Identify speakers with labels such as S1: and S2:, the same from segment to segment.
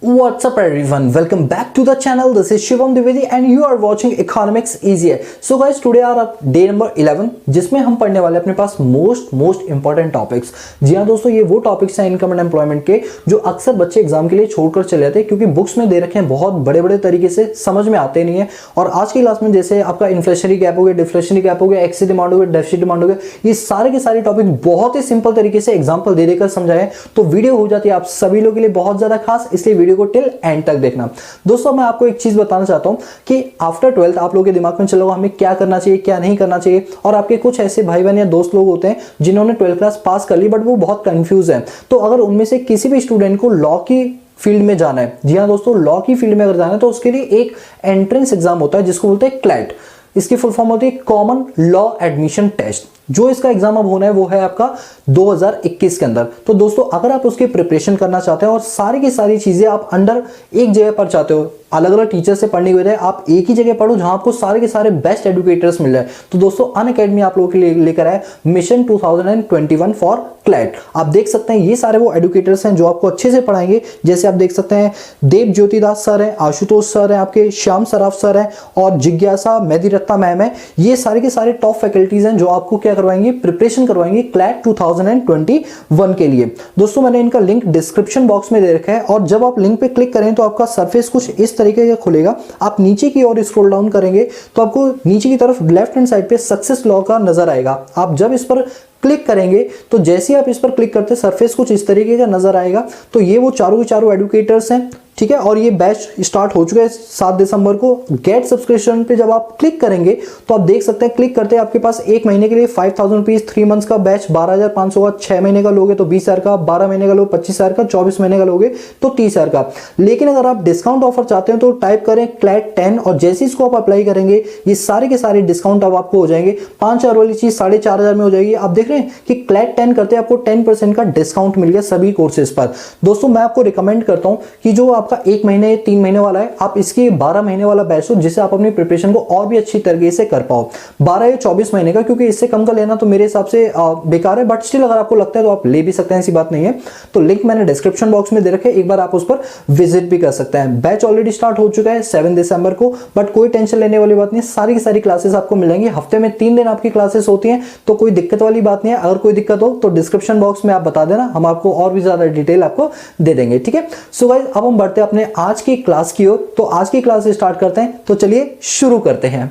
S1: What's up everyone, welcome back to the channel. This is Shivam Dwivedi and you are watching Economics Easier. So guys, today are day number 11 जिसमें हम पढ़ने वाले अपने पास most important topics. जी हाँ दोस्तों, ये वो टॉपिक्स हैं इनकम एंड एम्प्लॉयमेंट के जो अक्सर बच्चे एग्जाम के लिए छोड़कर चले जाते हैं क्योंकि बुक्स में दे रखे हैं बहुत बड़े तरीके से, समझ में आते नहीं है। और आज की क्लास में जैसे आपका इन्फ्लेशनरी गैप हो गया, डिफ्लेशनरी गैप हो गया, एक्सेस डिमांड हो गया, डेफिसिट डिमांड हो गया, ये सारे के सारे टॉपिक बहुत ही सिंपल तरीके से एग्जाम्पल दे देकर समझाए तो वीडियो हो जाती है आप सभी लोगों के लिए बहुत ज्यादा खास, इसलिए वीडियो को टिल एंड तक देखना। दोस्तों मैं आपको एक चीज बताना चाहता हूं कि आफ्टर 12th आप लोगों के दिमाग में चला होगा हमें क्या करना चाहिए क्या नहीं करना चाहिए। और आपके कुछ ऐसे भाई बहन या दोस्त लोग होते हैं जिन्होंने 12th क्लास पास कर ली बट वो बहुत कंफ्यूज है। तो अगर उनमें से किसी भी स्टूडेंट को लॉ की फील्ड में जाना है, जी हाँ दोस्तों, लॉ की फील्ड में अगर जाना है तो उसके लिए एक एंट्रेंस एग्जाम होता है जिसको बोलते हैं क्लैट। इसकी फुल फॉर्म होती है कॉमन लॉ एडमिशन टेस्ट। जो इसका एग्जाम अब होना है वो है आपका 2021 के अंदर। तो दोस्तों अगर आप उसकी प्रिपरेशन करना चाहते हैं और सारी की सारी चीजें आप अंडर एक जगह पर चाहते हो, अलग अलग टीचर से पढ़ने की बजाय आप एक ही जगह पढ़ो जहां आपको सारे के सारे बेस्ट एडुकेटर्स मिल जाए, तो दोस्तों अनअकैडमी आप लोगों के लिए लेकर आए मिशन 2021 फॉर क्लैट। आप देख सकते हैं ये सारे वो एडुकेटर्स हैं जो आपको अच्छे से पढ़ाएंगे। जैसे आप देख सकते हैं देव ज्योति दास सर हैं, आशुतोष सर हैं, आपके श्याम सराफ सर हैं और जिज्ञासा मेधिरत्ता मैम है। ये सारे के सारे टॉप फैकल्टीज हैं जो आपको क्या करवाएंगे, प्रिपरेशन करवाएंगे क्लैट 2021 के लिए। दोस्तों मैंने इनका लिंक डिस्क्रिप्शन बॉक्स में दे रखा है और जब आप लिंक पे क्लिक करें तो आपका सरफेस कुछ इस तरीके का खुलेगा। आप नीचे की ओर स्क्रॉल डाउन करेंगे तो आपको नीचे की तरफ लेफ्ट हैंड साइड पे सक्सेस लॉ का नजर आएगा। आप जब इस पर क्लिक करेंगे तो जैसे आप इस पर क्लिक करते सरफेस कुछ इस तरीके का नजर आएगा। तो ये वो चारों के चारों एडुकेटर्स हैं, ठीक है। और ये बैच स्टार्ट हो चुका है 7 दिसंबर को। गेट सब्सक्रिप्शन पे जब आप क्लिक करेंगे तो आप देख सकते हैं क्लिक करते हैं आपके पास एक महीने के लिए 5000 रुपीज, 3 मंथ्स का बैच 12,500 का, 6 महीने का लोगे तो 20,000 का, 12 महीने का लोगे 25,000 का, 24 महीने का लोगे तो 30,000 का। लेकिन अगर आप डिस्काउंट ऑफर चाहते हैं तो टाइप करें क्लैट 10 और जैसे इसको आप अप्लाई करेंगे ये सारे के सारे डिस्काउंट अब आपको हो जाएंगे। 5,000 वाली चीज 4,500 में हो जाएगी। आप देख रहे हैं कि क्लैट 10 करते आपको 10% का डिस्काउंट मिल गया सभी कोर्सेज पर। दोस्तों मैं आपको रिकमेंड करता हूं कि जो आपका 1 महीने 3 महीने वाला है आप इसकी 12 महीने वाला बैच हो जिससे आप अपनी प्रिपरेशन को और भी अच्छी तरीके से कर पाओ। 12 या 24 महीने का, क्योंकि इससे कम का लेना तो मेरे हिसाब से बेकार है, बट स्टिल अगर आपको लगता है तो आप ले भी सकते हैं, ऐसी बात नहीं है। तो लिंक मैंने डिस्क्रिप्शन बॉक्स में दे रखे, एक बार आप उस पर विजिट भी कर सकते हैं। बैच ऑलरेडी स्टार्ट हो चुका है 7 दिसंबर को, बट कोई टेंशन लेने वाली बात नहीं, सारी की सारी क्लासेस आपको मिलेंगी। हफ्ते में 3 दिन आपकी क्लासेस होती हैं तो कोई दिक्कत वाली बात नहीं है। अगर कोई दिक्कत हो तो डिस्क्रिप्शन बॉक्स में आप बता देना, हम आपको और भी ज्यादा डिटेल आपको दे देंगे, ठीक है। सो गाइस अब हम बढ़ते हैं अपने आज की क्लास की ओर। तो आज की क्लास स्टार्ट करते हैं, तो चलिए शुरू करते हैं।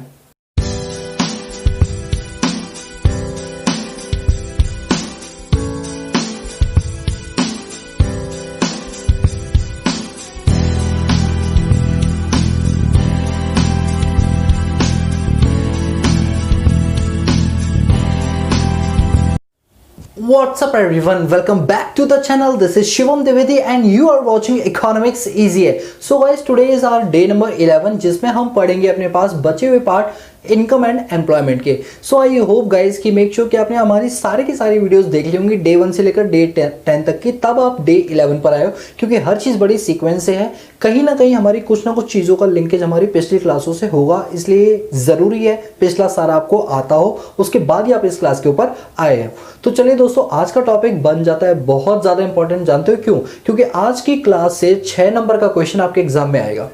S1: What's up everyone, welcome back to the channel. This is Shivam Dwivedi and you are watching Economics Easier. So guys, today is our day number 11 जिसमें हम पढ़ेंगे अपने पास बचे हुए पार्ट इनकम एंड एम्प्लॉयमेंट के। सो आई होप गाइज कि make sure कि आपने हमारी सारी की सारी वीडियोस देख ली होंगी डे 1 से लेकर डे 10 तक की, तब आप डे 11 पर आए हो, क्योंकि हर चीज़ बड़ी सीक्वेंस से है। कहीं ना कहीं हमारी कुछ ना कुछ चीज़ों का लिंकेज हमारी पिछली क्लासों से होगा, इसलिए ज़रूरी है पिछला सारा आपको आता हो, उसके बाद ही आप इस क्लास के ऊपर आए हो। तो चलिए दोस्तों आज का टॉपिक बन जाता है बहुत ज़्यादा इंपॉर्टेंट। जानते हो क्यों? क्योंकि आज की क्लास से 6 नंबर का क्वेश्चन आपके एग्जाम में आएगा।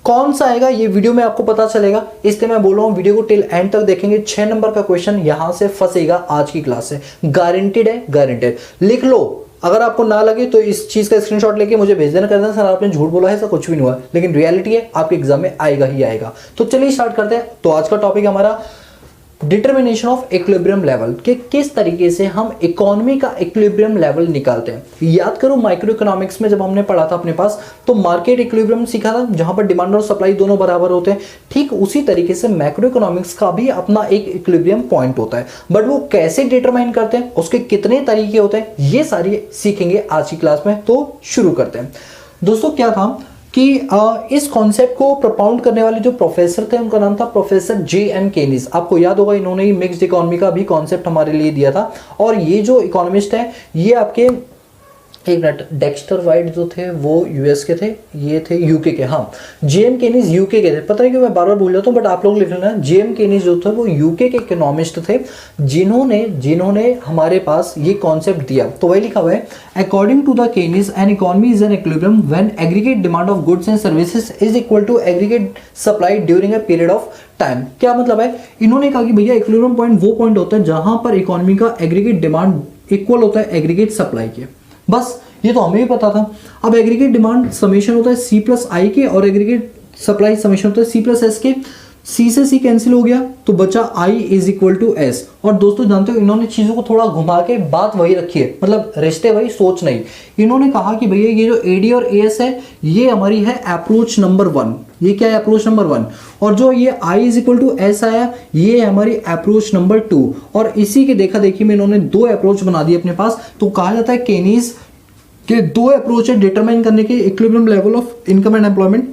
S1: कौन सा आएगा ये वीडियो में आपको पता चलेगा, इसलिए मैं बोल रहा हूं वीडियो को टिल एंड तक देखेंगे। 6 नंबर का क्वेश्चन यहां से फंसेगा आज की क्लास से, गारंटेड है, गारंटेड। लिख लो, अगर आपको ना लगे तो इस चीज का स्क्रीनशॉट लेके मुझे भेज देना, कर देना सर आपने झूठ बोला है, ऐसा कुछ भी नहीं हुआ, लेकिन रियलिटी है आपके एग्जाम में आएगा ही आएगा। तो चलिए स्टार्ट करते हैं। तो आज का टॉपिक हमारा डिटर्मिनेशन ऑफ इक्विलिब्रियम लेवल, कि किस तरीके से हम इकोनॉमी का इक्विलिब्रियम लेवल निकालते हैं। याद करो माइक्रो इकोनॉमिक्स में जब हमने पढ़ा था अपने पास तो मार्केट इक्विलिब्रियम सीखा था जहां पर डिमांड और सप्लाई दोनों बराबर होते हैं। ठीक उसी तरीके से मैक्रो इकोनॉमिक्स का भी अपना एक इक्विलिब्रियम पॉइंट होता है, बट वो कैसे डिटरमाइन करते हैं, उसके कितने तरीके होते हैं, ये सारी सीखेंगे आज की क्लास में। तो शुरू करते हैं। दोस्तों क्या था कि इस कॉन्सेप्ट को प्रोपाउंड करने वाले जो प्रोफेसर थे उनका नाम था प्रोफेसर J.M. केनीज। आपको याद होगा इन्होंने ही मिक्स्ड इकोनॉमी का भी कॉन्सेप्ट हमारे लिए दिया था। और ये जो इकोनॉमिस्ट है ये आपके एक मिनट, डेक्स्टर वाइट जो थे वो यूएस के थे, ये थे यूके के। हाँ, जेएम केनीज यूके के थे, पता है कि मैं बार बार भूल जाता हूँ, बट आप लोग लिख लेना। जेएम केनीज जो थे वो यूके के इकोनॉमिस्ट थे, जिन्होंने हमारे पास ये कॉन्सेप्ट दिया। तो वही लिखा हुआ है, according to the Keynes in economy is in equilibrium when aggregate demand of goods and services is equal to aggregate supply during a period of time. क्या मतलब है, इन्होंने कहा कि भैया इक्विलिब्रियम पॉइंट वो पॉइंट होता है जहां पर इकोनॉमी का एग्रीगेट डिमांड इक्वल होता है एग्रीगेट सप्लाई के। बस ये तो हमें भी पता था। अब एग्रीगेट डिमांड समेशन होता है सी प्लस आई के और एग्रीगेट सप्लाई समेशन होता है सी प्लस एस के। सी से सी कैंसिल हो गया तो बचा आई इज इक्वल टू एस। और दोस्तों जानते हो इन्होंने चीजों को थोड़ा घुमा के बात वही रखी है, मतलब रिश्ते वही सोच नहीं। इन्होंने कहा कि भैया ये जो एडी और एएस है ये हमारी है अप्रोच नंबर 1। ये क्या है, अप्रोच नंबर 1। और जो ये आई इज इक्वल टू एस आया ये है हमारी अप्रोच नंबर 2। और इसी के देखा देखी में इन्होंने 2 अप्रोच बना दिए अपने पास। तो कहा जाता है केनीज के 2 अप्रोच है डिटरमाइन करने के equilibrium level of income and employment.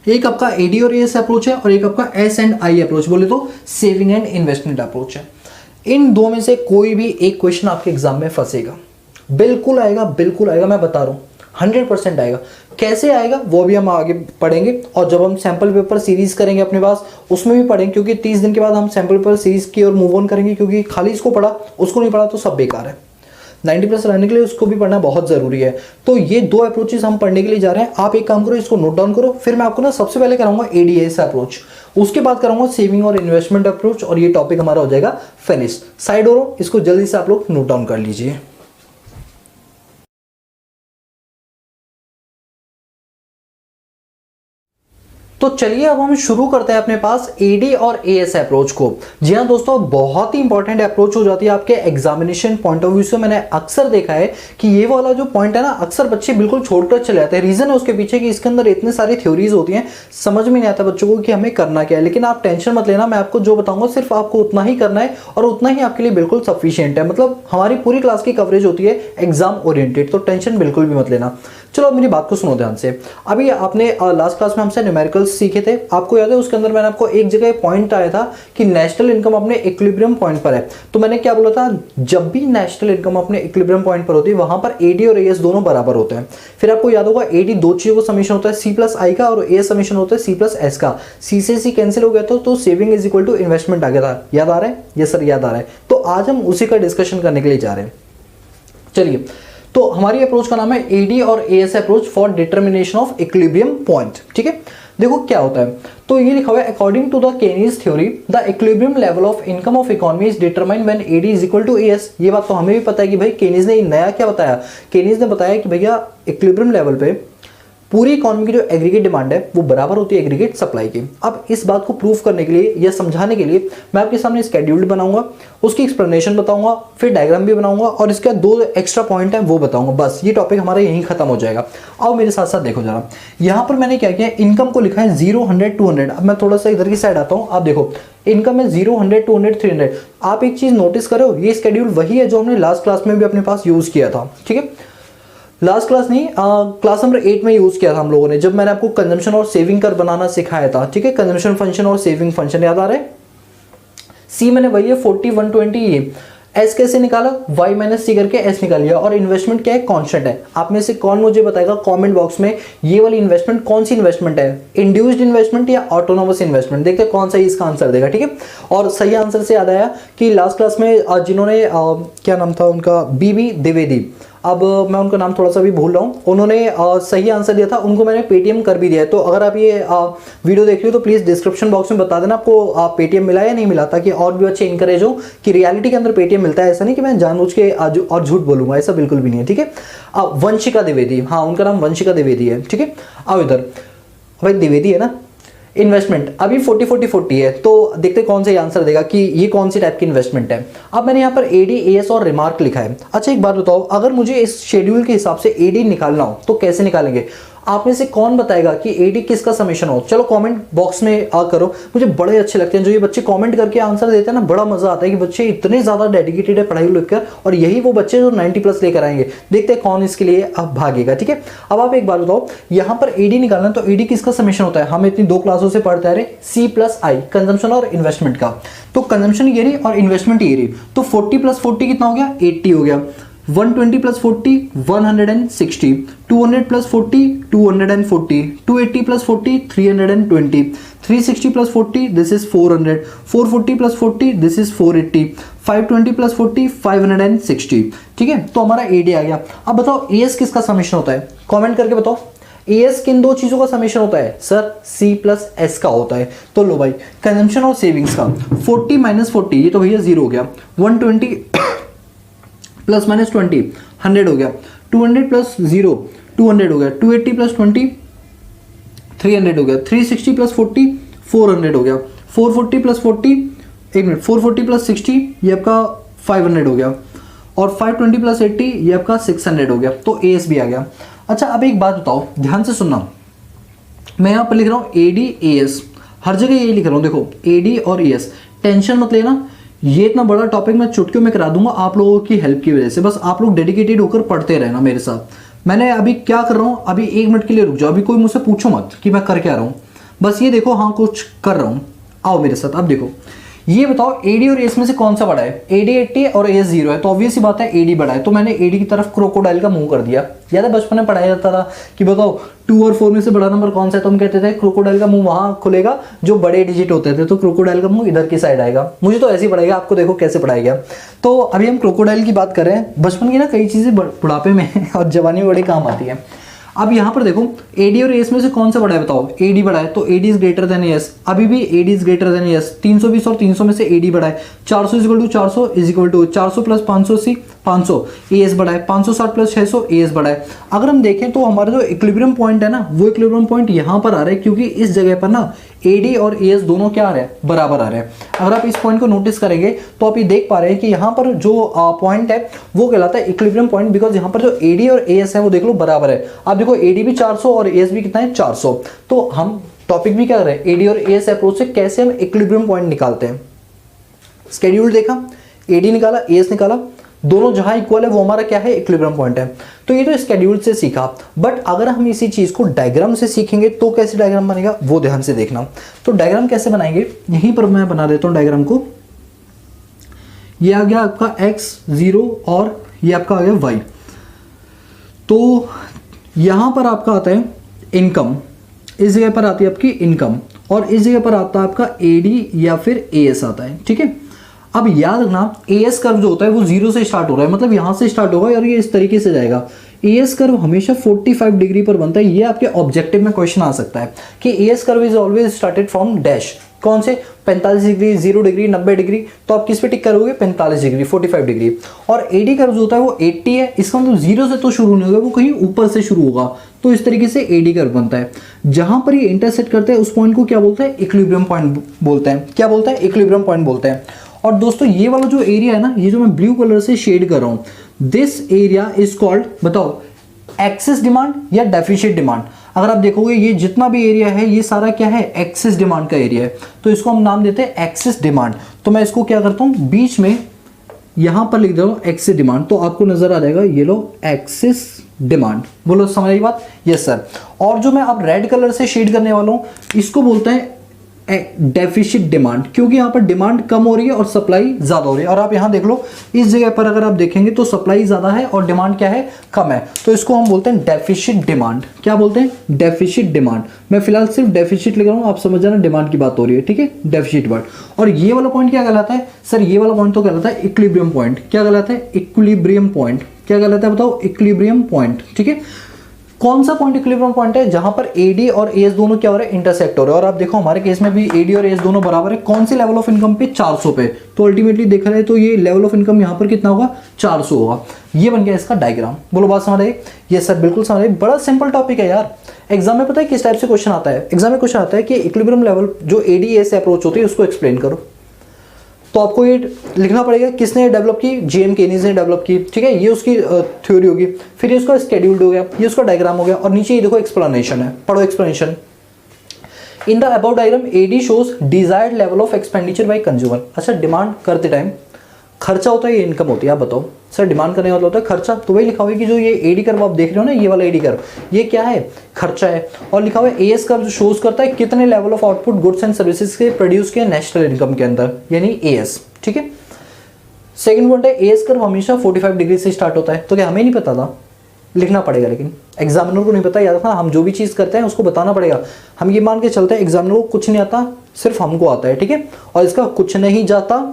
S1: एक आपका एडी और एएस अप्रोच है और एक आपका एस एंड आई अप्रोच, बोले तो सेविंग एंड इन्वेस्टमेंट अप्रोच है। इन 2 में से कोई भी एक क्वेश्चन आपके एग्जाम में फंसेगा, बिल्कुल आएगा, बिल्कुल आएगा, मैं बता रहा हूँ 100% आएगा। कैसे आएगा वो भी हम आगे पढ़ेंगे, और जब हम सैंपल पेपर सीरीज करेंगे अपने पास उसमें भी पढ़ेंगे, क्योंकि 30 दिन के बाद हम सैंपल पेपर सीरीज की ओर मूव ऑन करेंगे, क्योंकि खाली इसको पढ़ा उसको नहीं पढ़ा तो सब बेकार है। 90+ रहने के लिए उसको भी पढ़ना बहुत जरूरी है। तो ये 2 अप्रोचेस हम पढ़ने के लिए जा रहे हैं। आप एक काम करो, इसको नोट डाउन करो, फिर मैं आपको ना सबसे पहले कराऊंगा एडीएस अप्रोच, उसके बाद कराऊंगा सेविंग और इन्वेस्टमेंट अप्रोच, और ये टॉपिक हमारा हो जाएगा फिनिश। साइड और इसको जल्दी से आप लोग नोट डाउन कर लीजिए। तो चलिए अब हम शुरू करते हैं अपने पास एडी और एएस अप्रोच को। जी हाँ दोस्तों, बहुत ही इंपॉर्टेंट अप्रोच हो जाती है आपके एग्जामिनेशन पॉइंट ऑफ व्यू से। मैंने अक्सर देखा है कि ये वाला जो पॉइंट है ना, अक्सर बच्चे बिल्कुल छोड़कर चले जाते हैं। रीजन है उसके पीछे कि इसके अंदर इतने सारी थ्योरीज होती हैं, समझ में नहीं आता बच्चों को कि हमें करना क्या है। लेकिन आप टेंशन मत लेना, मैं आपको जो बताऊंगा सिर्फ आपको उतना ही करना है और उतना ही आपके लिए बिल्कुल सफिशियंट है। मतलब हमारी पूरी क्लास की कवरेज होती है एग्जाम ओरिएंटेड, तो टेंशन बिल्कुल भी मत लेना। चलो अब मेरी बात को सुनो ध्यान से। अभी आपने लास्ट क्लास में हमसे न्यूमेरिकल्स सीखे थे, आपको याद है उसके अंदर मैंने आपको एक जगह पॉइंट आया था कि नेशनल इनकम अपने इक्विलिब्रियम पॉइंट पर है। तो मैंने क्या बोला था, जब भी नेशनल इनकम अपने इक्विलिब्रियम पॉइंट पर होती है वहां पर एडी और एएस दोनों बराबर होते हैं। फिर आपको याद होगा एडी 2 चीजों का समीशन होता है सी प्लस आई का, और एएस समीशन होता है सी प्लस एस का। सी से सी कैंसिल हो गया तो saving is equal to investment आ गया था। याद आ रहा है? यस सर याद आ रहा है। तो आज हम उसी का डिस्कशन करने के लिए जा रहे हैं। चलिए, तो हमारी अप्रोच का नाम है एडी और as approach for determination of equilibrium point. ठीक है, देखो क्या होता है। तो ये लिखा हुआ है, according to the Keynes theory the equilibrium level of income of economy is determined when AD is equal to AS. ये बात तो हमें भी पता है कि भाई केनीज ने नया क्या बताया। केनीज ने बताया कि भैया इक्विलिब्रियम लेवल पे पूरी इकोनॉमी की जो एग्रीगेट डिमांड है वो बराबर होती है एग्रीगेट सप्लाई की। अब इस बात को प्रूव करने के लिए या समझाने के लिए मैं आपके सामने स्केड्यूल बनाऊंगा, उसकी एक्सप्लेनेशन बताऊंगा, फिर डायग्राम भी बनाऊंगा और इसके 2 एक्स्ट्रा पॉइंट है वो बताऊंगा। बस ये टॉपिक हमारा यहीं खत्म हो जाएगा। अब मेरे साथ साथ देखो जरा, यहाँ पर मैंने क्या किया, इनकम को लिखा है 0, 100, 200। अब मैं थोड़ा सा इधर की साइड आता हूँ। आप देखो इनकम है 0, 100, 200, 300। आप एक चीज नोटिस करो, ये स्केड्यूल वही है जो हमने लास्ट क्लास में भी अपने पास यूज किया था। ठीक है, लास्ट क्लास नहीं, क्लास नंबर 8 में यूज किया था हम लोगों ने, जब मैंने आपको कंजम्पशन और सेविंग कर बनाना सिखाया था। ठीक है, कंजम्पशन फंक्शन और सेविंग फंक्शन याद आ रहा है। सी मैंने वही है 40, 120 ये। एस कैसे निकाला, वाई माइनस सी करके एस निकाल लिया। और इन्वेस्टमेंट क्या है, कांस्टेंट है। आप में से कौन मुझे बताएगा कमेंट बॉक्स में, ये वाली इन्वेस्टमेंट कौन सी इन्वेस्टमेंट है, इंड्यूस्ड इन्वेस्टमेंट या ऑटोनोमस इन्वेस्टमेंट। देखते हैं कौन सा इसका आंसर देगा। ठीक है, और सही आंसर से याद आया कि लास्ट क्लास में जिन्होंने क्या नाम था उनका, बीबी द्विवेदी, अब मैं उनका नाम थोड़ा सा भी भूल रहा हूँ, उन्होंने सही आंसर दिया था, उनको मैंने पेटीएम कर भी दिया है। तो अगर आप ये वीडियो देख रहे हो तो प्लीज़ डिस्क्रिप्शन बॉक्स में बता देना आपको पेटीएम मिला या नहीं मिला, ताकि और भी अच्छे इनकरेज हो कि रियलिटी के अंदर पेटीएम मिलता है। ऐसा नहीं कि मैं जानबूझ के और झूठ बोलूंगा, ऐसा बिल्कुल भी नहीं है। ठीक है, वंशिका द्विवेदी, हाँ उनका नाम वंशिका द्विवेदी है। ठीक है, आओ इधर, भाई द्विवेदी है ना। इन्वेस्टमेंट अभी 40, 40, 40 है, तो देखते कौन सा आंसर देगा कि ये कौन सी टाइप की इन्वेस्टमेंट है। अब मैंने यहाँ पर एडी, एएस और रिमार्क लिखा है। अच्छा एक बात बताओ, अगर मुझे इस शेड्यूल के हिसाब से एडी निकालना हो तो कैसे निकालेंगे? आप में से कौन बताएगा कि एडी किसका समेशन हो? चलो कमेंट बॉक्स में करो। मुझे बड़े अच्छे लगते हैं जो ये बच्चे कमेंट करके आंसर देते हैं ना, बड़ा मजा आता है कि बच्चे इतने ज्यादा डेडिकेटेड है पढ़ाई को लेकर, और यही वो बच्चे जो 90+ लेकर आएंगे। देखते हैं कौन इसके लिए अब भागेगा। ठीक है, अब आप एक बात बताओ, यहाँ पर एडी निकालना तो एडी किसका समेशन होता है? हम इतनी 2 क्लासों से पढ़ते आ रहे, सी प्लस आई, कंजम्पशन और इन्वेस्टमेंट का। तो कंजम्पशन ये रही और इन्वेस्टमेंट ये रही, तो 40 + 40 कितना हो गया, 80 हो गया। 120 plus 40 160, 200 plus 40 240, 280 plus 40 320, 360 plus 40 this is 400, 440 plus 40 this is 480, 520 plus 40 560। ठीक है, तो हमारा एडी आ गया। अब बताओ एएस किसका समेशन होता है, कमेंट करके बताओ। एएस किन दो चीजों का समेशन होता है सर, सी प्लस एस का होता है। तो लो भाई, कंजम्पशन और सेविंग्स का 40 माइनस 40 ये तो भैया जीरो हो गया, 120 प्लस माइनस 20 100 हो गया, 200 प्लस 0 200 हो गया, 280 प्लस 20 300 हो गया, 360 प्लस 40 400 हो गया, 440 प्लस 40 एक मिनट 440 प्लस 60 ये आपका 500 हो गया, और 520 प्लस 80 ये आपका 600 हो गया। तो एएस भी आ गया। अच्छा अब एक बात बताओ, ध्यान से सुनना, मैं यहाँ पर लिख रहा हूँ एडी एएस, हर जगह यही लिख रहा हूँ। देखो एडी और एएस, टेंशन मत लेना, ये इतना बड़ा टॉपिक मैं चुटकियों में करा दूंगा आप लोगों की हेल्प की वजह से। बस आप लोग डेडिकेटेड होकर पढ़ते रहना मेरे साथ। मैंने अभी क्या कर रहा हूँ, अभी 1 मिनट के लिए रुक जाओ, अभी कोई मुझसे पूछो मत कि मैं कर क्या रहा हूँ, बस ये देखो हाँ कुछ कर रहा हूँ, आओ मेरे साथ। अब देखो ये बताओ एडी और एस में से कौन सा बड़ा है, एडी 80 और एस 0 है, तो ऑब्वियस ही बात है एडी बड़ा है। तो मैंने एडी की तरफ क्रोकोडाइल का मुंह कर दिया। याद है बचपन में पढ़ाया जाता था कि बताओ 2 और 4 में से बड़ा नंबर कौन सा है, तो हम कहते थे क्रोकोडाइल का मुंह वहां खुलेगा जो बड़े डिजिट होते थे, तो क्रोकोडाइल का मुंह इधर की साइड आएगा। मुझे तो ऐसे ही पढ़ाएगा, आपको देखो कैसे पढ़ाया गया। तो अभी हम क्रोकोडाइल की बात कर रहे हैं। बचपन की ना कई चीजें बुढ़ापे में और जवानी में बड़ी काम आती है। अब यहाँ पर देखो एडी और एस में से कौन सा बड़ा है बताओ, एडी बड़ा है, तो AD is greater than S. अभी भी AD is greater than S. 320 और 300 में से एडी बड़ा है। 400 is equal to 400 is equal to 400 plus 580 500 AS बड़ा है। 560 प्लस 600 एएस बड़ा है। अगर हम देखें तो हमारा जो इक्विलिब्रियम पॉइंट है ना, वो इक्विलिब्रियम पॉइंट यहाँ पर आ रहा है, क्योंकि इस जगह पर ना एडी और एएस दोनों क्या आ रहे हैं, बराबर आ रहे हैं। अगर आप इस पॉइंट को नोटिस करेंगे तो आप ये देख पा रहे हैं कि यहाँ पर जो पॉइंट है वो कहलाता है इक्विलिब्रियम पॉइंट, बिकॉज यहाँ पर जो एडी और एएस है वो देख लो बराबर है। आप देखो एडी भी 400 और एएस भी कितना है 400। तो हम टॉपिक भी क्या कर रहे हैं, एडी और एएस अप्रोच से कैसे हम इक्विलिब्रियम पॉइंट निकालते हैं। स्केड्यूल देखा, एडी निकाला, एएस निकाला, दोनों जहां इक्वल है वो हमारा क्या है, इक्विलिब्रियम पॉइंट है। तो ये तो स्केड्यूल से सीखा, बट अगर हम इसी चीज को डायग्राम से सीखेंगे तो कैसे डायग्राम बनेगा वो ध्यान से देखना। तो डायग्राम कैसे बनाएंगे, यहीं पर मैं बना देता हूं डायग्राम को। ये आ गया आपका x0 और ये आपका आ गया y। तो यहां पर आपका आता है इनकम, इस जगह पर आती है आपकी इनकम, और इस जगह पर आता है आपका एडी या फिर एएस आता है। ठीक है, अब याद रखना एएस कर्व जो होता है वो 0 से स्टार्ट हो रहा है, मतलब यहां से स्टार्ट होगा और ये इस तरीके से जाएगा। एएस कर्व हमेशा 45 डिग्री पर बनता है। ये आपके ऑब्जेक्टिव में क्वेश्चन आ सकता है कि as curve is always started from dash, कौन से 45 डिग्री, 0 डिग्री, 90 डिग्री, तो आप किस पे टिक करोगे, 45 डिग्री, 45 डिग्री। और एडी कर्व जो होता है वो 80 है, इसका मतलब 0 से तो शुरू नहीं होगा, वो कहीं ऊपर से शुरू होगा। तो इस तरीके से एडी कर्व बनता है। जहां पर ये इंटरसेक्ट करते हैं उस पॉइंट को क्या बोलते हैं, इक्विलिब्रियम पॉइंट बोलते हैं। क्या बोलते हैं, इक्विलिब्रियम पॉइंट बोलते हैं। और दोस्तों ये वाला जो एरिया है ना, ये जो मैं ब्लू कलर से शेड कर रहा हूं, दिस एरिया इज कॉल्ड, बताओ एक्सेस डिमांड या डेफिशिट डिमांड। अगर आप देखोगे ये जितना भी एरिया है ये सारा क्या है, एक्सेस डिमांड का एरिया है, तो इसको हम नाम देते हैं एक्सेस डिमांड। तो मैं इसको क्या करता हूं, बीच में यहां पर लिख देता हूं एक्सेस डिमांड, तो आपको नजर आ जाएगा ये लो एक्सेस डिमांड। बोलो समझ आई बात, यस सर। और जो मैं अब रेड कलर से शेड करने वाला हूं इसको बोलते हैं डेफिशिट डिमांड, क्योंकि यहां पर डिमांड कम हो रही है और सप्लाई ज्यादा हो रही है। और आप यहां देख लो इस जगह पर अगर आप देखेंगे तो सप्लाई ज्यादा है और डिमांड क्या है, कम है, तो इसको हम बोलते हैं डेफिशिट डिमांड। क्या बोलते हैं, डेफिशिट डिमांड। मैं फिलहाल सिर्फ डेफिशिट लिख रहा हूं, आप समझ जाना डिमांड की बात हो रही है। ठीक है, डेफिशिट वर्ड। और ये वाला पॉइंट क्या कहलाता है सर, ये वाला पॉइंट तो कहलाता है इक्विलिब्रियम पॉइंट। क्या कहलाता है, इक्विलिब्रियम पॉइंट। क्या कहलाता है बताओ, इक्विलिब्रियम पॉइंट। ठीक है, कौन सा पॉइंट इक्विलिब्रियम पॉइंट है, जहां पर एडी और एएस दोनों क्या हो रहे हैं, इंटरसेक्ट हो रहे हैं। और आप देखो हमारे केस में भी एडी और एएस दोनों बराबर है। कौन सी लेवल ऑफ इनकम पे, 400 पे। तो अल्टीमेटली देखा जाए तो ये लेवल ऑफ इनकम यहां पर कितना होगा, 400 होगा। ये बन गया इसका डायग्राम। बोलो बात समझ आई, ये सर बिल्कुल समझ आई। बड़ा सिंपल टॉपिक है यार। एग्जाम में पता है किस टाइप से क्वेश्चन आता है, एग्जाम में क्वेश्चन आता है कि इक्विलिब्रियम लेवल जो एडी एएस से अप्रोच होती है उसको एक्सप्लेन करो। तो आपको ये लिखना पड़ेगा किसने डेवलप की, जेएम केनीज ने डेवलप की। ठीक है, ये उसकी थ्योरी होगी, फिर ये उसका स्केड्यूल्ड हो गया, ये उसका डायग्राम हो गया, और नीचे ये देखो एक्सप्लेनेशन है, पढ़ो explanation. In the about diagram AD shows desired level of expenditure by consumer. अच्छा, डिमांड करते टाइम खर्चा होता है, ये इनकम होती है। आप बताओ सर, डिमांड करने वाला होता है खर्चा, तो वही लिखा हुआ है कि जो ये एडी कर्व आप देख रहे हो ना, ये वाला एडी कर्व, ये क्या है, खर्चा है। और लिखा हुआ है एएस कर्व जो शोज करता है कितने level of output goods and services के प्रोड्यूस किए नेशनल इनकम के अंदर, यानी एएस। ठीक है, सेकंड पॉइंट है एएस कर्व हमेशा 45 डिग्री से स्टार्ट होता है। तो क्या हमें नहीं पता था? लिखना पड़ेगा, लेकिन एग्जामिनर को नहीं पता, याद रखना हम जो भी चीज़ करते हैं उसको बताना पड़ेगा। हम ये मान के चलते हैं एग्जामिनर को कुछ नहीं आता, सिर्फ हमको आता है, ठीक है, और इसका कुछ नहीं जाता,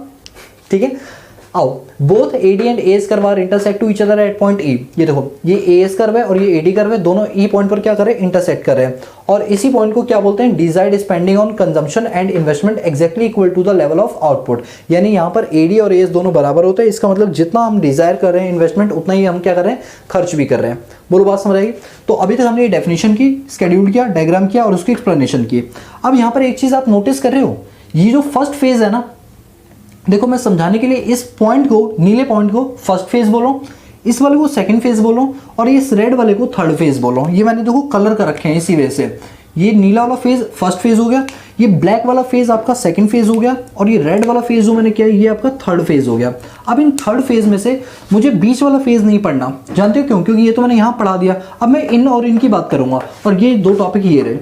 S1: ठीक है। आओ, both AD and AS curve are intersect to each other at point E। ये देखो, ये AS कर्व है और ये AD कर्व है, दोनों E पॉइंट पर क्या कर रहे हैं? इंटरसेक्ट कर रहे हैं। और इसी पॉइंट को क्या बोलते हैं? Desired spending on consumption and investment exactly equal to the level of output. यानी यहाँ पर AD और AS दोनों बराबर होते हैं। इसका मतलब जितना हम डिजायर कर रहे हैं इन्वेस्टमेंट, उतना ही हम क्या कर रहे हैं? खर्च भी कर रहे हैं। बोलो, बात समझ आएगी? तो अभी तक हमने डेफिनेशन की, स्केड्यूल किया, डायग्राम किया और उसकी एक्सप्लेनेशन की। अब यहाँ पर एक चीज आप नोटिस कर रहे हो, ये जो फर्स्ट फेज है ना, देखो मैं समझाने के लिए इस पॉइंट को, नीले पॉइंट को फर्स्ट फेज बोलो, इस वाले को सेकंड फेज बोलो और इस रेड वाले को थर्ड फेज बोलो। ये मैंने देखो कलर कर रखे हैं इसी वजह से। ये नीला वाला फेज फर्स्ट फेज हो गया, ये ब्लैक वाला फेज आपका सेकंड फेज हो गया और ये रेड वाला फेज जो मैंने किया ये आपका थर्ड फेज हो गया। अब इन थर्ड फेज में से मुझे बीच वाला फेज नहीं पढ़ना, जानते हो क्यों? क्योंकि ये तो मैंने यहाँ पढ़ा दिया। अब मैं इन और इनकी बात करूंगा और ये दो टॉपिक ये रहे।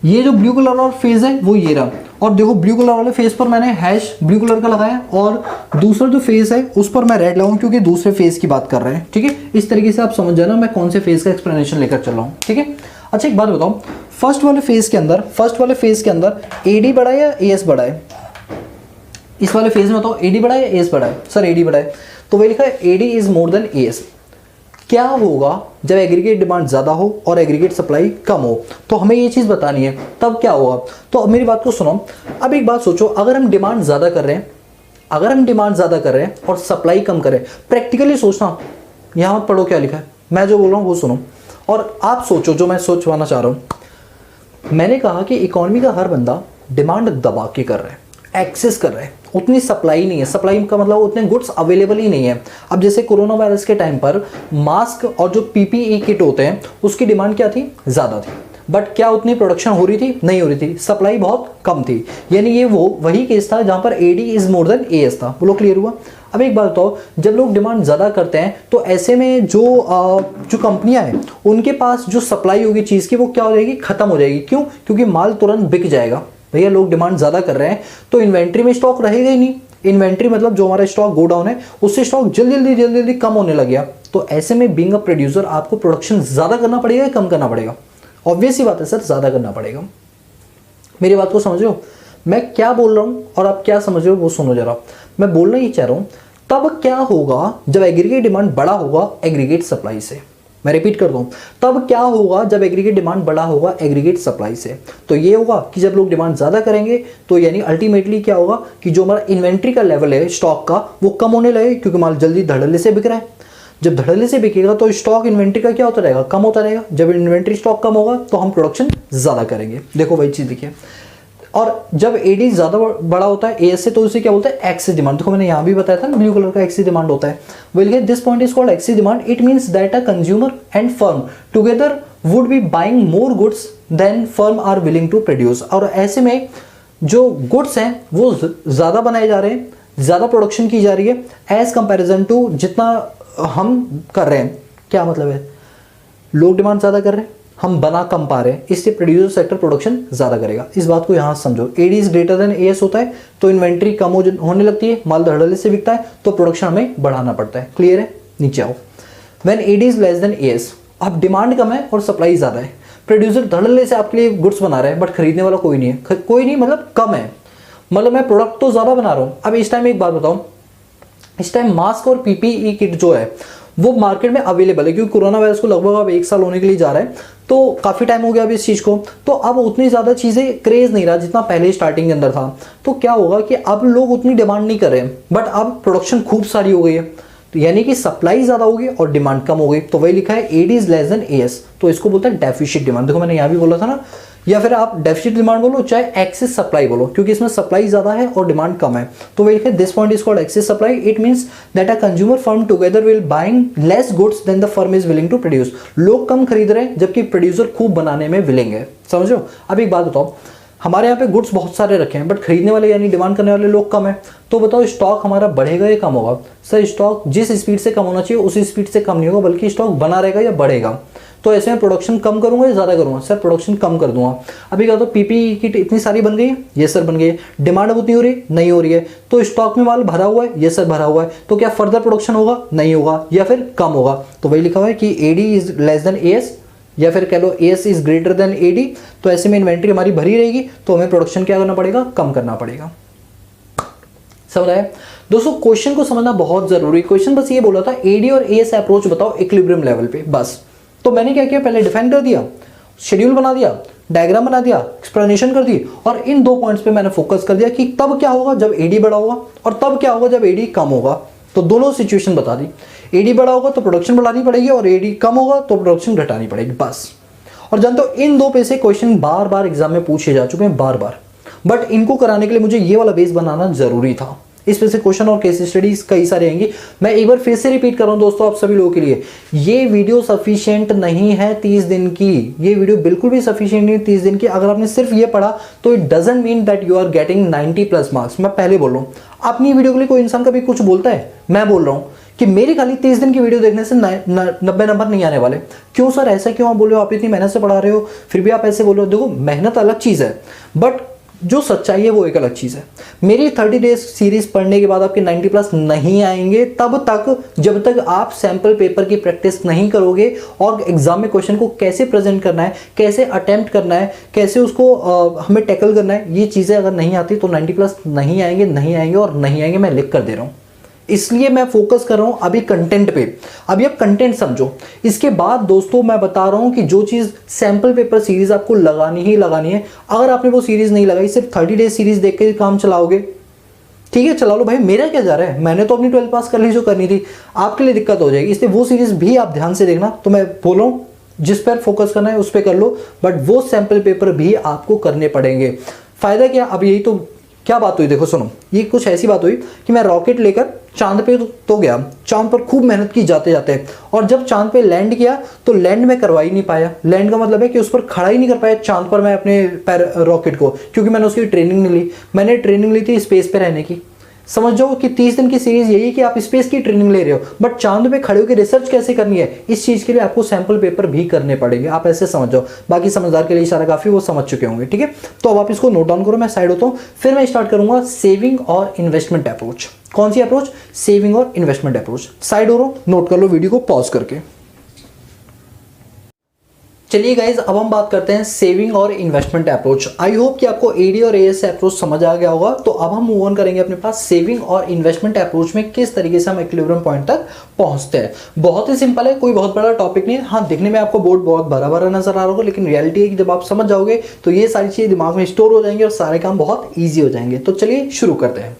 S1: ये जो ब्लू कलर वाला फेज है वो ये रहा, और देखो ब्लू कलर वाले फेज पर मैंने हैश ब्लू कलर का लगाया और दूसरा जो फेज है उस पर मैं रेड लगाऊं क्योंकि दूसरे फेज की बात कर रहे हैं, ठीक है। इस तरीके से आप समझ जाना मैं कौन से फेज का एक्सप्लेनेशन लेकर चल रहा हूं, ठीक है। अच्छा एक बात बताओ, फर्स्ट वाले फेज के अंदर AD बड़ा है या AS बड़ा है? इस वाले फेज में बताओ AD बड़ा है या AS बड़ा है? सर AD बड़ा है। तो वही लिखा है AD is more then AS। क्या होगा जब एग्रीगेट डिमांड ज्यादा हो और एग्रीगेट सप्लाई कम हो? तो हमें ये चीज बतानी है, तब क्या होगा? तो अब मेरी बात को सुनो। अब एक बात सोचो, अगर हम डिमांड ज्यादा कर रहे हैं और सप्लाई कम करें, प्रैक्टिकली सोचना, यहां पढ़ो क्या लिखा है, मैं जो बोल रहा हूं वो सुनो और आप सोचो जो मैं सोचवाना चाह रहा हूं। मैंने कहा कि इकोनॉमी का हर बंदा डिमांड दबा के कर रहा है, एक्सेस कर रहे हैं, उतनी सप्लाई नहीं है। सप्लाई का मतलब उतने गुड्स अवेलेबल ही नहीं है। अब जैसे कोरोना वायरस के टाइम पर मास्क और जो PPE किट होते हैं उसकी डिमांड क्या थी? ज़्यादा थी, बट क्या उतनी प्रोडक्शन हो रही थी? नहीं हो रही थी, सप्लाई बहुत कम थी। यानी ये वही केस था जहां पर AD is more then AS था। बोलो क्लियर हुआ? अब एक बात बताओ, जब लोग डिमांड ज़्यादा करते हैं तो ऐसे में जो कंपनियां हैं उनके पास जो सप्लाई होगी चीज़ की वो क्या हो जाएगी? खत्म हो जाएगी। क्यों? क्योंकि माल तुरंत बिक जाएगा। भैया लोग डिमांड ज़्यादा कर रहे हैं तो इन्वेंट्री में स्टॉक रहेगा ही नहीं। इन्वेंट्री मतलब जो हमारा स्टॉक गो डाउन है उससे स्टॉक जल्दी कम होने लग गया। तो ऐसे में बीइंग अ प्रोड्यूसर आपको प्रोडक्शन ज़्यादा करना पड़ेगा या कम करना पड़ेगा? ऑब्वियस ही बात है सर, ज़्यादा करना पड़ेगा। मेरी बात को समझ रहे हो मैं क्या बोल रहा हूँ और आप क्या समझ रहे हो वो सुनो जरा। मैं बोलना ही चाह रहा हूँ, तब क्या होगा जब एग्रीगेट डिमांड बड़ा होगा एग्रीगेट सप्लाई से। मैं रिपीट करता हूं, तब क्या होगा जब एग्रीगेट डिमांड बड़ा होगा एग्रीगेट सप्लाई से? तो ये होगा कि जब लोग डिमांड ज्यादा करेंगे तो यानी अल्टीमेटली क्या होगा कि जो हमारा इन्वेंट्री का लेवल है स्टॉक का वो कम होने लगे, क्योंकि माल जल्दी धड़ल्ले से बिक रहा है। जब धड़ल्ले से बिकेगा तो स्टॉक इन्वेंट्री का क्या होता रहेगा? कम होता रहेगा। जब इन्वेंट्री स्टॉक कम होगा तो हम प्रोडक्शन ज्यादा करेंगे। देखो वही चीज देखिए। और जब AD ज्यादा बड़ा होता है AS से तो उसे क्या बोलते हैं? Excess demand. देखो मैंने यहाँ भी बताया था ना, ब्लू कलर का एक्सेस डिमांड होता है। Well this point is called excess demand. It means that a consumer and firm together would be buying more goods than firm are willing to produce. और ऐसे में जो गुड्स हैं वो ज्यादा बनाए जा रहे हैं, ज्यादा प्रोडक्शन की जा रही है एज कंपेरिजन टू जितना हम कर रहे हैं। क्या मतलब है? लोग डिमांड ज्यादा कर रहे हैं, हम बना कम पा रहे हैं, इससे प्रोड्यूसर सेक्टर प्रोडक्शन ज्यादा करेगा। इस बात को यहां समझो। AD is greater then AS होता है तो इन्वेंट्री कम होने लगती है, माल धड़ल्ले से बिकता है तो प्रोडक्शन हमें बढ़ाना पड़ता है। क्लियर है? नीचे आओ। When AD is less then AS, अब डिमांड कम है और सप्लाई ज्यादा है, प्रोड्यूसर धड़ल्ले से आपके लिए गुड्स बना रहा है बट खरीदने वाला कोई नहीं है। कोई नहीं मतलब कम है, मतलब मैं प्रोडक्ट तो ज्यादा बना रहा हूं। अब इस टाइम एक बात बताऊं, इस टाइम मास्क और PPE किट जो है वो मार्केट में अवेलेबल है, क्योंकि कोरोना वायरस को लगभग अब 1 साल होने के लिए जा रहा है तो काफी टाइम हो गया अभी इस चीज को। तो अब उतनी ज्यादा चीजें क्रेज नहीं रहा जितना पहले स्टार्टिंग के अंदर था। तो क्या होगा कि अब लोग उतनी डिमांड नहीं कर रहे हैं बट अब प्रोडक्शन खूब सारी हो गई है, तो यानी कि सप्लाई ज्यादा होगी और डिमांड कम हो गई। तो वही लिखा है AD is less then AS, तो इसको बोलते हैं डेफिशिट डिमांड। देखो मैंने यहां भी बोला था ना, या फिर आप डेफिशिट डिमांड बोलो चाहे एक्सेस सप्लाई बोलो, क्योंकि इसमें सप्लाई ज्यादा है और डिमांड कम है। तो वही लिखा है this point is called excess supply. It means that a consumer firm together will buying less goods than the firm is willing to produce. लोग कम खरीद रहे हैं जबकि प्रोड्यूसर खूब बनाने में विलिंग है। समझो? अब एक बात बताओ, हमारे यहाँ पे गुड्स बहुत सारे रखे हैं बट खरीदने वाले यानी डिमांड करने वाले लोग कम है, तो बताओ स्टॉक हमारा बढ़ेगा या कम होगा? सर स्टॉक जिस स्पीड से कम होना चाहिए उसी स्पीड से कम नहीं होगा, बल्कि स्टॉक बना रहेगा या बढ़ेगा। तो ऐसे में प्रोडक्शन कम करूंगा या ज़्यादा करूंगा? सर प्रोडक्शन कम कर दूंगा। अभी क्या तो पीपीई किट इतनी सारी बन गई है, ये सर बन गई है। डिमांड उतनी हो रही नहीं हो रही है, तो स्टॉक में माल भरा हुआ है, ये सर भरा हुआ है, तो क्या फर्दर प्रोडक्शन होगा? नहीं होगा, या फिर कम होगा। तो वही लिखा हुआ है कि AD is less than AS, या फिर कह लो AS is greater than AD. तो ऐसे में इन्वेंट्री हमारी भरी रहेगी, तो हमें प्रोडक्शन क्या करना पड़ेगा? कम करना पड़ेगा। समझ आया दोस्तों? क्वेश्चन को समझना बहुत जरूरी। क्वेश्चन बस ये बोला था एडी और एएस अप्रोच बताओ इक्विलिब्रियम लेवल पे, बस। तो मैंने क्या किया, पहले डिफाइन कर दिया, शेड्यूल बना दिया, डायग्राम बना दिया, एक्सप्लेनेशन कर दी, और इन 2 पॉइंट्स पे मैंने फोकस कर दिया कि तब क्या होगा जब एडी बड़ा होगा और तब क्या होगा जब एडी कम होगा। तो दोनों सिचुएशन बता दी। एडी बड़ा होगा तो प्रोडक्शन बढ़ानी पड़ेगी, और एडी कम होगा तो प्रोडक्शन घटानी पड़ेगी, बस। और जानते हो इन 2 पे से क्वेश्चन बार बार एग्जाम में पूछे जा चुके हैं, बार बार। बट इनको कराने के लिए मुझे ये वाला बेस बनाना जरूरी था। इस पे से क्वेश्चन और केस स्टडीज कई सारे आएंगी। मैं एक बार फिर से रिपीट कर रहा हूं दोस्तों आप सभी लोगों के लिए, ये वीडियो सफिशिएंट नहीं है 30 दिन की। ये वीडियो बिल्कुल भी सफिशिएंट नहीं है 30 दिन की। अगर आपने सिर्फ ये पढ़ा तो it doesn't mean that you are getting 90+ marks. मैं पहले बोल रहा हूं, अपनी वीडियो के लिए कोई इंसान कभी कुछ बोलता है? मैं बोल रहा हूं कि मेरी खाली 30 दिन की वीडियो देखने से 90 नंबर नहीं आने वाले। क्यों सर, ऐसा क्यों आप बोल रहे हो? आप इतनी मेहनत से पढ़ा रहे हो, फिर भी आप ऐसे बोल रहे हो। देखो, मेहनत अलग चीज़ है, बट जो सच्चाई है वो एक अलग चीज़ है। मेरी 30 डेज सीरीज पढ़ने के बाद आपके 90+ नहीं आएंगे तब तक जब तक आप सैंपल पेपर की प्रैक्टिस नहीं करोगे, और एग्जाम में क्वेश्चन को कैसे प्रेजेंट करना है, कैसे अटेम्प्ट करना है, कैसे उसको हमें टैकल करना है, ये चीज़ें अगर नहीं आती तो 90+ नहीं आएंगे, नहीं आएंगे और नहीं आएंगे। मैं लिख कर दे रहा हूँ। इसलिए मैं फोकस कर रहा हूं अभी कंटेंट पे। अभी आप कंटेंट समझो। इसके बाद दोस्तों मैं बता रहा हूं कि जो चीज सैंपल पेपर सीरीज आपको लगानी ही लगानी है। अगर आपने वो सीरीज नहीं लगाई, सिर्फ 30 डेज सीरीज देख के काम चलाओगे, ठीक है चला लो भाई, मेरा क्या जा रहा है, मैंने तो अपनी 12 पास कर ली जो करनी थी। आपके लिए दिक्कत हो जाएगी, इसलिए वो सीरीज भी आप ध्यान से देखना। तो मैं बोल रहा हूं जिस पर फोकस करना है उस पर कर लो, बट वो सैंपल पेपर भी आपको करने पड़ेंगे। फायदा क्या? अब यही तो क्या बात हुई, देखो सुनो, ये कुछ ऐसी बात हुई कि मैं रॉकेट लेकर चांद पे तो गया, चांद पर खूब मेहनत की जाते जाते, और जब चांद पे लैंड किया तो लैंड में करवा ही नहीं पाया। लैंड का मतलब है कि उस पर खड़ा ही नहीं कर पाया चांद पर मैं अपने पैर रॉकेट को, क्योंकि मैंने उसकी ट्रेनिंग नहीं ली। मैंने ट्रेनिंग ली थी स्पेस पे रहने की। समझ जाओ कि 30 दिन की सीरीज यही है कि आप स्पेस की ट्रेनिंग ले रहे हो, बट चांद पे खड़े होकर रिसर्च कैसे करनी है, इस चीज के लिए आपको सैंपल पेपर भी करने पड़ेंगे। आप ऐसे समझ जाओ। बाकी समझदार के लिए इशारा काफी, वो समझ चुके होंगे, ठीक है। तो अब आप इसको नोट डाउन करो, मैं साइड होता हूं, फिर मैं स्टार्ट करूंगा सेविंग और इन्वेस्टमेंट अप्रोच। कौन सी अप्रोच? सेविंग और इन्वेस्टमेंट अप्रोच। साइड हो रहा हूं, नोट कर लो वीडियो को पॉज करके। चलिए गाइज, अब हम बात करते हैं सेविंग और इन्वेस्टमेंट अप्रोच। आई होप कि आपको एडी और एएस अप्रोच समझ आ गया होगा। तो अब हम मूव ऑन करेंगे अपने पास सेविंग और इन्वेस्टमेंट अप्रोच में किस तरीके से हम इक्विलिब्रियम पॉइंट तक पहुंचते हैं। बहुत ही सिंपल है, कोई बहुत बड़ा टॉपिक नहीं है। हाँ, दिखने में आपको बोर्ड बहुत भरा भरा नजर आ रहा होगा, लेकिन रियलिटी है कि जब आप समझ जाओगे तो ये सारी चीजें दिमाग में स्टोर हो जाएंगे और सारे काम बहुत ईजी हो जाएंगे। तो चलिए शुरू करते हैं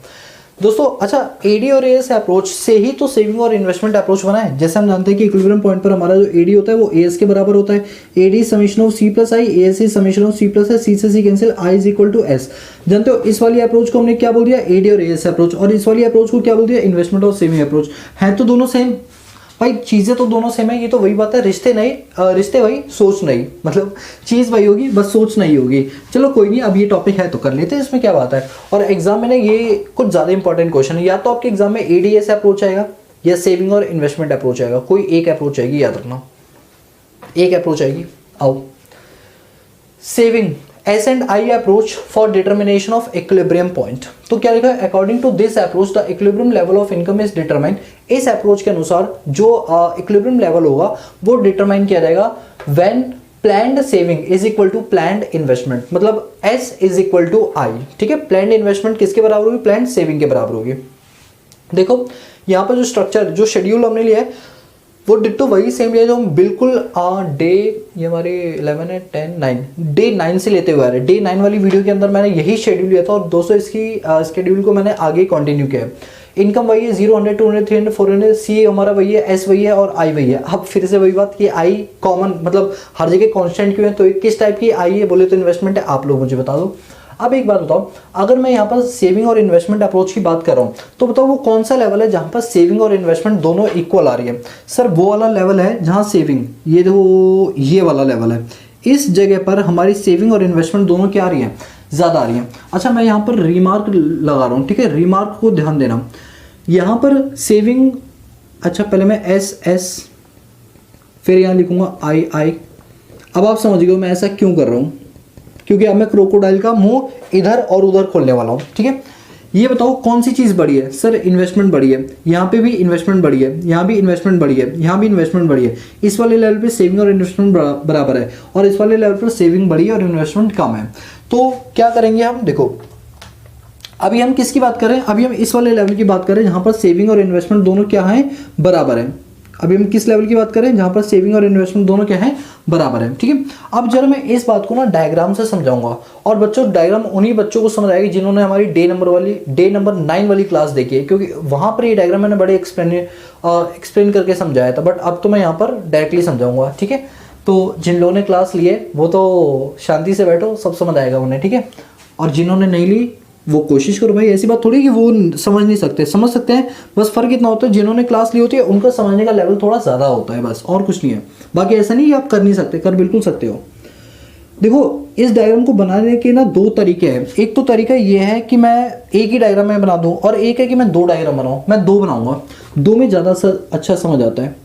S1: दोस्तों। अच्छा, एडी और एएस अप्रोच से ही तो सेविंग और इन्वेस्टमेंट अप्रोच बना है। जैसे हम जानते हैं कि इक्विलिब्रियम पॉइंट पर हमारा जो एडी होता है वो एएस के बराबर होता है। AD summation of C plus I, AS is summation of C plus I, C से C cancel, I is equal to S. जानते हो इस वाली अप्रोच को हमने क्या बोल दिया? एडी और एएस अप्रोच। और इस वाली अप्रोच को क्या बोल दिया? इन्वेस्टमेंट और सेविंग अप्रोच। है तो दोनों सेम भाई, चीजें तो दोनों सेम है। ये तो वही बात है, रिश्ते नहीं, रिश्ते वही, सोच नहीं, मतलब चीज वही होगी, बस सोच नहीं होगी। चलो कोई नहीं, अब ये टॉपिक है तो कर लेते हैं, इसमें क्या बात है। और एग्जाम में ना ये कुछ ज्यादा इंपॉर्टेंट क्वेश्चन है। या तो आपके एग्जाम में एडीएस अप्रोच आएगा या सेविंग और इन्वेस्टमेंट अप्रोच आएगा। कोई एक अप्रोच आएगी, याद रखना, एक अप्रोच आएगी। आओ, saving S and I approach for determination of equilibrium point. तो क्या लिखा है? According to this approach the equilibrium level of income is determined. इस अप्रोच के अनुसार जो इक्विलिब्रियम लेवल होगा वो डिटरमाइन किया जाएगा when planned saving is equal to planned investment, मतलब S is equal to I. ठीक है, प्लान्ड इन्वेस्टमेंट किसके बराबर होगी? प्लान्ड सेविंग के बराबर होगी। देखो यहाँ पर जो स्ट्रक्चर, जो शेड्यूल हमने लिया है वो डिट्टो वही सेम लिया जो हम बिल्कुल डे, ये हमारे 11 है 10 9 डे 9 से लेते हुए आ रहे हैं। डे 9 वाली वीडियो के अंदर मैंने यही शेड्यूल लिया था, और दोस्तों इसकी शेड्यूल को मैंने आगे कंटिन्यू किया है। इनकम वही है, 0 100 200 300 400, सी हमारा वही है, एस वही है और आई वही है। अब फिर से वही बात कि आई कॉमन, मतलब हर जगह कांस्टेंट क्यों है, तो किस टाइप की आई है बोले तो इन्वेस्टमेंट है, आप लोग मुझे बता दो। अब एक बात बताओ, अगर मैं यहाँ पर सेविंग और इन्वेस्टमेंट अप्रोच की बात कर रहा हूँ तो बताओ वो कौन सा लेवल है जहाँ पर सेविंग और इन्वेस्टमेंट दोनों इक्वल आ रही है? सर वो वाला लेवल है जहाँ सेविंग, ये जो ये वाला लेवल है, इस जगह पर हमारी सेविंग और इन्वेस्टमेंट दोनों क्या आ रही है? ज़्यादा आ रही है। अच्छा, मैं यहाँ पर रिमार्क लगा रहा हूँ, ठीक है, रिमार्क को ध्यान देना। यहाँ पर सेविंग, अच्छा पहले मैं एस फिर यहाँ लिखूंगा आई। अब आप समझ गए मैं ऐसा क्यों कर रहा हूँ, क्योंकि अब मैं क्रोकोडाइल का मुंह इधर और उधर खोलने वाला हूँ। ठीक है, ये बताओ कौन सी चीज़ बढ़ी है? सर इन्वेस्टमेंट बढ़ी है, यहाँ पे भी इन्वेस्टमेंट बढ़ी है, यहाँ भी इन्वेस्टमेंट बढ़ी है, यहाँ भी इन्वेस्टमेंट बढ़ी है। इस वाले लेवल पे सेविंग और इन्वेस्टमेंट बराबर है, और इस वाले लेवल पर सेविंग बढ़ी है और इन्वेस्टमेंट कम है। तो क्या करेंगे हम, देखो अभी हम किसकी बात कर रहे हैं? अभी हम इस वाले लेवल की बात कर रहे हैं जहाँ पर सेविंग और इन्वेस्टमेंट दोनों क्या है? बराबर है। अभी हम किस लेवल की बात कर रहे हैं? जहाँ पर सेविंग और इन्वेस्टमेंट दोनों क्या है? बराबर है। ठीक है, अब जरा मैं इस बात को ना डायग्राम से समझाऊंगा, और बच्चों डायग्राम उन्हीं बच्चों को समझ आएगी जिन्होंने हमारी डे नंबर 9 वाली क्लास देखी है, क्योंकि वहां पर ये डायग्राम मैंने बड़े एक्सप्लेन करके समझाया था, बट अब तो मैं यहाँ पर डायरेक्टली समझाऊंगा। ठीक है, तो जिन लोगों ने क्लास ली है वो तो शांति से बैठो, सब समझ आएगा उन्हें। ठीक है, और जिन्होंने नहीं ली वो कोशिश करो भाई, ऐसी बात थोड़ी कि वो समझ नहीं सकते, समझ सकते हैं। बस फर्क इतना होता है जिन्होंने क्लास ली होती है उनका समझने का लेवल थोड़ा ज़्यादा होता है, बस और कुछ नहीं है। बाकी ऐसा नहीं कि आप कर नहीं सकते, कर बिल्कुल सकते हो। देखो इस डायग्राम को बनाने के ना दो तरीके हैं। एक तो तरीका ये है कि मैं एक ही डायग्राम में बना दूं, और एक है कि मैं दो डायग्राम बनाऊं। मैं दो बनाऊंगा, दो में ज़्यादा अच्छा समझ आता है।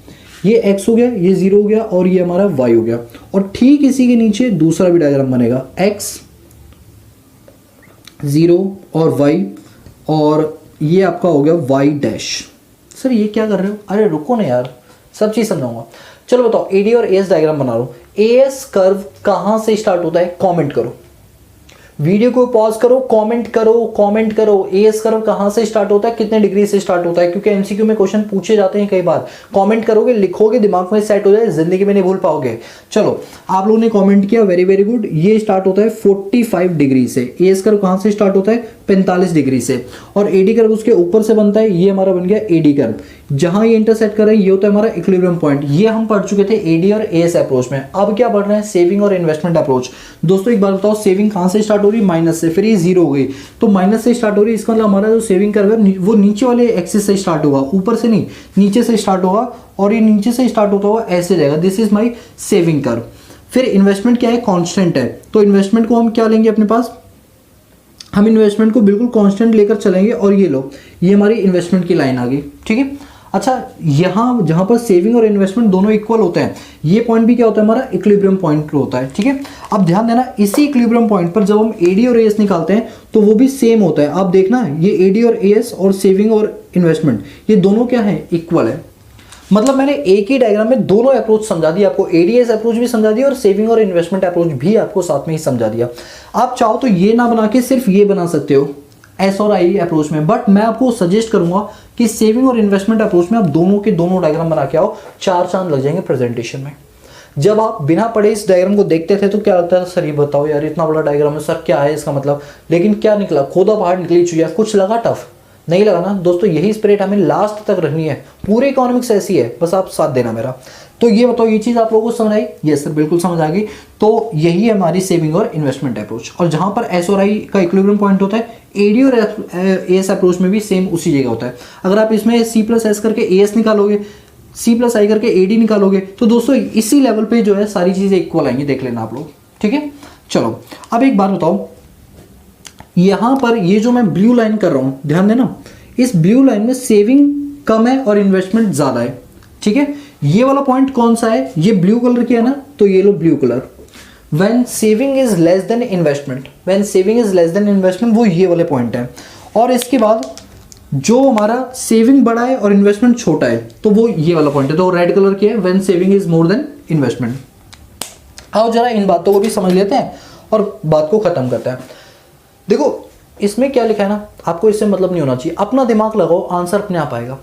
S1: ये x हो गया, ये 0 हो गया, और ये हमारा y हो गया, और ठीक इसी के नीचे दूसरा भी डायग्राम बनेगा, x 0 और y, और ये आपका हो गया y डैश। सर ये क्या कर रहे हो? अरे रुको ना यार, सब चीज़ समझाऊंगा। चलो बताओ, AD और AS डायग्राम बना लो। AS कर्व कहाँ से स्टार्ट होता है? कमेंट करो, वीडियो को पॉज करो, कमेंट करो। AS कर्व कहाँ से स्टार्ट होता है, कितने डिग्री से स्टार्ट होता है? क्योंकि MCQ में क्वेश्चन पूछे जाते हैं कई बार। कमेंट करोगे, लिखोगे, दिमाग में सेट हो जाए, जिंदगी में नहीं भूल पाओगे। चलो आप लोगों ने कमेंट किया, वेरी वेरी गुड। ये स्टार्ट होता है 45 डिग्री से। AS कर्व कहाँ से स्टार्ट होता है? 45 डिग्री से। और AD कर्व उसके ऊपर से बनता है, ये हमारा बन गया AD कर्व। जहां ये इंटरसेक्ट कर रहा है ये होता है हमारा इक्विलिब्रियम पॉइंट। ये हम पढ़ चुके थे AD और AS अप्रोच में। अब क्या पढ़ रहे हैं? सेविंग और इन्वेस्टमेंट अप्रोच। दोस्तों एक बार बताओ, सेविंग कहां से स्टार्ट हो रही है? माइनस से, फिर ये 0 हो गई, तो माइनस से स्टार्ट हो रही है। इसका मतलब हमारा जो सेविंग कर्व है वो नीचे वाले एक्सिस से स्टार्ट होगा, ऊपर से नहीं, नीचे से स्टार्ट होगा, और ये नीचे से स्टार्ट होता हुआ ऐसे जाएगा। This is my saving curve. फिर इन्वेस्टमेंट क्या है? कॉन्स्टेंट है, तो इन्वेस्टमेंट को हम क्या लेंगे अपने पास? हम इन्वेस्टमेंट को बिल्कुल कांस्टेंट लेकर चलेंगे, और ये लो, ये हमारी इन्वेस्टमेंट की लाइन आ गई। ठीक है, अच्छा यहाँ जहाँ पर सेविंग और इन्वेस्टमेंट दोनों इक्वल होते हैं, ये पॉइंट भी क्या होता है? हमारा इक्विलिब्रियम पॉइंट होता है। ठीक है, अब ध्यान देना, इसी इक्विलिब्रियम पॉइंट पर जब हम AD और AS निकालते हैं तो वो भी सेम होता है। आप देखना, ये AD और AS और सेविंग और इन्वेस्टमेंट ये दोनों क्या है? इक्वल है। मतलब मैंने एक ही डायग्राम में दोनों अप्रोच समझा दिया आपको, ADS अप्रोच भी समझा दिया और सेविंग और इन्वेस्टमेंट अप्रोच भी आपको साथ में ही समझा दिया। आप चाहो तो ये ना बना के सिर्फ ये बना सकते हो S और I अप्रोच में, बट मैं आपको सजेस्ट करूंगा कि सेविंग और इन्वेस्टमेंट अप्रोच में आप दोनों के दोनों डायग्राम बना के आओ, 4 चांद लग जाएंगे प्रेजेंटेशन में। जब आप बिना पढ़े इस डायग्राम को देखते थे तो क्या लगता था? सर ये बताओ यार, इतना बड़ा डायग्राम है सर, क्या है इसका मतलब? लेकिन क्या निकला? खोदा पहाड़ निकली चुया। कुछ लगा टफ? नहीं लगा ना दोस्तों। यही स्पिरिट हमें लास्ट तक रखनी है, पूरी इकोनॉमिक्स ऐसी है, बस आप साथ देना मेरा। तो ये बताओ, ये चीज आप लोगों को समझ आई? यस सर, बिल्कुल समझ आ गई। तो यही है हमारी सेविंग और इन्वेस्टमेंट अप्रोच, और जहां पर S और I का इक्विलिब्रियम पॉइंट होता है, AD और AS अप्रोच में भी सेम उसी जगह होता है। अगर आप इसमें C+S करके AS निकालोगे, C+I करके AD निकालोगे, तो दोस्तों इसी लेवल पे जो है सारी चीजें इक्वल आएंगी, देख लेना आप लोग। ठीक है, चलो अब एक बात बताओ, यहां पर ये जो मैं ब्लू लाइन कर रहा हूं, ध्यान देना, इस ब्लू लाइन में सेविंग कम है और इन्वेस्टमेंट ज्यादा है। ठीक है, ये वाला पॉइंट कौन सा है? ये ब्लू कलर किया ना, तो ये लो blue colour. When saving is less than investment, when saving is less than investment, वो ये वाले पॉइंट है। और इसके बाद जो हमारा सेविंग बड़ा है और इन्वेस्टमेंट छोटा है, तो वो ये वाला पॉइंट है। तो रेड कलर किया है when saving is more then investment. आओ जरा इन बातों को भी समझ लेते हैं और बात को खत्म करते हैं। देखो इसमें क्या लिखा है ना, आपको इससे मतलब नहीं होना चाहिए, अपना दिमाग लगाओ, आंसर अपने आप आएगा।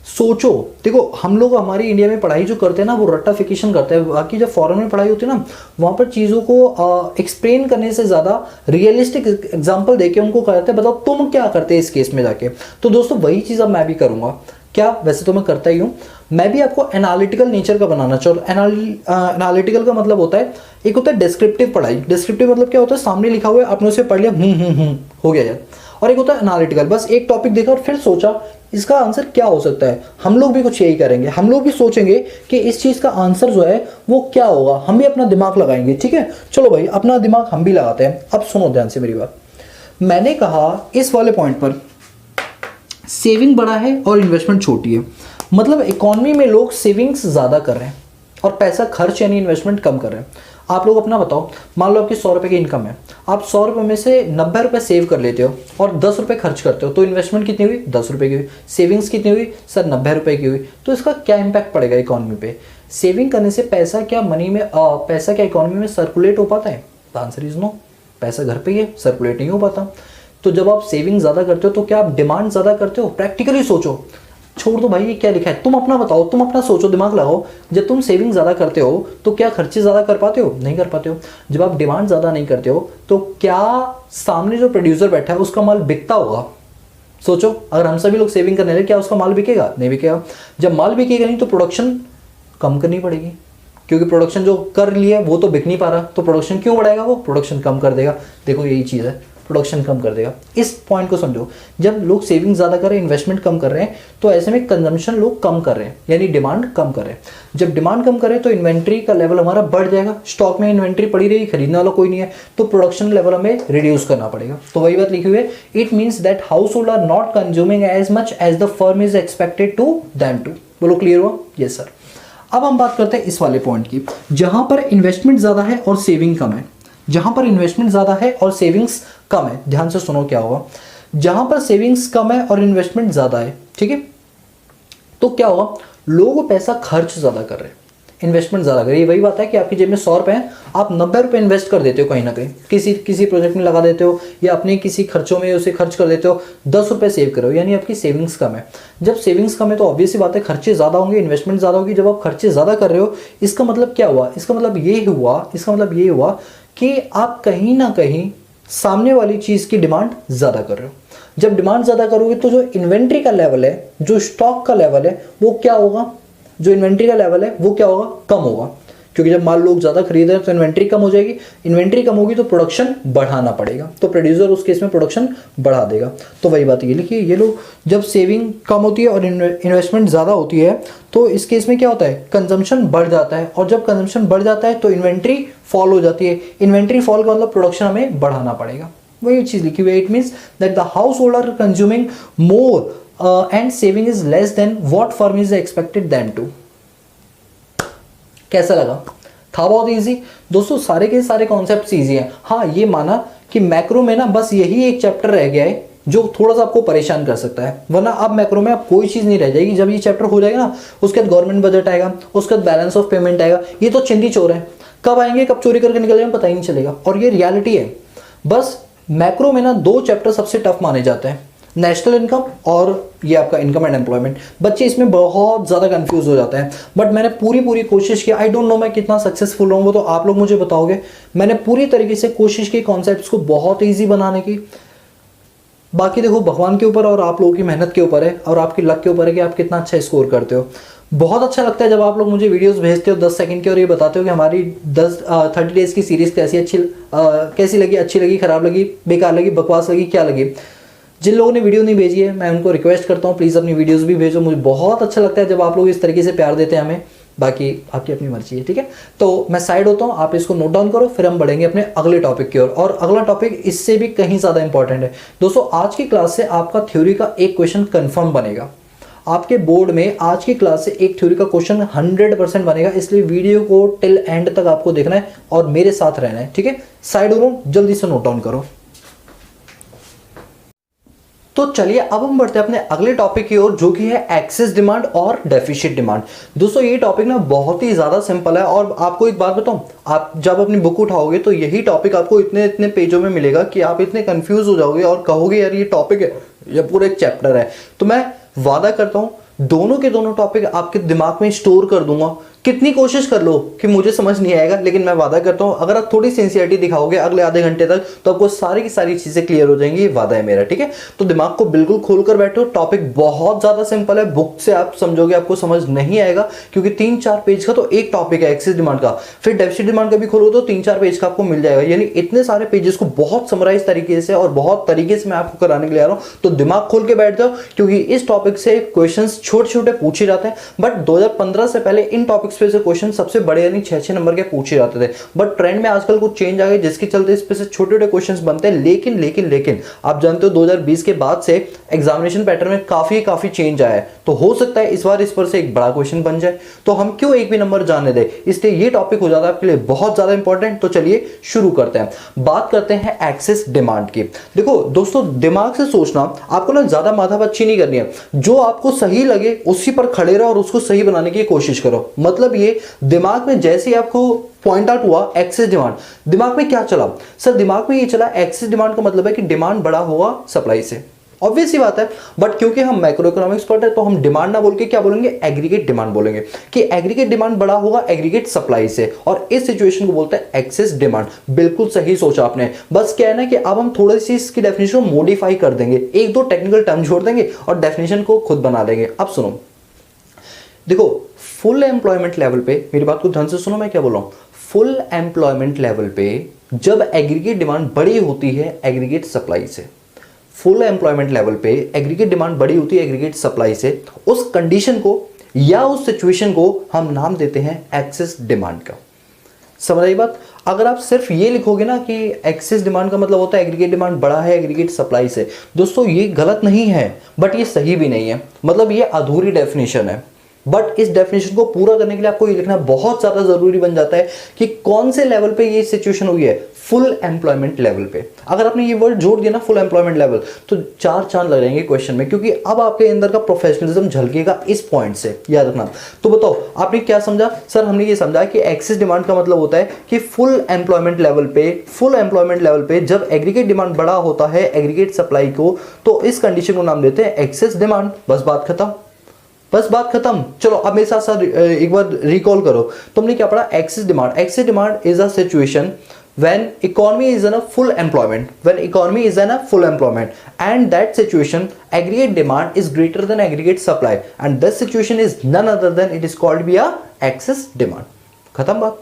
S1: सोचो, देखो हम लोग हमारी इंडिया में पढ़ाई जो करते हैं ना, वो रट्टाफिकेशन करते हैं। बाकी जब फॉरेन में पढ़ाई होती है ना, वहाँ पर चीज़ों को एक्सप्लेन करने से ज़्यादा रियलिस्टिक एग्जाम्पल देके उनको कहते हैं, बताओ तुम क्या करते हैं इस केस में जाके। तो दोस्तों वही चीज़ अब मैं भी करूँगा। क्या? वैसे तो मैं करता ही हूँ, मैं भी आपको एनालिटिकल नेचर का बनाना। चलो एनालिटिकल का मतलब होता है, एक होता है डिस्क्रिप्टिव पढ़ाई। डिस्क्रिप्टिव मतलब क्या होता है? सामने लिखा हुआ है, आपने उसे पढ़ लिया, हो गया यार। और एक होता है एनालिटिकल, बस एक टॉपिक देखा और फिर सोचा इसका आंसर क्या हो सकता है। हम लोग भी कुछ यही करेंगे, हम लोग भी सोचेंगे कि इस चीज का आंसर जो है वो क्या होगा, हम भी अपना दिमाग लगाएंगे। ठीक है, चलो भाई अपना दिमाग हम भी लगाते हैं। अब सुनो ध्यान से मेरी बात, मैंने कहा इस वाले पॉइंट पर सेविंग बड़ा है और इन्वेस्टमेंट छोटी है, मतलब इकोनॉमी में लोग सेविंग्स ज्यादा कर रहे हैं और पैसा खर्च यानी इन्वेस्टमेंट कम कर रहे हैं। आप लोग अपना बताओ, मान लो आपकी 100 रुपये की इनकम है, आप 100 रुपये में से 90 रुपये सेव कर लेते हो और 10 रुपये खर्च करते हो, तो इन्वेस्टमेंट कितनी हुई? 10 रुपये की हुई। सेविंग्स कितनी हुई? सर 90 रुपये की हुई। तो इसका क्या इम्पैक्ट पड़ेगा इकोनॉमी पे? सेविंग करने से पैसा क्या इकोनॉमी में सर्कुलेट हो पाता है? The answer is no. पैसा घर पे ही है, सर्कुलेट नहीं हो पाता। तो जब आप सेविंग ज़्यादा करते हो तो क्या आप डिमांड ज़्यादा करते हो? प्रैक्टिकली सोचो, छोड़ दो भाई ये क्या लिखा है, तुम अपना बताओ, तुम अपना सोचो, दिमाग लगाओ। जब तुम सेविंग ज़्यादा करते हो तो क्या खर्चे ज़्यादा कर पाते हो? नहीं कर पाते हो। जब आप डिमांड ज़्यादा नहीं करते हो तो क्या सामने जो प्रोड्यूसर बैठा है उसका माल बिकता होगा? सोचो, अगर हम सभी लोग सेविंग करने लगे, क्या उसका माल बिकेगा? नहीं बिकेगा। जब माल बिकेगा नहीं तो प्रोडक्शन कम करनी पड़ेगी, क्योंकि प्रोडक्शन जो कर लिया वो तो बिक नहीं पा रहा, तो प्रोडक्शन क्यों बढ़ाएगा? वो प्रोडक्शन कम कर देगा। देखो यही चीज़ है, प्रोडक्शन कम कर देगा। इस पॉइंट को समझो, जब लोग सेविंग ज़्यादा कर रहे हैं, इन्वेस्टमेंट कम कर रहे हैं, तो ऐसे में कंजम्पशन लोग कम कर रहे हैं, यानी डिमांड कम कर रहे हैं। जब डिमांड कम करे तो इन्वेंट्री का लेवल हमारा बढ़ जाएगा। स्टॉक में इन्वेंट्री पड़ी रहेगी, खरीदने वाला कोई नहीं है, तो प्रोडक्शन लेवल हमें रिड्यूस करना पड़ेगा। तो वही बात लिखी हुई है, it means that household are not consuming as much as the firm is expected to them to. बोलो क्लियर हुआ? Yes sir. अब हम बात करते हैं इस वाले पॉइंट की, जहां पर इन्वेस्टमेंट ज़्यादा है और सेविंग कम है। जहां पर इन्वेस्टमेंट ज़्यादा है और सेविंग्स कम है, ध्यान से सुनो क्या होगा। जहां पर सेविंग्स कम है और इन्वेस्टमेंट ज़्यादा है, ठीक है, तो क्या होगा? लोग पैसा खर्च ज़्यादा कर रहे हैं, इन्वेस्टमेंट ज़्यादा कर रहे हैं। वही बात है कि आपकी जेब में 100 रुपये हैं, आप 90 रुपये इन्वेस्ट कर देते हो कहीं ना कहीं, किसी प्रोजेक्ट में लगा देते हो या अपने किसी खर्चों में उसे खर्च कर देते हो, 10 रुपये सेव करो, यानी आपकी सेविंग्स कम है। जब सेविंग्स कम है तो ऑब्वियसली बात है खर्चे ज़्यादा होंगे, इन्वेस्टमेंट ज़्यादा होगी। जब आप खर्चे ज़्यादा कर रहे हो, इसका मतलब क्या हुआ? इसका मतलब ये हुआ कि आप कहीं ना कहीं सामने वाली चीज़ की डिमांड ज़्यादा कर रहे हो। जब डिमांड ज़्यादा करोगे तो जो इन्वेंट्री का लेवल है, जो स्टॉक का लेवल है, वो क्या होगा? जो इन्वेंट्री का लेवल है वो क्या होगा? कम होगा, क्योंकि जब माल लोग ज़्यादा खरीद रहे हैं तो इन्वेंट्री कम हो जाएगी। इन्वेंट्री कम होगी तो प्रोडक्शन बढ़ाना पड़ेगा, तो प्रोड्यूसर उस केस में प्रोडक्शन बढ़ा देगा। तो वही बात ये लिखिए, ये लोग जब सेविंग कम होती है और इन्वेस्टमेंट ज़्यादा होती है तो इस केस में क्या होता है? कंजम्पशन बढ़ जाता है, और जब कंजम्पशन बढ़ जाता है तो इन्वेंट्री फॉल हो जाती है। इन्वेंट्री फॉल का मतलब प्रोडक्शन हमें बढ़ाना पड़ेगा। वही चीज़ लिखी हुई है, it means that the household are consuming more and saving is less than what firm is expected them to. कैसा लगा? था बहुत इजी दोस्तों, सारे के सारे कॉन्सेप्ट्स इजी हैं। हाँ, ये माना कि मैक्रो में ना बस यही एक चैप्टर रह गया है जो थोड़ा सा आपको परेशान कर सकता है, वरना अब मैक्रो में अब कोई चीज़ नहीं रह जाएगी। जब ये चैप्टर हो जाएगा ना, उसके बाद गवर्नमेंट बजट आएगा, उसके बाद बैलेंस ऑफ पेमेंट आएगा। ये तो चिंदी चोर है, कब आएंगे कब चोरी करके निकल जाएंगे पता ही नहीं चलेगा, और ये रियलिटी है। बस मैक्रो में ना 2 चैप्टर सबसे टफ माने जाते हैं, नेशनल इनकम और ये आपका इनकम एंड एम्प्लॉयमेंट। बच्चे इसमें बहुत ज़्यादा कंफ्यूज हो जाते हैं, बट मैंने पूरी कोशिश की। आई डोंट नो मैं कितना सक्सेसफुल हूँ, वो तो आप लोग मुझे बताओगे। मैंने पूरी तरीके से कोशिश की कॉन्सेप्ट्स को बहुत ईजी बनाने की। बाकी देखो भगवान के ऊपर और आप लोगों की मेहनत के ऊपर है, और आपकी लक के ऊपर है कि आप कितना अच्छा स्कोर करते हो। बहुत अच्छा लगता है जब आप लोग मुझे वीडियोस भेजते हो 10 सेकंड की, और ये बताते हो कि हमारी 30 डेज की सीरीज़ कैसी लगी, अच्छी लगी, ख़राब लगी, बेकार लगी, बकवास लगी, क्या लगी। जिन लोगों ने वीडियो नहीं भेजी है मैं उनको रिक्वेस्ट करता हूँ प्लीज़ अपनी वीडियोस भी भेजो। मुझे बहुत अच्छा लगता है जब आप लोग इस तरीके से प्यार देते हैं हमें। बाकी आपकी अपनी मर्जी है, ठीक है। तो मैं साइड होता हूँ, आप इसको नोट डाउन करो, फिर हम बढ़ेंगे अपने अगले टॉपिक की ओर। और अगला टॉपिक इससे भी कहीं ज़्यादा इंपॉर्टेंट है दोस्तों। आज की क्लास से आपका थ्योरी का एक क्वेश्चन कन्फर्म बनेगा। आपके बोर्ड में आज की क्लास से एक थ्योरी का क्वेश्चन 100% बनेगा, इसलिए वीडियो को टिल एंड तक आपको देखना है और मेरे साथ रहना है, ठीक है। साइड हो रहा, जल्दी से नोट डाउन करो। तो चलिए अब हम बढ़ते हैं अपने अगले टॉपिक की ओर, जो कि है एक्सेस डिमांड और डेफिसिट डिमांड। दोस्तों ये टॉपिक ना बहुत ही ज़्यादा सिंपल है, और आपको एक बात बताऊं, आप जब अपनी बुक उठाओगे तो यही टॉपिक आपको इतने पेजों में मिलेगा कि आप इतने कंफ्यूज हो जाओगे और कहोगे यार ये टॉपिक है, ये पूरा एक चैप्टर है। तो मैं वादा करता हूँ दोनों के दोनों टॉपिक आपके दिमाग में स्टोर कर दूंगा। कितनी कोशिश कर लो कि मुझे समझ नहीं आएगा, लेकिन मैं वादा करता हूँ अगर आप थोड़ी सिंसियरिटी दिखाओगे अगले आधे घंटे तक तो आपको सारी की सारी चीज़ें क्लियर हो जाएंगी, ये वादा है मेरा, ठीक है। तो दिमाग को बिल्कुल खोल कर बैठो, टॉपिक बहुत ज़्यादा सिंपल है, बुक से आप समझोगे आपको समझ नहीं आएगा, क्योंकि 3-4 पेज का तो एक टॉपिक है एक्सेस डिमांड का। फिर डेफिसिट डिमांड का भी खोलो तो 3-4 पेज का आपको मिल जाएगा, यानी इतने सारे पेजेस को बहुत समराइज तरीके से और बहुत तरीके से मैं आपको कराने के लिए आ रहा हूँ। तो दिमाग खोल के बैठ जाओ, क्योंकि इस टॉपिक से क्वेश्चन छोटे छोटे पूछे जाते हैं, बट 2015 से पहले इन टॉपिक टॉपिक्स पे से क्वेश्चन सबसे बड़े यानी 6-6 नंबर के पूछे जाते थे, बट ट्रेंड में आजकल कुछ चेंज आ गए जिसके चलते इस पे से छोटे-छोटे क्वेश्चंस बनते हैं। लेकिन आप जानते हो 2020 के बाद से एग्जामिनेशन पैटर्न में काफी चेंज आया है, तो हो सकता है इस बार इस पर से एक बड़ा क्वेश्चन बन जाए, तो हम क्यों एक भी नंबर जाने दें, इसलिए ये टॉपिक हो जाता है आपके लिए बहुत ज्यादा इंपॉर्टेंट। तो चलिए शुरू करते हैं, बात करते हैं एक्सेस डिमांड की। देखो दोस्तों, दिमाग से सोचना, आपको ना ज्यादा माथापच्ची नहीं करनी है, जो आपको सही लगे उसी पर खड़े रहो और उसको सही बनाने की कोशिश करो। मतलब ये दिमाग में जैसे ही आपको पॉइंट आउट हुआ एक्सेस डिमांड, दिमाग में क्या चला? सर दिमाग में ये चला एक्सेस डिमांड का मतलब है कि डिमांड बढ़ा होगा सप्लाई से, ऑब्वियस सी बात है। बट क्योंकि हम मैक्रो इकोनॉमिक्स पढ़ रहे हैं तो हम डिमांड ना बोल के क्या बोलेंगे, एग्रीगेट डिमांड बोलेंगे, कि एग्रीगेट डिमांड बढ़ा होगा एग्रीगेट सप्लाई से, और इस सिचुएशन को बोलते हैं एक्सेस डिमांड। बिल्कुल सही सोचा आपने। बस क्या है ना कि अब हम थोड़ी सी इसकी डेफिनेशन को मॉडिफाई कर देंगे, एक दो टेक्निकल टर्म जोड़ देंगे और डेफिनेशन को खुद बना देंगे। अब सुनो, देखो फुल एम्प्लॉयमेंट लेवल पे, मेरी बात को ध्यान से सुनो मैं क्या बोल रहा हूं, फुल एम्प्लॉयमेंट लेवल पे जब एग्रीगेट डिमांड बड़ी होती है एग्रीगेट सप्लाई से, फुल एम्प्लॉयमेंट लेवल पे एग्रीगेट डिमांड बड़ी होती है एग्रीगेट सप्लाई से, उस कंडीशन को या उस सिचुएशन को हम नाम देते हैं एक्सेस डिमांड का। समझ आई बात? अगर आप सिर्फ ये लिखोगे ना कि एक्सेस डिमांड का मतलब होता है एग्रीगेट डिमांड बढ़ा है एग्रीगेट सप्लाई से, दोस्तों ये गलत नहीं है बट ये सही भी नहीं है, मतलब ये अधूरी डेफिनेशन है। बट इस डेफिनेशन को पूरा करने के लिए आपको ये लिखना बहुत ज्यादा जरूरी बन जाता है कि कौन से लेवल पे ये सिचुएशन हुई है, फुल एम्प्लॉयमेंट लेवल पे। अगर आपने ये वर्ड जोड़ दिया ना फुल एम्प्लॉयमेंट लेवल, तो 4 चांद लग जाएंगे क्वेश्चन में, क्योंकि अब आपके अंदर का प्रोफेशनलिज्म झलकेगा इस पॉइंट से, याद रखना। तो बताओ आपने क्या समझा? सर हमने ये समझा कि एक्सेस डिमांड का मतलब होता है कि फुल एम्प्लॉयमेंट लेवल पे जब एग्रीगेट डिमांड बड़ा होता है एग्रीगेट सप्लाई को, तो इस कंडीशन को नाम देते हैं एक्सेस डिमांड। बस बात खत्म। चलो अब मेरे साथ एक बार रिकॉल करो, तुमने क्या पढ़ा? Excess demand is a situation when economy is in a full employment and that situation aggregate demand is greater than aggregate supply, and this situation is none other than it is called to be a excess demand। खत्म बात।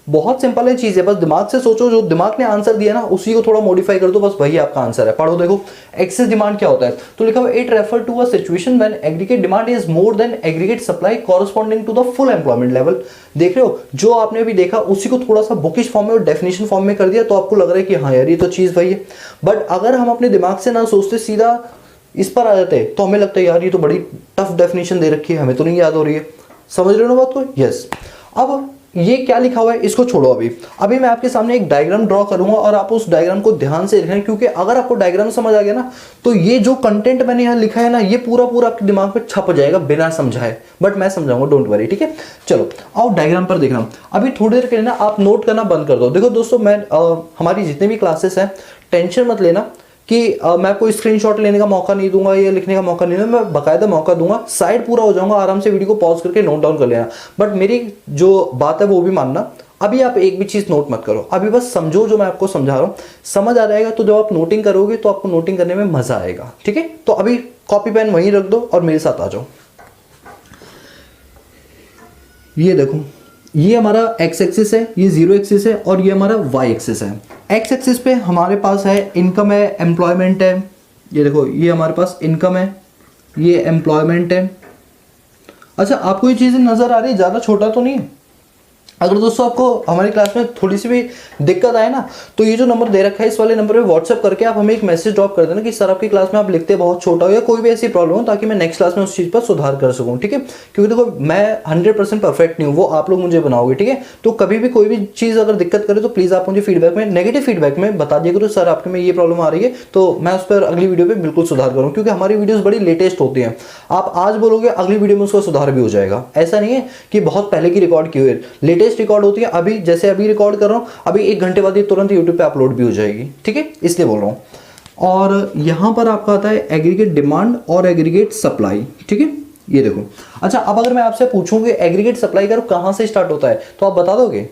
S1: बहुत simple है चीज है, बस दिमाग से सोचो, जो दिमाग ने आंसर दिया ना उसी को थोड़ा मॉडिफाई कर दो, बस वही आपका आंसर है। पढ़ो देखो एक्सेस डिमांड क्या होता है, तो लिखा हुआ it refer to a situation when aggregate demand is more than aggregate supply corresponding to the full employment level. देख रहे हो, जो आपने अभी देखा उसी को थोड़ा सा बुकिश फॉर्म में और डेफिनेशन फॉर्म में कर दिया, तो आपको लग रहा है कि हाँ यार ये तो चीज वही है। बट अगर हम अपने दिमाग से ना सोचते, सीधा इस पर आ जाते, तो हमें लगता है यार ये तो बड़ी टफ डेफिनेशन दे रखी है, हमें तो नहीं याद हो रही है। समझ रहे हो ना बात को? यस। अब ये क्या लिखा हुआ है इसको छोड़ो, अभी मैं आपके सामने एक डायग्राम ड्रॉ करूंगा और आप उस डायग्राम को ध्यान से लिखें, क्योंकि अगर आपको डायग्राम समझ आ गया ना, तो ये जो कंटेंट मैंने यहाँ लिखा है ना, ये पूरा आपके दिमाग पे छप जाएगा बिना समझाए, बट मैं समझाऊंगा, डोंट वरी, ठीक है। चलो आओ डायग्राम पर देखना। अभी थोड़ी देर के लिए ना आप नोट करना बंद कर दो। देखो दोस्तों, मैं हमारी जितनी भी क्लासेस हैं, टेंशन मत लेना कि मैं आपको स्क्रीनशॉट लेने का मौका नहीं दूंगा या लिखने का मौका नहीं दूंगा, मैं बकायदा मौका दूंगा, साइड पूरा हो जाऊंगा, आराम से वीडियो को पॉज करके नोट डाउन कर लेना। बट मेरी जो बात है वो भी मानना, अभी आप एक भी चीज नोट मत करो, अभी बस समझो जो मैं आपको समझा रहा हूं, समझ आ जाएगा तो जब आप नोटिंग करोगे तो आपको नोटिंग करने में मजा आएगा, ठीक है। तो अभी कॉपी पेन वहीं रख दो और मेरे साथ आ जाओ। ये देखो, ये हमारा एक्स एक्सिस है, ये जीरो एक्सिस है और ये हमारा वाई एक्सिस है। एक्स एक्सिस पे हमारे पास है इनकम है, एम्प्लॉयमेंट है, ये देखो ये हमारे पास इनकम है, ये एम्प्लॉयमेंट है। अच्छा आपको ये चीज़ें नज़र आ रही है, ज़्यादा छोटा तो नहीं है? अगर दोस्तों आपको हमारी क्लास में थोड़ी सी भी दिक्कत आए ना, तो ये जो नंबर दे रखा है इस वाले नंबर पे व्हाट्सएप करके आप हमें एक मैसेज ड्रॉप कर देना कि सर आपकी क्लास में आप लिखते बहुत छोटा हो या कोई भी ऐसी प्रॉब्लम हो, ताकि मैं नेक्स्ट क्लास में उस चीज़ पर सुधार कर सकूं, ठीक है। क्योंकि देखो मैं 100% परफेक्ट नहीं हूँ, वो आप लोग मुझे बनाओगे, ठीक है। तो कभी भी कोई भी चीज़ अगर दिक्कत करे तो प्लीज़ आप मुझे फीडबैक में, नेगेटिव फीडबैक में बता दिया करो, सर आपके में ये प्रॉब्लम आ रही है, तो मैं उस पर अगली वीडियो पर बिल्कुल सुधार करूँ, क्योंकि हमारी वीडियोज़ बड़ी लेटेस्ट होती हैं। आप आज बोलोगे अगली वीडियो में उसका सुधार भी हो जाएगा, ऐसा नहीं है कि बहुत पहले की रिकॉर्ड की हुई है, लेटेस्ट रिकॉर्ड होती है। अभी जैसे अभी रिकॉर्ड कर रहा हूं, अभी 1 घंटे बाद ये तुरंत YouTube पे अपलोड भी हो जाएगी, ठीक है, इसलिए बोल रहा हूं। और यहां पर आपका आता है एग्रीगेट डिमांड और एग्रीगेट सप्लाई, ठीक है, ये देखो। अच्छा अब अगर मैं आपसे पूछूं कि एग्रीगेट सप्लाई का कहां से स्टार्ट होता है, तो आप बता दोगे?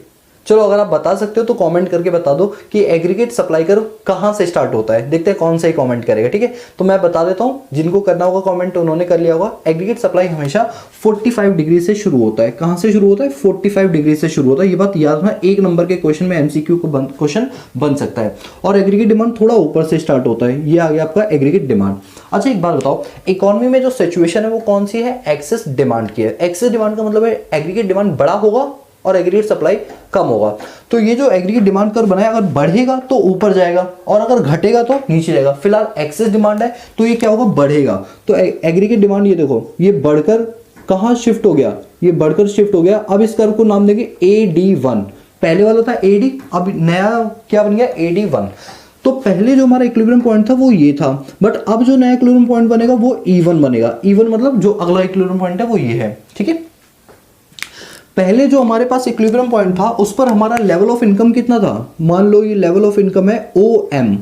S1: चलो अगर आप बता सकते हो तो कमेंट करके बता दो कि एग्रीगेट सप्लाई कर्व कहाँ से स्टार्ट होता है। देखते हैं कौन सा ही कमेंट करेगा, ठीक है। तो मैं बता देता हूँ, जिनको करना होगा कमेंट उन्होंने कर लिया होगा। एग्रीगेट सप्लाई हमेशा 45 डिग्री से शुरू होता है। कहाँ से शुरू होता है? 45 डिग्री से शुरू होता है। ये बात याद रखना, एक नंबर के क्वेश्चन में एमसीक्यू को क्वेश्चन बन सकता है। और एग्रीगेट डिमांड थोड़ा ऊपर से स्टार्ट होता है। ये आ गया आपका एग्रीगेट डिमांड। अच्छा एक बात बताओ, इकोनॉमी में जो सिचुएशन है वो कौन सी है? एक्सेस डिमांड की है। एक्सेस डिमांड का मतलब है एग्रीगेट डिमांड बड़ा होगा और एग्रीगेट सप्लाई कम होगा। तो ये जो एग्रीगेट डिमांड कर्व बनाया, अगर बढ़ेगा तो ऊपर जाएगा और अगर घटेगा तो नीचे जाएगा। फिलहाल एक्सेस डिमांड है तो ये क्या होगा? बढ़ेगा। तो एग्रीगेट डिमांड ये देखो, ये बढ़कर कहां शिफ्ट हो गया? ये बढ़कर शिफ्ट हो गया। अब इस कर्व को नाम देंगे AD1। पहले वाला था AD, अब नया क्या बन गया? AD1। तो पहले जो हमारा इक्विलिब्रियम पॉइंट था वो ये था, बट अब जो नया इक्विलिब्रियम पॉइंट बनेगा वो E1 बनेगा। E1 मतलब जो अगला इक्विलिब्रियम पॉइंट है वो ये है, ठीक है। पहले जो हमारे पास इक्विलिब्रियम पॉइंट था उस पर हमारा लेवल ऑफ इनकम कितना था? मान लो ये लेवल ऑफ इनकम है OM,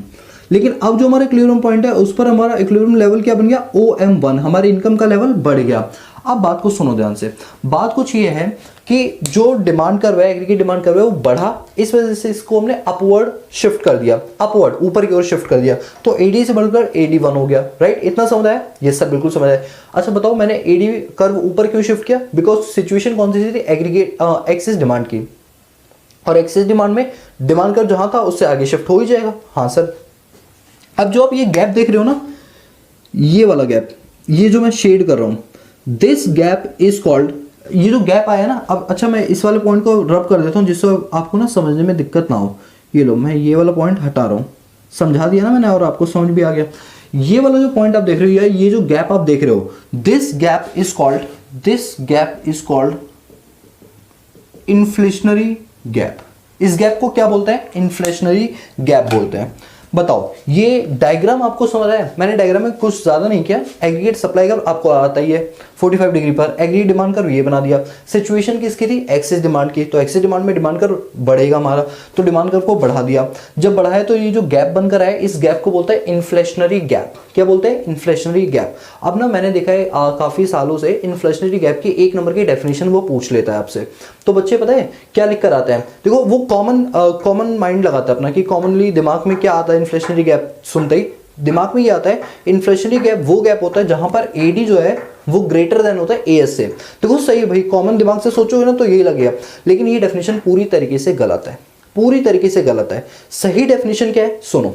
S1: लेकिन अब जो हमारा इक्विलिब्रियम पॉइंट है उस पर हमारा इक्विलिब्रियम लेवल क्या बन गया? OM1। हमारे इनकम का लेवल बढ़ गया। अब बात को सुनो ध्यान से। बात कुछ ये है कि जो डिमांड कर्व है, एग्रीगेट डिमांड कर्व है, वो बढ़ा, इस वजह से इसको हमने अपवर्ड शिफ्ट कर दिया, अपवर्ड ऊपर की ओर शिफ्ट कर दिया। तो AD से बढ़कर AD1 हो गया, राइट। इतना समझ आया? यस सर, बिल्कुल समझ आया। अच्छा बताओ, मैंने AD कर्व ऊपर क्यों शिफ्ट किया? बिकॉज सिचुएशन कौन सी थी? एग्रीगेट एक्सेस डिमांड की, और एक्सेस डिमांड में डिमांड कर्व जहां था उससे आगे शिफ्ट हो ही जाएगा। हाँ सर। अब जो आप ये गैप देख रहे हो ना, ये वाला गैप, ये जो मैं शेड कर रहा हूं, दिस गैप इज कॉल्ड, ये जो गैप आया ना, अब अच्छा मैं इस वाले पॉइंट को रब कर देता हूं जिससे आपको ना समझने में दिक्कत ना हो। ये लो, मैं ये वाला पॉइंट हटा रहा हूं, समझा दिया ना मैंने और आपको समझ भी आ गया। ये वाला जो पॉइंट आप देख रहे हो, ये जो गैप आप देख रहे हो, this gap is called inflationary gap. इस गैप को क्या बोलते हैं? इन्फ्लेशनरी गैप बोलते हैं। बताओ, ये डायग्राम आपको समझ आया? मैंने डायग्राम में कुछ ज्यादा नहीं किया। एग्रीगेट सप्लाई कर्व आपको आता ही है 45 डिग्री पर, एग्रीगेट डिमांड कर्व ये बना दिया। सिचुएशन किसकी थी? एक्सेस डिमांड की। तो एक्सेस डिमांड में डिमांड कर्व बढ़ेगा हमारा, तो डिमांड कर्व को बढ़ा दिया। जब बढ़ा है तो ये जो गैप बनकर आया, इस गैप को बोलते हैं इन्फ्लेशनरी गैप। क्या बोलते हैं? Inflationary gap. अब ना मैंने देखा है काफी सालों से इन्फ्लेशनरी गैप की एक नंबर की डेफिनेशन वो पूछ लेता है आपसे। तो बच्चे पता है क्या लिख कर आते हैं? देखो, वो कॉमन माइंड लगाता है अपना कि कॉमनली दिमाग में क्या आता है इन्फ्लेशनरी गैप सुनते ही? दिमाग में ये आता है इन्फ्लेशनरी गैप वो गैप होता है जहां पर AD जो है वो ग्रेटर देन होता है AS से। देखो सही है भाई, कॉमन दिमाग से सोचोगे ना तो यही लगेगा, लेकिन ये डेफिनेशन पूरी तरीके से गलत है, पूरी तरीके से गलत है। सही डेफिनेशन क्या है? सुनो,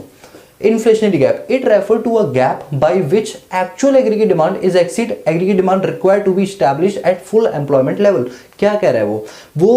S1: inflationary gap, it refer to a gap by which actual aggregate demand is exceed aggregate demand required to be established at full employment level। क्या कह रहा है वो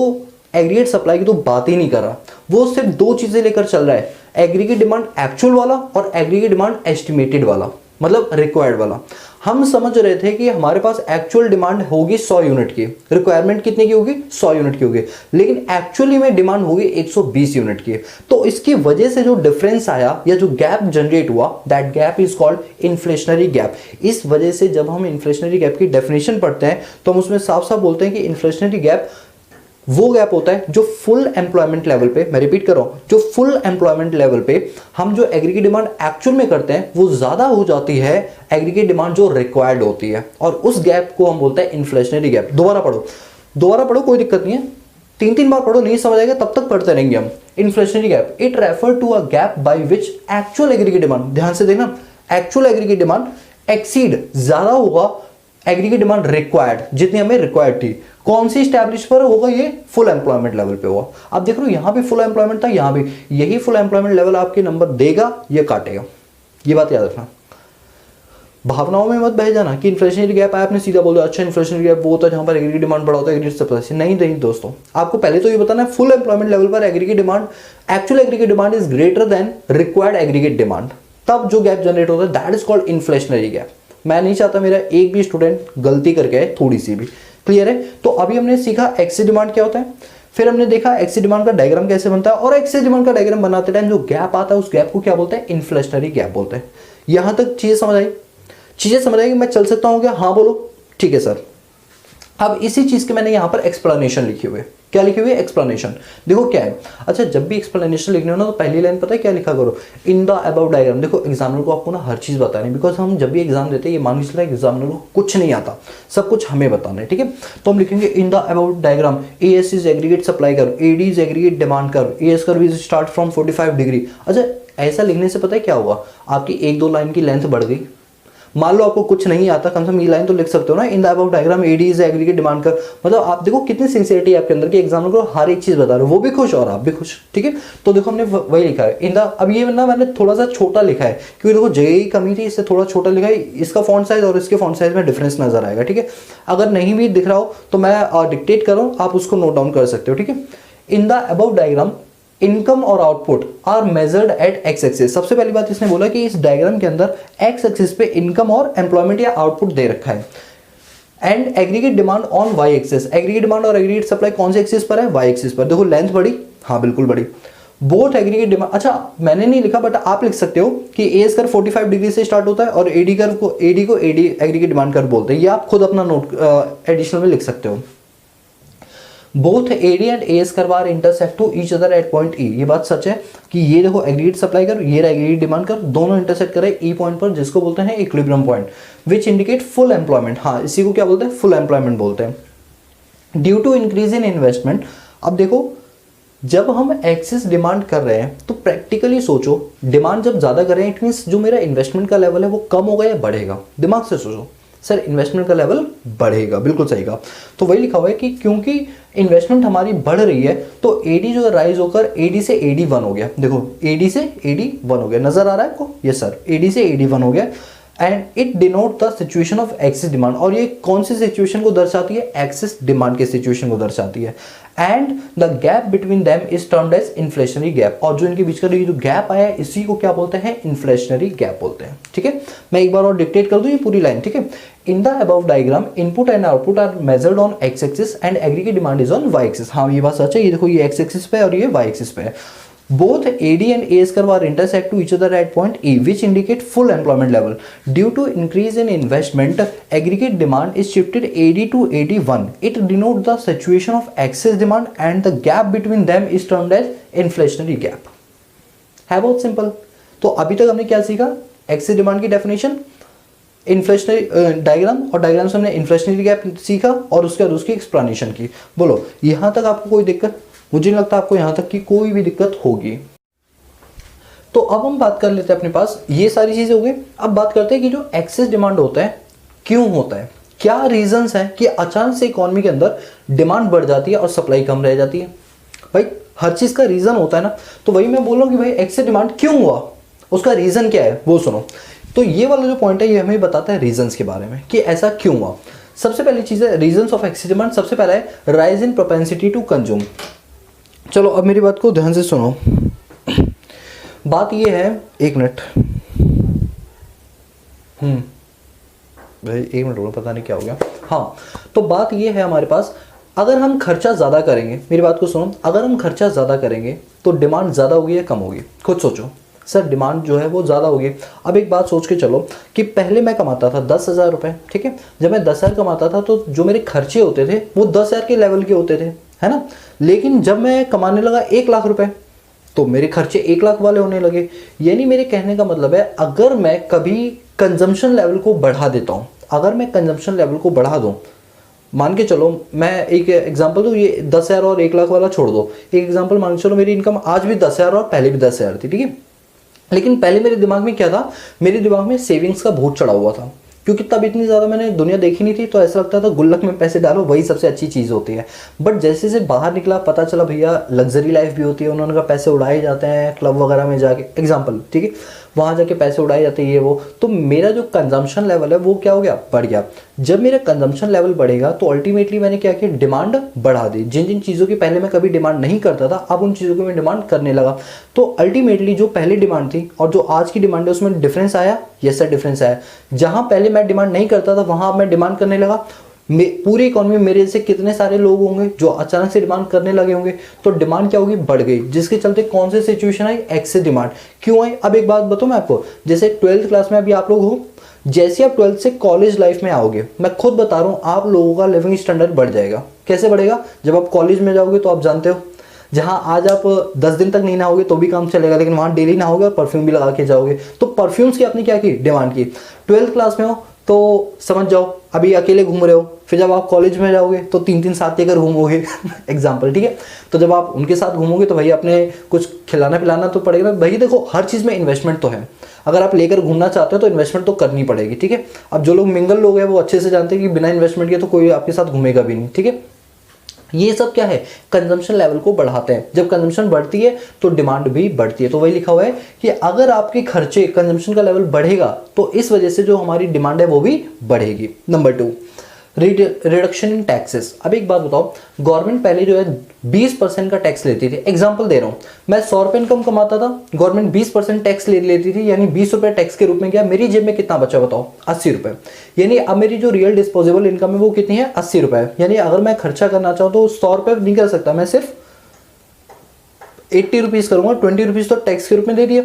S1: एग्रीगेट सप्लाई की तो बात ही नहीं कर रहा, वो सिर्फ दो चीजें लेकर चल रहा है, एग्रीगेट डिमांड एक्चुअल वाला और एग्रीगेट डिमांड एस्टिमेटेड वाला, मतलब रिक्वायर्ड वाला। हम समझ रहे थे कि हमारे पास एक्चुअल डिमांड होगी 100 यूनिट की, रिक्वायरमेंट कितने की होगी? 100 यूनिट की होगी, लेकिन एक्चुअली में डिमांड होगी 120 यूनिट की। तो इसकी वजह से जो डिफरेंस आया या जो गैप जनरेट हुआ, that gap is called inflationary gap. इस वजह से जब हम इन्फ्लेशनरी गैप की डेफिनेशन पढ़ते हैं तो हम उसमें साफ साफ बोलते हैं कि इन्फ्लेशनरी गैप वो गैप होता है जो फुल एम्प्लॉयमेंट लेवल पे, मैं रिपीट कर रहा हूं, जो फुल एम्प्लॉयमेंट लेवल पे हम जो एग्रीगेट डिमांड एक्चुअल में करते हैं वो ज्यादा हो जाती है एग्रीगेट डिमांड जो रिक्वायर्ड होती है, और उस गैप को हम बोलते हैं इन्फ्लेशनरी गैप। दोबारा पढ़ो, कोई दिक्कत नहीं है, 3 बार पढ़ो, नहीं समझ आएगा तब तक पढ़ते रहेंगे हम। Inflationary gap, it refer to a gap by which actual aggregate demand, ध्यान से देखना, एक्चुअल एग्रीगेट डिमांड एक्सीड, ज्यादा होगा एग्रीगेट डिमांड रिक्वायर्ड, जितनी हमें रिक्वायर्ड थी। कौन सी स्टैब्लिश पर होगा? ये फुल एम्प्लॉयमेंट लेवल पे होगा। अब देख रहे हो, यहां भी फुल एम्प्लॉयमेंट था, यहां भी, यही फुल एम्प्लॉयमेंट लेवल आपके नंबर देगा, ये काटेगा, ये बात याद रखना। भावनाओं में मत बह जाना कि इन्फ्लेशनरी गैप आया, आपने सीधा बोल दिया अच्छा इन्फ्लेशनरी गैप वो होता है जहां पर एग्रीगेट डिमांड बढ़ा होता है, एग्रीगेट सप्लाई। नहीं दोस्तों, आपको पहले तो ये बताना है फुल एम्प्लॉयमेंट लेवल पर aggregate demand, actual aggregate demand is greater then required aggregate demand, तब जो गैप जनरेट होता है that is called inflationary gap. मैं नहीं चाहता मेरा एक भी स्टूडेंट गलती करके आए, थोड़ी सी भी। क्लियर है? तो अभी हमने सीखा एक्सेस डिमांड क्या होता है, फिर हमने देखा एक्सेस डिमांड का डायग्राम कैसे बनता है, और एक्सेस डिमांड का डायग्राम बनाते टाइम जो गैप आता है उस गैप को क्या बोलते हैं? इन्फ्लेशनरी गैप बोलते हैं। यहां तक चीजें समझ आई? मैं चल सकता हूं क्या? हाँ बोलो। ठीक है सर, अब इसी चीज के मैंने यहाँ पर एक्सप्लेनेशन लिखी हुई है। क्या लिखी हुई है? एक्सप्लेनेशन। देखो क्या है, अच्छा जब भी एक्सप्लेनेशन लिखनी हो ना तो पहली लाइन पता है क्या लिखा करो, इन द अबव डायग्राम। देखो एग्जामिनर को आपको ना हर चीज बतानी है, बिकॉज हम जब भी एग्जाम देते हैं ये मान के चलता है एग्जामिनर को कुछ नहीं आता, सब कुछ हमें बताना है, ठीक है। तो हम लिखेंगे इन the above diagram A S is aggregate supply curve, A D is aggregate demand curve, A S curve is start from 45 degree. अच्छा ऐसा लिखने से पता है क्या हुआ, आपकी एक दो लाइन की लेंथ बढ़ गई। मान लो आपको कुछ नहीं आता, कम से कम ये लाइन तो लिख सकते हो ना, in the above diagram AD is aggregate demand कर। मतलब आप देखो कितनी सिंसियरिटी है आपके अंदर कि एग्जामिनर को हर एक चीज बता रहे हो, वो भी खुश और आप भी खुश, ठीक है। तो देखो हमने वही लिखा है इन द, अब ये ना मैंने थोड़ा सा छोटा लिखा है क्योंकि देखो जगह की कमी थी, इससे थोड़ा छोटा लिखा है। इसका फॉन्ट साइज और इसके फॉन्ट साइज में डिफरेंस नजर आएगा, ठीक है। अगर नहीं भी दिख रहा हो तो मैं डिक्टेट कर रहा हूँ, आप उसको नोट डाउन कर सकते हो, ठीक है। In the above diagram income और output are measured at X axis. सबसे पहली बात इसने बोला कि इस डायग्राम के अंदर एक्स एक्सिस पे इनकम और एम्प्लॉयमेंट या आउटपुट दे रखा है, and aggregate demand on Y axis. Aggregate demand और एग्रीगेट सप्लाई कौन से एक्सिस पर है? वाई एक्सिस पर। देखो लेंथ बढ़ी, हाँ बिल्कुल बढ़ी। बोथ एग्रीगेट डिमांड, अच्छा मैंने नहीं लिखा बट आप लिख सकते हो कि एस कर्व 45 डिग्री से स्टार्ट होता है और एडी कर्व को एडी एग्रीगेट डिमांड कर्व बोलते हैं। ये आप खुद अपना नोट एडिशनल में लिख सकते हो। Both AD and AS curve are intersect to each other at point E। ये बात सच है कि ये देखो एग्रीगेट सप्लाई कर्व, ये एग्रीगेट डिमांड कर्व, दोनों इंटरसेक्ट करे E पॉइंट पर, जिसको बोलते हैं equilibrium point, which indicate full employment. हाँ इसी को क्या बोलते हैं? फुल एम्प्लॉयमेंट बोलते हैं। Due to increase in investment, अब देखो जब हम एक्सेस डिमांड कर रहे हैं तो प्रैक्टिकली सोचो, डिमांड जब ज्यादा कर रहे हैं इट मींस जो मेरा इन्वेस्टमेंट का लेवल है वो कम होगा या बढ़ेगा? दिमाग से सोचो सर, इन्वेस्टमेंट का लेवल बढ़ेगा, बिल्कुल सही कहा। तो वही लिखा हुआ है कि क्योंकि इन्वेस्टमेंट हमारी बढ़ रही है तो एडी जो राइज होकर एडी से एडी 1 हो गया। देखो एडी से एडी 1 हो गया, नजर आ रहा है आपको? यस सर, एडी से एडी 1 हो गया। And it denote the situation of excess demand, और ये कौन सी सिचुएशन को दर्शाती है? एक्सेस डिमांड के सिचुएशन को दर्शाती है। And the gap between them is termed as inflationary gap, और जो इनके बीच का जो गैप आया है इसी को क्या बोलते हैं? इन्फ्लेशनरी गैप बोलते हैं, ठीक है। मैं एक बार और डिक्टेट कर दूं ये पूरी लाइन, ठीक है। In the above diagram input and output are measured on X axis and aggregate demand is on Y axis. हाँ ये बात सच है, ये देखो ये एक्स एक्सिस पे है और ये वाई एक्सिस पे है। Both AD and AS curve are intersect to each other at point E, which indicate full employment level. Due to increase in investment, aggregate demand is shifted AD to AD1. It denotes the situation of excess demand and the gap between them is termed as inflationary gap. है बहुत simple. तो अभी तक हमने क्या सीखा? Excess demand की definition, inflationary diagram, और डायग्राम से हमने इन्फ्लेशनरी गैप सीखा और उसके बाद उसकी एक्सप्लेनेशन की। बोलो यहां तक आपको कोई दिक्कत? मुझे नहीं लगता आपको यहां तक की कोई भी दिक्कत होगी। तो अब हम बात कर लेते हैं, अपने पास ये सारी चीजें हो गई। अब बात करते हैं कि जो एक्सेस डिमांड होता है क्यों होता है, क्या रीजंस हैं कि अचानक से इकोनॉमी के अंदर डिमांड बढ़ जाती है और सप्लाई कम रह जाती है। भाई हर चीज का रीजन होता है ना, तो वही मैं बोल रहा हूं कि भाई एक्सेस डिमांड क्यों हुआ, उसका रीजन क्या है वो सुनो। तो ये वाला जो पॉइंट है ये हमें बताता है रीजंस के बारे में कि ऐसा क्यों हुआ। सबसे पहली चीज है रीजंस ऑफ एक्सेस डिमांड। सबसे पहला है rise in propensity to consume. चलो अब मेरी बात को ध्यान से सुनो। बात ये है, एक मिनट भाई, एक मिनट रुको, पता नहीं क्या हो गया। हाँ तो बात ये है हमारे पास, अगर हम खर्चा ज़्यादा करेंगे, मेरी बात को सुनो, अगर हम खर्चा ज़्यादा करेंगे तो डिमांड ज़्यादा होगी या कम होगी? खुद सोचो सर, डिमांड जो है वो ज़्यादा होगी। अब एक बात सोच के चलो कि पहले मैं कमाता था 10,000 रुपये, ठीक है। जब मैं 10,000 कमाता था तो जो मेरे खर्चे होते थे वो 10,000 के लेवल के होते थे, है ना। लेकिन जब मैं कमाने लगा 1 लाख रुपए तो मेरे खर्चे 1 लाख वाले होने लगे। यानी मेरे कहने का मतलब है, अगर मैं कभी कंजम्पशन लेवल को बढ़ा देता हूँ, अगर मैं कंजम्पशन लेवल को बढ़ा दूँ, मान के चलो मैं एक एग्जांपल दूँ, ये 10,000 और 1 लाख वाला छोड़ दो, एक एग्जांपल मान के चलो मेरी इनकम आज भी 10,000 और पहले भी 10,000 थी, ठीक है। लेकिन पहले मेरे दिमाग में क्या था, मेरे दिमाग में सेविंग्स का भूत चढ़ा हुआ था, क्योंकि तब इतनी ज़्यादा मैंने दुनिया देखी नहीं थी, तो ऐसा लगता था गुल्लक में पैसे डालो वही सबसे अच्छी चीज़ होती है। बट जैसे से बाहर निकला पता चला भैया लग्जरी लाइफ भी होती है, उन्होंने कहा पैसे उड़ाए जाते हैं क्लब वगैरह में जाके, एग्जाम्पल, ठीक है, वहाँ जाके पैसे उड़ाए जाते हैं ये वो। तो मेरा जो कंजम्पशन लेवल है वो क्या हो गया, बढ़ गया। जब मेरा कंजम्पशन लेवल बढ़ेगा तो अल्टीमेटली मैंने क्या किया, डिमांड बढ़ा दी। जिन जिन चीज़ों की पहले मैं कभी डिमांड नहीं करता था, अब उन चीज़ों की मैं डिमांड करने लगा। तो अल्टीमेटली जो पहले डिमांड थी और जो आज की डिमांड है उसमें डिफरेंस आया। यस सर, डिफरेंस आया। जहाँ पहले मैं डिमांड नहीं करता था वहाँ अब मैं डिमांड करने लगा। पूरी इकोनॉमी में मेरे जैसे कितने सारे लोग होंगे जो अचानक से डिमांड करने लगे होंगे, तो डिमांड क्या होगी, बढ़ गई, जिसके चलते कौन सी सिचुएशन आई, एक्सेस डिमांड। क्यों आई? अब एक बात बताऊं मैं आपको, जैसे 12th क्लास में अभी आप लोग हो, जैसे आप 12th से कॉलेज लाइफ में आओगे, मैं खुद बता रहा हूँ, आप लोगों का लिविंग स्टैंडर्ड बढ़ जाएगा। कैसे बढ़ेगा? जब आप कॉलेज में जाओगे तो आप जानते हो, जहाँ आज आप 10 दिन तक नहीं नहाओगे तो भी काम चलेगा, लेकिन वहाँ डेली नहाओगे और परफ्यूम भी लगा के जाओगे। तो परफ्यूम्स की आपने क्या की? डिमांड की। 12th क्लास में हो तो समझ जाओ अभी अकेले घूम रहे हो, फिर जब आप कॉलेज में जाओगे तो 3-3 साथ लेकर घूमोगे एग्जाम्पल, ठीक है। तो जब आप उनके साथ घूमोगे तो भाई अपने कुछ खिलाना पिलाना तो पड़ेगा ना भाई। देखो हर चीज़ में इन्वेस्टमेंट तो है, अगर आप लेकर घूमना चाहते हो तो इन्वेस्टमेंट तो करनी पड़ेगी, ठीक है। अब जो लोग मिंगल लोग हैं वो अच्छे से जानते हैं कि बिना इन्वेस्टमेंट के तो कोई आपके साथ घूमेगा भी नहीं, ठीक है। ये सब क्या है? कंजम्पशन लेवल को बढ़ाते हैं। जब कंजम्पशन बढ़ती है तो डिमांड भी बढ़ती है। तो वही लिखा हुआ है कि अगर आपके खर्चे, कंजम्पशन का लेवल बढ़ेगा तो इस वजह से जो हमारी डिमांड है वो भी बढ़ेगी। Number 2, reduction in taxes. अब एक बात बताओ, गवर्नमेंट पहले जो है 20% का टैक्स लेती थी। एग्जांपल दे रहा हूं, मैं 100 रुपए इनकम कमाता था, गवर्नमेंट 20% टैक्स ले लेती थी, यानी 20 रुपए टैक्स के रूप में गया, मेरी जेब में कितना बचा बताओ? 80 रुपए। यानी अब मेरी जो रियल डिस्पोजेबल इनकम है वो कितनी है? 80 रुपए। यानी अगर मैं खर्चा करना चाहूँ तो 100 रुपए नहीं कर सकता, मैं सिर्फ 80 रुपीज करूंगा। 20 रुपीज तो टैक्स के रूप में दे दिया।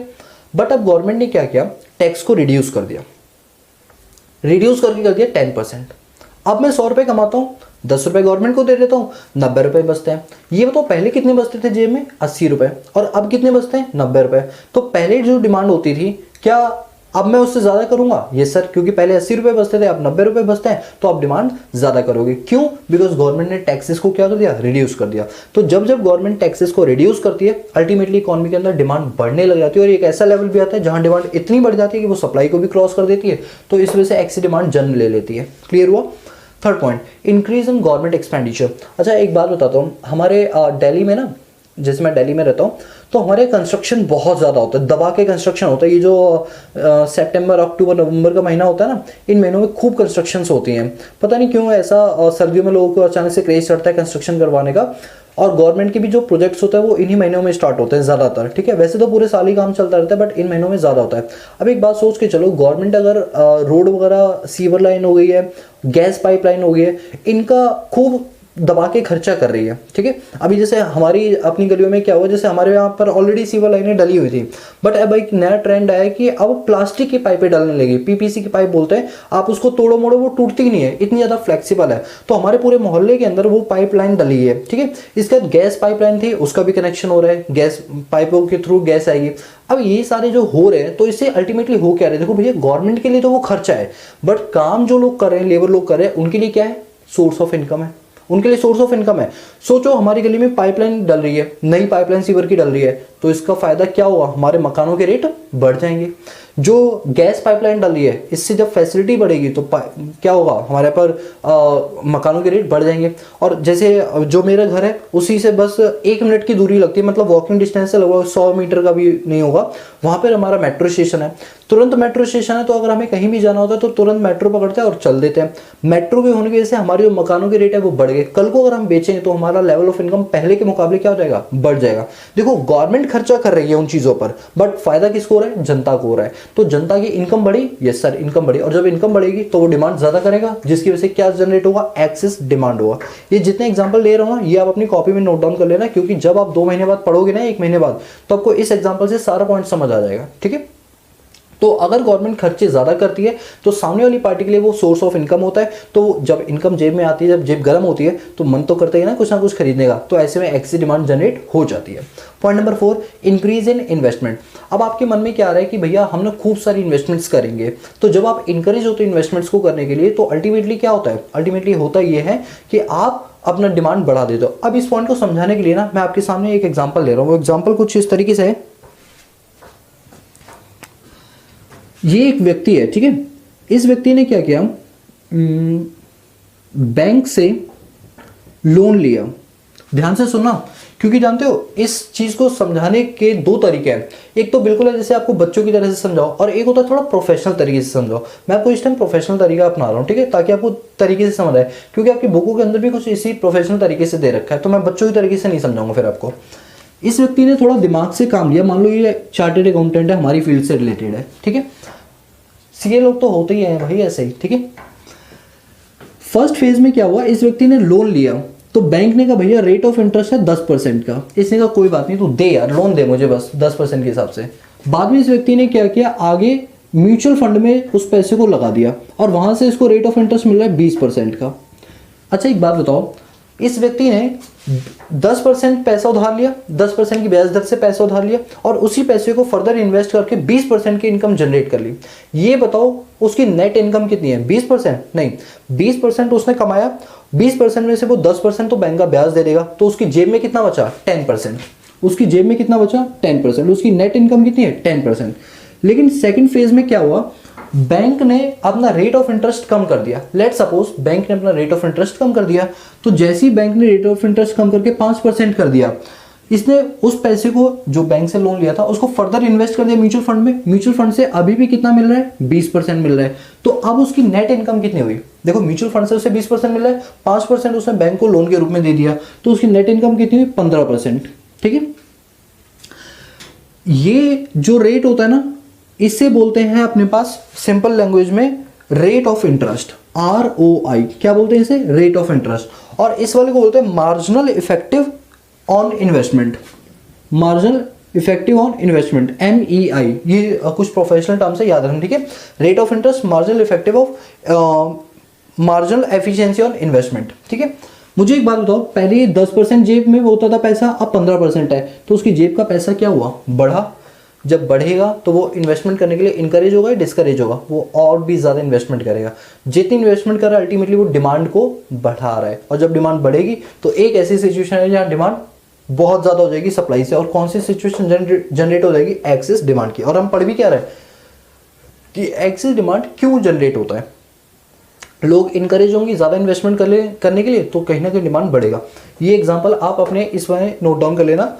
S1: बट अब गवर्नमेंट ने क्या किया? टैक्स को रिड्यूस कर दिया, रिड्यूस करके कर दिया 10%। अब मैं 100 रुपए कमाता हूँ, 10 रुपए गवर्नमेंट को दे देता हूँ, 90 रुपए बचते हैं। ये बताओ पहले कितने बचते थे जेब में? 80 रुपए। और अब कितने बचते हैं? 90 रुपए। तो पहले जो डिमांड होती थी, क्या अब मैं उससे ज्यादा करूंगा? ये सर, क्योंकि पहले 80 रुपए बचते थे, अब 90 रुपए बचते हैं, तो आप डिमांड ज्यादा करोगे। क्यों? बिकॉज गवर्नमेंट ने टैक्सेस को क्या कर दिया? रिड्यूस कर दिया। तो जब जब गवर्नमेंट टैक्सेस को रिड्यूस करती है, अल्टीमेटली इकोनॉमी के अंदर डिमांड बढ़ने लग जाती है, और एक ऐसा लेवल भी आता है जहां डिमांड इतनी बढ़ जाती है कि वो सप्लाई को भी क्रॉस कर देती है। तो इस वजह से एक्सी डिमांड जन्म ले लेती है। क्लियर हुआ? Third point, increase in government expenditure. अच्छा एक बात बताता हूँ, हमारे दिल्ली में ना, जैसे मैं दिल्ली में रहता हूँ तो हमारे कंस्ट्रक्शन बहुत ज़्यादा होता है, दबा के कंस्ट्रक्शन होता है। ये जो सितंबर, अक्टूबर, नवंबर का महीना होता है ना, इन महीनों में खूब कंस्ट्रक्शंस होती हैं। पता नहीं क्यों ऐसा, सर्दियों में लोगों को अचानक से क्रेज चढ़ता है कंस्ट्रक्शन करवाने का। और गवर्नमेंट के भी जो प्रोजेक्ट्स होता है वो इन्हीं महीनों में स्टार्ट होते हैं ज़्यादातर, ठीक है। वैसे तो पूरे साल ही काम चलता रहता है, बट इन महीनों में ज़्यादा होता है। अब एक बात सोच के चलो, गवर्नमेंट अगर रोड वगैरह, सीवर लाइन हो गई है, गैस पाइपलाइन हो गई है, इनका खूब दबा के खर्चा कर रही है, ठीक है। अभी जैसे हमारी अपनी गलियों में क्या हुआ, जैसे हमारे यहाँ पर ऑलरेडी सीवर लाइनें डली हुई थी, बट अब एक नया ट्रेंड आया कि अब प्लास्टिक की पाइपें डालने लगी। पीपीसी की पाइप बोलते हैं, आप उसको तोड़ो मोड़ो वो टूटती ही नहीं है, इतनी ज़्यादा फ्लेक्सिबल है। तो हमारे पूरे मोहल्ले के अंदर वो पाइपलाइन डली है, ठीक है। इसके बाद गैस पाइपलाइन थी, उसका भी कनेक्शन हो रहा है, गैस पाइपों के थ्रू गैस आएगी। अब ये सारे जो हो रहे हैं, तो इससे अल्टीमेटली हो क्या रहे हैं? देखो भैया, गवर्नमेंट के लिए तो वो खर्चा है, बट काम जो लोग कर रहे हैं, लेबर लोग कर रहे हैं, उनके लिए क्या है? सोर्स ऑफ इनकम है, उनके लिए सोर्स ऑफ इनकम है। सोचो हमारी गली में पाइपलाइन डल रही है, नई पाइपलाइन सीवर की डल रही है, तो इसका फायदा क्या हुआ? हमारे मकानों के रेट बढ़ जाएंगे। जो गैस पाइपलाइन डल रही है, इससे जब फैसिलिटी बढ़ेगी तो क्या होगा? हमारे पर मकानों के रेट बढ़ जाएंगे। और जैसे जो मेरा घर है उसी से बस 1 मिनट की दूरी लगती है, मतलब वॉकिंग डिस्टेंस से लगभग 100 मीटर का भी नहीं होगा, वहां पर हमारा मेट्रो स्टेशन है। तुरंत मेट्रो स्टेशन है, तो अगर हमें कहीं भी जाना होता है तो तुरंत मेट्रो पकड़ते हैं और चल देते हैं। मेट्रो के होने की वजह से हमारे जो मकानों के रेट है वो बढ़ गए। कल को अगर हम बेचें तो हमारा लेवल ऑफ इनकम पहले के मुकाबले क्या हो जाएगा? बढ़ जाएगा। देखो गवर्नमेंट खर्चा कर रही है उन चीजों पर, बट फायदा किसको हो रहा है? जनता को हो रहा है। तो जनता की इनकम बढ़ी, यस सर इनकम बढ़ी, और जब इनकम बढ़ेगी तो वो डिमांड ज्यादा करेगा, जिसकी वजह से क्या जनरेट होगा? एक्सेस डिमांड होगा। ये जितने एग्जांपल ले रहा हूं ना, ये आप अपनी कॉपी में नोट डाउन कर लेना, क्योंकि जब आप 2 महीने बाद पढ़ोगे ना, 1 महीने बाद, तो आपको इस एग्जांपल से सारा पॉइंट समझ आ जाएगा, ठीक है। तो अगर गवर्नमेंट खर्चे ज्यादा करती है तो सामने वाली पार्टी के लिए वो सोर्स ऑफ इनकम होता है। तो जब इनकम जेब में आती है, जब जेब गर्म होती है, तो मन तो करता है ना कुछ खरीदने का, तो ऐसे में एक्सी डिमांड जनरेट हो जाती है। Point number 4, increase in investment. अब आपके मन में क्या आ रहा है कि भैया हम ना खूब सारी इन्वेस्टमेंट्स करेंगे, तो जब आप इंकरेज होते हैं इन्वेस्टमेंट्स को करने के लिए, तो अल्टीमेटली क्या होता है? अल्टीमेटली होता यह है कि आप अपना डिमांड बढ़ा देते हो। अब इस पॉइंट को समझाने के लिए ना मैं आपके सामने एक एग्जाम्पल ले रहा हूँ। वो एग्जाम्पल कुछ इस तरीके से है। ये एक व्यक्ति है, ठीक है। इस व्यक्ति ने क्या किया? बैंक से लोन लिया। ध्यान से सुनना, क्योंकि जानते हो इस चीज को समझाने के 2 तरीके हैं। एक तो बिल्कुल है जैसे आपको बच्चों की तरह से समझाओ, और एक होता है थोड़ा प्रोफेशनल तरीके से समझाओ। मैं आपको इस टाइम प्रोफेशनल तरीका अपना रहा हूँ, ठीक है, ताकि आपको तरीके से समझ आए, क्योंकि आपकी बुकों के अंदर भी कुछ इसी प्रोफेशनल तरीके से दे रखा है, तो मैं बच्चों की तरीके से नहीं समझाऊंगा फिर आपको। इस व्यक्ति ने थोड़ा दिमाग से काम लिया। मान लो ये चार्टर्ड अकाउंटेंट है, हमारी फील्ड से रिलेटेड है, ठीक है। सीए लोग तो होते ही हैं भाई ऐसे ही, ठीक है। फर्स्ट फेज में क्या हुआ? इस व्यक्ति ने लोन लिया, तो बैंक ने कहा भैया रेट ऑफ इंटरेस्ट है 10% का। इसने कहा कोई बात नहीं, तू दे यार, लोन दे मुझे बस 10% के हिसाब से। बाद में इस व्यक्ति ने क्या किया? आगे म्यूचुअल फंड में उस पैसे को लगा दिया और वहां से इसको रेट ऑफ इंटरेस्ट मिल रहा है 20% का। अच्छा एक बात बताओ, इस व्यक्ति ने 10% पैसा उधार लिया, 10% की ब्याज दर से पैसा उधार लिया और उसी पैसे को फर्दर इन्वेस्ट करके 20% की इनकम जनरेट कर ली। ये बताओ उसकी नेट इनकम कितनी है? 20%? नहीं, 20% उसने कमाया, 20% में से वो 10% तो बैंक का ब्याज दे देगा, तो उसकी जेब में कितना बचा? 10%। उसकी जेब में कितना बचा? 10%। उसकी नेट इनकम कितनी है? 10%। लेकिन सेकंड फेज में क्या हुआ, बैंक ने अपना रेट ऑफ इंटरेस्ट कम कर दिया। लेट सपोज बैंक ने अपना रेट ऑफ इंटरेस्ट कम कर दिया, तो जैसे ही बैंक ने रेट ऑफ इंटरेस्ट कम करके 5% कर दिया, इसने उस पैसे को जो बैंक से लोन लिया था उसको फर्दर इन्वेस्ट कर दिया म्यूचुअल फंड में। म्यूचुअल फंड से अभी भी कितना मिल रहा है? 20% मिल रहा है। तो अब उसकी नेट इनकम कितनी हुई? देखो, म्यूचुअल फंड से उसे 20% मिल रहा है, 5% उसने बैंक को लोन के रूप में दे दिया, तो उसकी नेट इनकम कितनी हुई? 15%। ठीक है, ये जो रेट होता है ना, इससे बोलते हैं अपने पास सिंपल लैंग्वेज में रेट ऑफ इंटरेस्ट, ROI। क्या बोलते हैं इसे? Rate of interest. और इस वाले को बोलते हैं marginal effective on investment. Marginal effective on investment, MEI। ये कुछ प्रोफेशनल टर्म्स है, याद रखना। ठीक है, rate of interest, marginal effective of marginal efficiency on investment. ठीक है, मुझे एक बात बताओ, पहले ये 10% जेब में होता था पैसा, अब 15% है, तो उसकी जेब का पैसा क्या हुआ? बढ़ा। जब बढ़ेगा तो वो इन्वेस्टमेंट करने के लिए इनकरेज होगा या डिस्करेज होगा? वो और भी ज़्यादा इन्वेस्टमेंट करेगा। जितनी इन्वेस्टमेंट कर रहा है अल्टीमेटली वो डिमांड को बढ़ा रहा है, और जब डिमांड बढ़ेगी तो एक ऐसी सिचुएशन है जहाँ डिमांड बहुत ज़्यादा हो जाएगी सप्लाई से। और कौन सी सिचुएशन जनरेट हो जाएगी? एक्सेस डिमांड की। और हम पढ़ भी क्या रहे कि एक्सेस डिमांड क्यों जनरेट होता है? लोग इनकरेज होंगे ज़्यादा इन्वेस्टमेंट करने के लिए, तो कहीं ना कहीं डिमांड बढ़ेगा। ये एग्जाम्पल आप अपने इस में नोट डाउन कर लेना,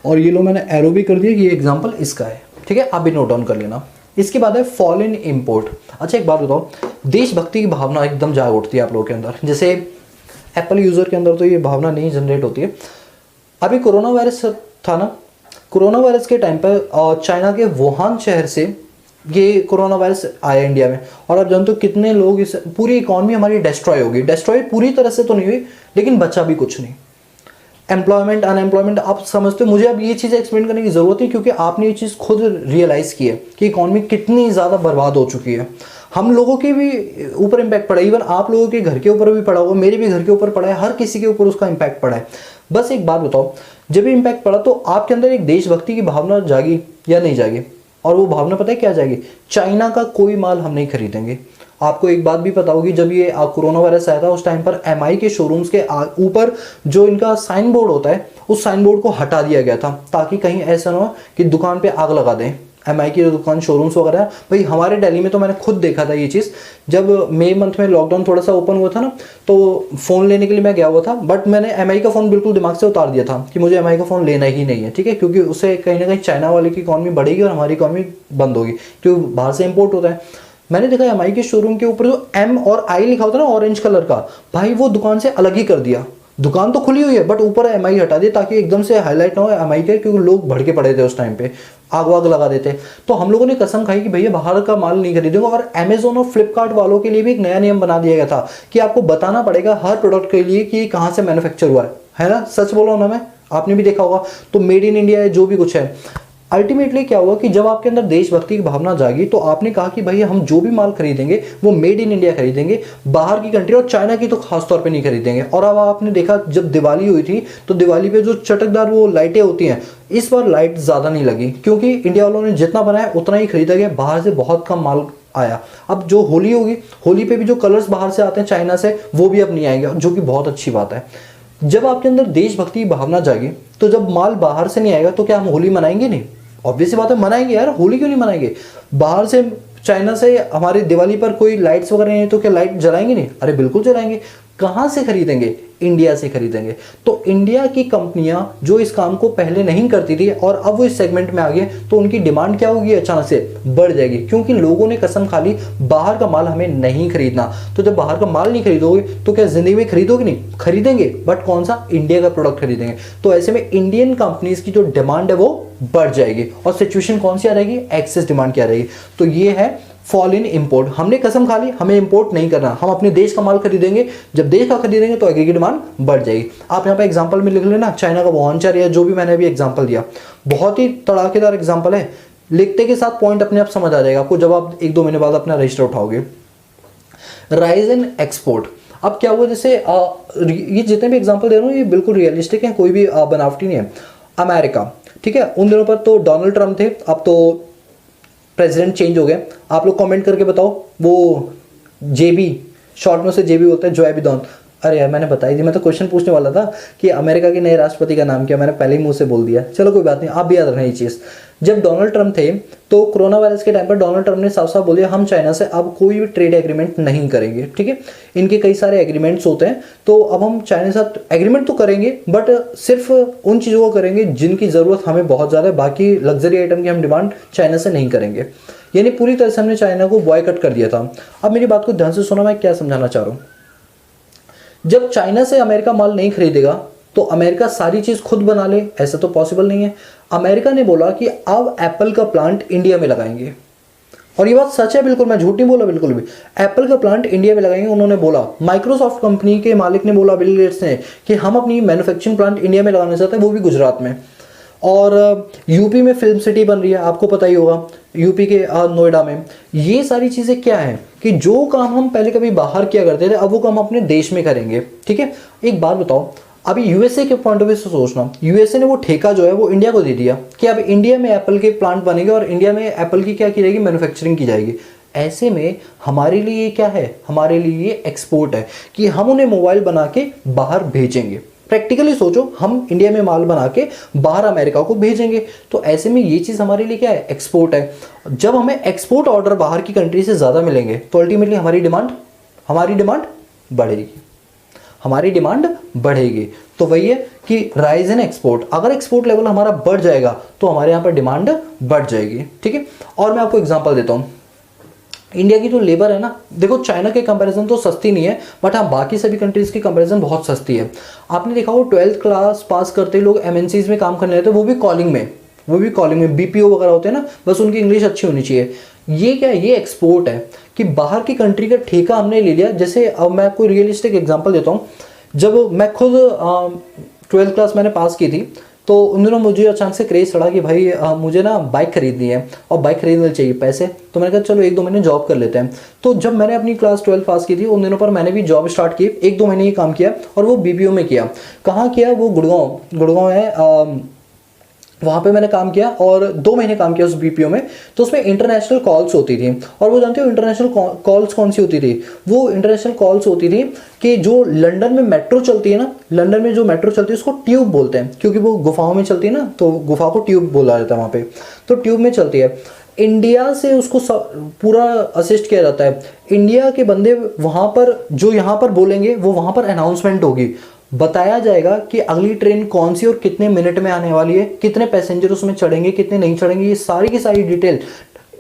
S1: और ये लो मैंने एरो भी कर दिया कि ये एग्जाम्पल इसका है। ठीक है, आप भी नोट डाउन कर लेना। इसके बाद है फॉल इन इम्पोर्ट। अच्छा एक बात बताओ, देशभक्ति की भावना एकदम जाग उठती है आप लोगों के अंदर। जैसे एप्पल यूज़र के अंदर तो ये भावना नहीं जनरेट होती है। अभी कोरोना वायरस था ना, कोरोना वायरस के टाइम पर चाइना के वुहान शहर से ये कोरोना वायरस आया इंडिया में, और आप जानते हो कितने लोग, इस पूरी इकॉनमी हमारी डिस्ट्रॉय होगी। डिस्ट्रॉय पूरी तरह से तो नहीं हुई, लेकिन बचा भी कुछ नहीं। एम्प्लॉयमेंट, अनएम्प्लॉयमेंट, आप समझते हो। मुझे अब ये चीज़ एक्सप्लेन करने की ज़रूरत है, क्योंकि आपने ये चीज़ खुद रियलाइज़ की है कि इकॉनमी कितनी ज़्यादा बर्बाद हो चुकी है। हम लोगों के भी ऊपर इम्पैक्ट पड़ा है, इवन आप लोगों के घर के ऊपर भी पड़ा होगा, मेरे भी घर के ऊपर पड़ा है, हर किसी के ऊपर उसका इम्पैक्ट पड़ा है। बस एक बात बताओ, जब ये इम्पैक्ट पड़ा तो आपके अंदर एक देशभक्ति की भावना जागी या नहीं जागी? और वो भावना पता है क्या जाएगी? चाइना का कोई माल हम नहीं खरीदेंगे। आपको एक बात भी पता होगी, जब ये कोरोना वायरस आया था उस टाइम पर MI के शोरूम्स के ऊपर जो इनका साइन बोर्ड होता है, उस साइन बोर्ड को हटा दिया गया था, ताकि कहीं ऐसा ना हो कि दुकान पे आग लगा दें। MI की जो दुकान शोरूम्स वगैरह है, भाई हमारे दिल्ली में तो मैंने खुद देखा था ये चीज़। जब मई मंथ में लॉकडाउन थोड़ा सा ओपन हुआ था ना, तो फ़ोन लेने के लिए मैं गया हुआ था, बट मैंने MI का फ़ोन बिल्कुल दिमाग से उतार दिया था कि मुझे MI का फ़ोन लेना ही नहीं है। ठीक है, क्योंकि उससे कहीं ना कहीं चाइना वाले की इकॉनमी बढ़ेगी और हमारी इकॉनमी बंद होगी, क्योंकि बाहर से इम्पोर्ट होता है। मैंने देखा MI के शोरूम के ऊपर जो M और I लिखा होता है ना ऑरेंज कलर का, भाई वो दुकान से अलग ही कर दिया। दुकान तो खुली हुई है बट ऊपर MI हटा दिया, ताकि एकदम से हाईलाइट ना हो MI के, क्योंकि लोग भड़के पड़े थे उस टाइम पे, आग वाग लगा देते। तो हम लोगों ने कसम खाई कि भैया बाहर का माल नहीं खरीदेंगे। और अमेजोन और फ्लिपकार्ट वालों के लिए भी एक नया नियम बना दिया गया था कि आपको बताना पड़ेगा हर प्रोडक्ट के लिए कि कहाँ से मैन्युफैक्चर हुआ है ना? सच बोलो ना, मैं आपने भी देखा होगा। तो मेड इन इंडिया है, जो भी कुछ है। अल्टीमेटली क्या हुआ कि जब आपके अंदर देशभक्ति की भावना जागी, तो आपने कहा कि भैया हम जो भी माल खरीदेंगे वो मेड इन इंडिया खरीदेंगे, बाहर की कंट्री और चाइना की तो खास तौर पे नहीं खरीदेंगे। और अब आपने देखा जब दिवाली हुई थी, तो दिवाली पे जो चटकदार वो लाइटें होती हैं, इस बार लाइट ज़्यादा नहीं लगी, क्योंकि इंडिया वालों ने जितना बनाया उतना ही खरीदा गया, बाहर से बहुत कम माल आया। अब जो होली होगी, होली पे भी जो कलर्स बाहर से आते हैं चाइना से, वो भी अब नहीं आएंगे, जो कि बहुत अच्छी बात है। जब आपके अंदर देशभक्ति की भावना जागी, तो जब माल बाहर से नहीं आएगा तो क्या हम होली मनाएंगे नहीं? ऑब्वियस बात है, मनाएंगे यार। होली क्यों नहीं मनाएंगे? बाहर से चाइना से हमारी दिवाली पर कोई लाइट्स वगैरह नहीं है, तो क्या लाइट जलाएंगे नहीं? अरे बिल्कुल जलाएंगे। कहाँ से खरीदेंगे? इंडिया से खरीदेंगे। तो इंडिया की कंपनियां जो इस काम को पहले नहीं करती थी और अब वो इस सेगमेंट में आ गए, तो उनकी डिमांड क्या होगी? अचानक से बढ़ जाएगी, क्योंकि लोगों ने कसम खा ली बाहर का माल हमें नहीं खरीदना। तो जब बाहर का माल नहीं खरीदोगे तो क्या जिंदगी में खरीदोगे नहीं? खरीदेंगे, बट कौन सा? इंडिया का प्रोडक्ट खरीदेंगे। तो ऐसे में इंडियन कंपनीज की जो डिमांड है वो बढ़ जाएगी। और सिचुएशन कौन सी आ रहेगी? एक्सेस डिमांड की आ रहेगी। तो ये है फॉल इन इंपोर्ट। हमने कसम खा ली हमें इंपोर्ट नहीं करना, हम अपने देश का माल खरीदेंगे। जब देश का खरीदेंगे तो आगे की डिमांड बढ़ जाएगी। आप यहाँ पे एग्जांपल में लिख लेना, चाइना का वुहान शहर, या जो भी मैंने अभी एग्जांपल दिया, बहुत ही तड़ाकेदार एग्जांपल है। लिखते के साथ पॉइंट अपने आप समझ आ जाएगा आपको जब आप 1-2 महीने बाद अपना रजिस्टर उठाओगे। राइज इन एक्सपोर्ट, अब क्या हुआ, जैसे ये जितने भी एग्जांपल दे रहा हूँ ये बिल्कुल रियलिस्टिक हैं, कोई भी बनावटी नहीं है। अमेरिका, ठीक है, उन दिनों पर तो डोनाल्ड ट्रम्प थे, अब तो प्रेसिडेंट चेंज हो गए। आप लोग कमेंट करके बताओ, वो जेबी, शॉर्ट में से जेबी बोलते हैं, जो एबिडॉन। अरे यार मैंने बताई थी, मैं तो क्वेश्चन पूछने वाला था कि अमेरिका के नए राष्ट्रपति का नाम क्या, मैंने पहले ही मुंह से बोल दिया। चलो कोई बात नहीं, आप भी याद रखना ये चीज़। जब डोनाल्ड ट्रम्प थे तो कोरोना वायरस के टाइम पर डोनाल्ड ट्रम्प ने साफ साफ बोल दिया हम चाइना से अब कोई भी ट्रेड एग्रीमेंट नहीं करेंगे, ठीक है। इनके कई सारे एग्रीमेंट्स होते हैं, तो अब हम चाइना के साथ एग्रीमेंट तो करेंगे बट सिर्फ उन चीज़ों को करेंगे जिनकी ज़रूरत हमें बहुत ज़्यादा है, बाकी लग्जरी आइटम की हम डिमांड चाइना से नहीं करेंगे। यानी पूरी तरह से हमने चाइना को बॉयकट कर दिया था। अब मेरी बात को ध्यान से सुनो, मैं क्या समझाना चाह रहा हूँ। जब चाइना से अमेरिका माल नहीं खरीदेगा तो अमेरिका सारी चीज खुद बना ले, ऐसा तो पॉसिबल नहीं है। अमेरिका ने बोला कि अब एप्पल का प्लांट इंडिया में लगाएंगे, और ये बात सच है, बिल्कुल मैं झूठ नहीं बोला बिल्कुल भी। एप्पल का प्लांट इंडिया में लगाएंगे उन्होंने बोला। माइक्रोसॉफ्ट कंपनी के मालिक ने बोला, बिल गेट्स ने, कि हम अपनी मैन्युफैक्चरिंग प्लांट इंडिया में लगाना चाहते हैं, वो भी गुजरात में। और यूपी में फिल्म सिटी बन रही है, आपको पता ही होगा, यूपी के नोएडा में। ये सारी चीज़ें क्या है कि जो काम हम पहले कभी बाहर किया करते थे अब वो काम अपने देश में करेंगे, ठीक है। एक बात बताओ, अभी यूएसए के पॉइंट ऑफ व्यू से सोचना, यूएसए ने वो ठेका जो है वो इंडिया को दे दिया कि अब इंडिया में एप्पल के प्लांट बनेंगे और इंडिया में एप्पल की क्या की जाएगी, मैन्युफैक्चरिंग की जाएगी। ऐसे में हमारे लिए ये क्या है, हमारे लिए ये एक्सपोर्ट है कि हम उन्हें मोबाइल बना के बाहर भेजेंगे। प्रैक्टिकली सोचो, हम इंडिया में माल बना के बाहर अमेरिका को भेजेंगे, तो ऐसे में ये चीज़ हमारे लिए क्या है, एक्सपोर्ट है। जब हमें एक्सपोर्ट ऑर्डर बाहर की कंट्री से ज़्यादा मिलेंगे तो अल्टीमेटली हमारी डिमांड बढ़ेगी, हमारी डिमांड बढ़ेगी। तो वही है कि राइज इन एक्सपोर्ट, अगर एक्सपोर्ट लेवल हमारा बढ़ जाएगा तो हमारे यहाँ पर डिमांड बढ़ जाएगी, ठीक है। और मैं आपको एग्जांपल देता हूँ, इंडिया की जो लेबर है ना, देखो चाइना के कंपैरिजन तो सस्ती नहीं है, बट हाँ बाकी सभी कंट्रीज की कंपैरिजन बहुत सस्ती है। आपने देखा हो 12th क्लास पास करते लोग एमएनसीज में काम करने लेते हैं, वो भी कॉलिंग में बीपीओ वगैरह होते हैं ना, बस उनकी इंग्लिश अच्छी होनी चाहिए। ये क्या है, ये एक्सपोर्ट है कि बाहर की कंट्री का ठेका हमने ले लिया। जैसे अब मैं आपको रियलिस्टिक एग्जाम्पल देता हूँ, जब मैं खुद 12th क्लास मैंने पास की थी तो उन दिनों मुझे अचानक से क्रेज चढ़ा कि भाई मुझे ना बाइक खरीदनी है और बाइक खरीदने चाहिए पैसे, तो मैंने कहा चलो 1-2 महीने जॉब कर लेते हैं। तो जब मैंने अपनी क्लास 12 पास की थी उन दिनों पर मैंने भी जॉब स्टार्ट की, 1-2 महीने ही काम किया, और वो बीपीओ में किया। कहाँ किया, वो गुड़गांव है, वहाँ पे मैंने काम किया और 2 महीने काम किया उस बीपीओ में। तो उसमें इंटरनेशनल कॉल्स होती थी, और वो जानते हो इंटरनेशनल कॉल्स कौन सी होती थी, वो इंटरनेशनल कॉल्स होती थी कि जो लंदन में मेट्रो चलती है ना, लंदन में जो मेट्रो चलती है उसको ट्यूब बोलते हैं, क्योंकि वो गुफाओं में चलती है ना, तो गुफा को ट्यूब बोला जाता है वहाँ पे, तो ट्यूब में चलती है। इंडिया से उसको पूरा असिस्ट किया जाता है। इंडिया के बंदे वहाँ पर जो यहाँ पर बोलेंगे वो वहाँ पर अनाउंसमेंट होगी, बताया जाएगा कि अगली ट्रेन कौन सी और कितने मिनट में आने वाली है, कितने पैसेंजर उसमें चढ़ेंगे कितने नहीं चढ़ेंगे, ये सारी की सारी डिटेल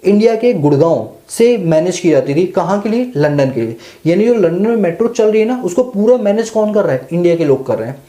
S1: इंडिया के गुड़गांव से मैनेज की जाती थी। कहाँ के लिए, लंदन के लिए। यानी जो लंदन में मेट्रो चल रही है ना, उसको पूरा मैनेज कौन कर रहा है, इंडिया के लोग कर रहे हैं।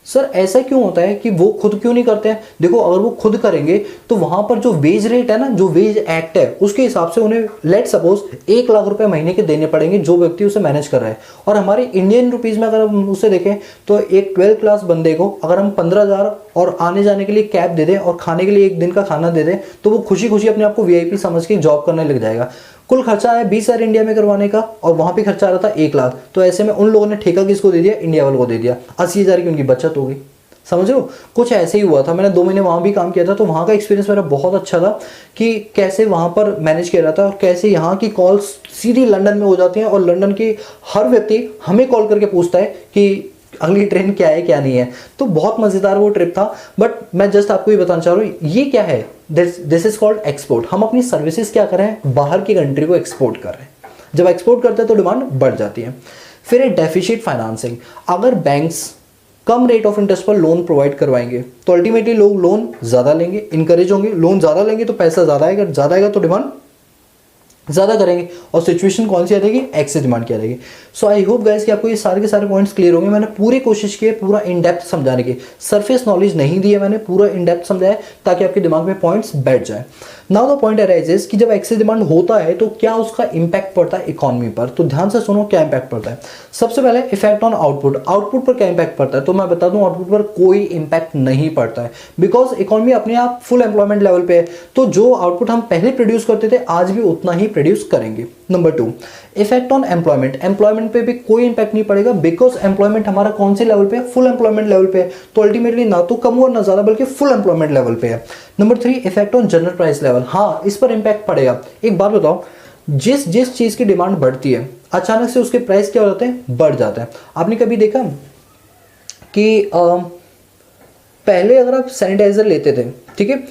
S1: सर ऐसा क्यों होता है कि वो खुद क्यों नहीं करते हैं? देखो अगर वो खुद करेंगे तो वहां पर जो वेज रेट है ना, जो वेज एक्ट है उसके हिसाब से उन्हें लेट सपोज 1 लाख रुपए महीने के देने पड़ेंगे जो व्यक्ति उसे मैनेज कर रहा है। और हमारे इंडियन रुपीज में अगर हम उसे देखें तो एक 12th क्लास बंदे को अगर हम 15,000 और आने जाने के लिए कैब दे दें और खाने के लिए 1 दिन का खाना दे दें तो वो खुशी खुशी अपने आप को वीआईपी समझ के जॉब करने लग जाएगा। कुल खर्चा है 20,000 इंडिया में करवाने का और वहां पे खर्चा आ रहा था 1 लाख। तो ऐसे में उन लोगों ने ठेका किसको दे दिया, इंडिया वालों को दे दिया। 80,000 की उनकी बचत हो गई। समझ रहे हो, कुछ ऐसे ही हुआ था। मैंने 2 महीने वहां भी काम किया था तो वहां का एक्सपीरियंस मेरा बहुत अच्छा था कि कैसे वहां पर मैनेज किया जाता है और कैसे यहाँ की कॉल्स सीधी लंदन में हो जाती हैं और लंदन के हर व्यक्ति हमें कॉल करके पूछता है कि अगली ट्रेन क्या है क्या नहीं है। तो बहुत मजेदार वो ट्रिप था। बट मैं जस्ट आपको ये बताना चाह रहा हूँ, ये क्या है, दिस इज कॉल्ड एक्सपोर्ट। हम अपनी सर्विसेज क्या कर रहे हैं, बाहर की कंट्री को एक्सपोर्ट कर रहे हैं। जब एक्सपोर्ट करते हैं तो डिमांड बढ़ जाती है। फिर है डेफिसिट फाइनेंसिंग। अगर banks come rate of interest पर लोन प्रोवाइड करवाएंगे तो अल्टीमेटली लोग लोन ज्यादा लेंगे, इनकरेज होंगे। लोन ज्यादा लेंगे तो पैसा ज्यादा आएगा तो डिमांड ज़्यादा करेंगे और सिचुएशन कौन सी आ जाएगी, एक्सेस डिमांड की आ जाएगी। सो आई होप गाइस कि आपको ये सारे के सारे पॉइंट्स क्लियर होंगे। मैंने पूरी कोशिश की है पूरा इन डेप्थ समझाने की, सरफेस नॉलेज नहीं दी है मैंने, पूरा इन डेप्थ समझाया ताकि आपके दिमाग में पॉइंट्स बैठ जाए। नाउ द पॉइंट अराइजेस कि जब एक्सेस डिमांड होता है तो क्या उसका इंपैक्ट पड़ता है इकोनॉमी पर। तो ध्यान से सुनो क्या इंपैक्ट पड़ता है। सबसे पहले इफेक्ट ऑन आउटपुट, आउटपुट पर क्या इंपैक्ट पड़ता है। तो मैं बता दूं आउटपुट पर कोई इंपैक्ट नहीं पड़ता है, बिकॉज इकोनॉमी अपने आप फुल एम्प्लॉयमेंट लेवल पे है। तो जो आउटपुट हम पहले प्रोड्यूस करते थे आज भी उतना ही प्रोड्यूस करेंगे। Number 2, effect on employment, employment पे भी कोई इंपैक्ट नहीं पड़ेगा, बिकॉज एम्प्लॉयमेंट हमारा कौन से लेवल पे है, फुल एम्प्लॉयमेंट लेवल पे है। तो अल्टीमेटली ना तो कम और ना ज्यादा बल्कि फुल एम्प्लॉयमेंट लेवल पे है। Number 3, effect on general price level, हाँ इस पर इंपैक्ट पड़ेगा। एक बात बताओ, जिस जिस चीज की डिमांड बढ़ती है अचानक से उसके प्राइस क्या हो जाते हैं, बढ़ जाते हैं। आपने कभी देखा कि पहले अगर आप सैनिटाइजर लेते थे, ठीक है,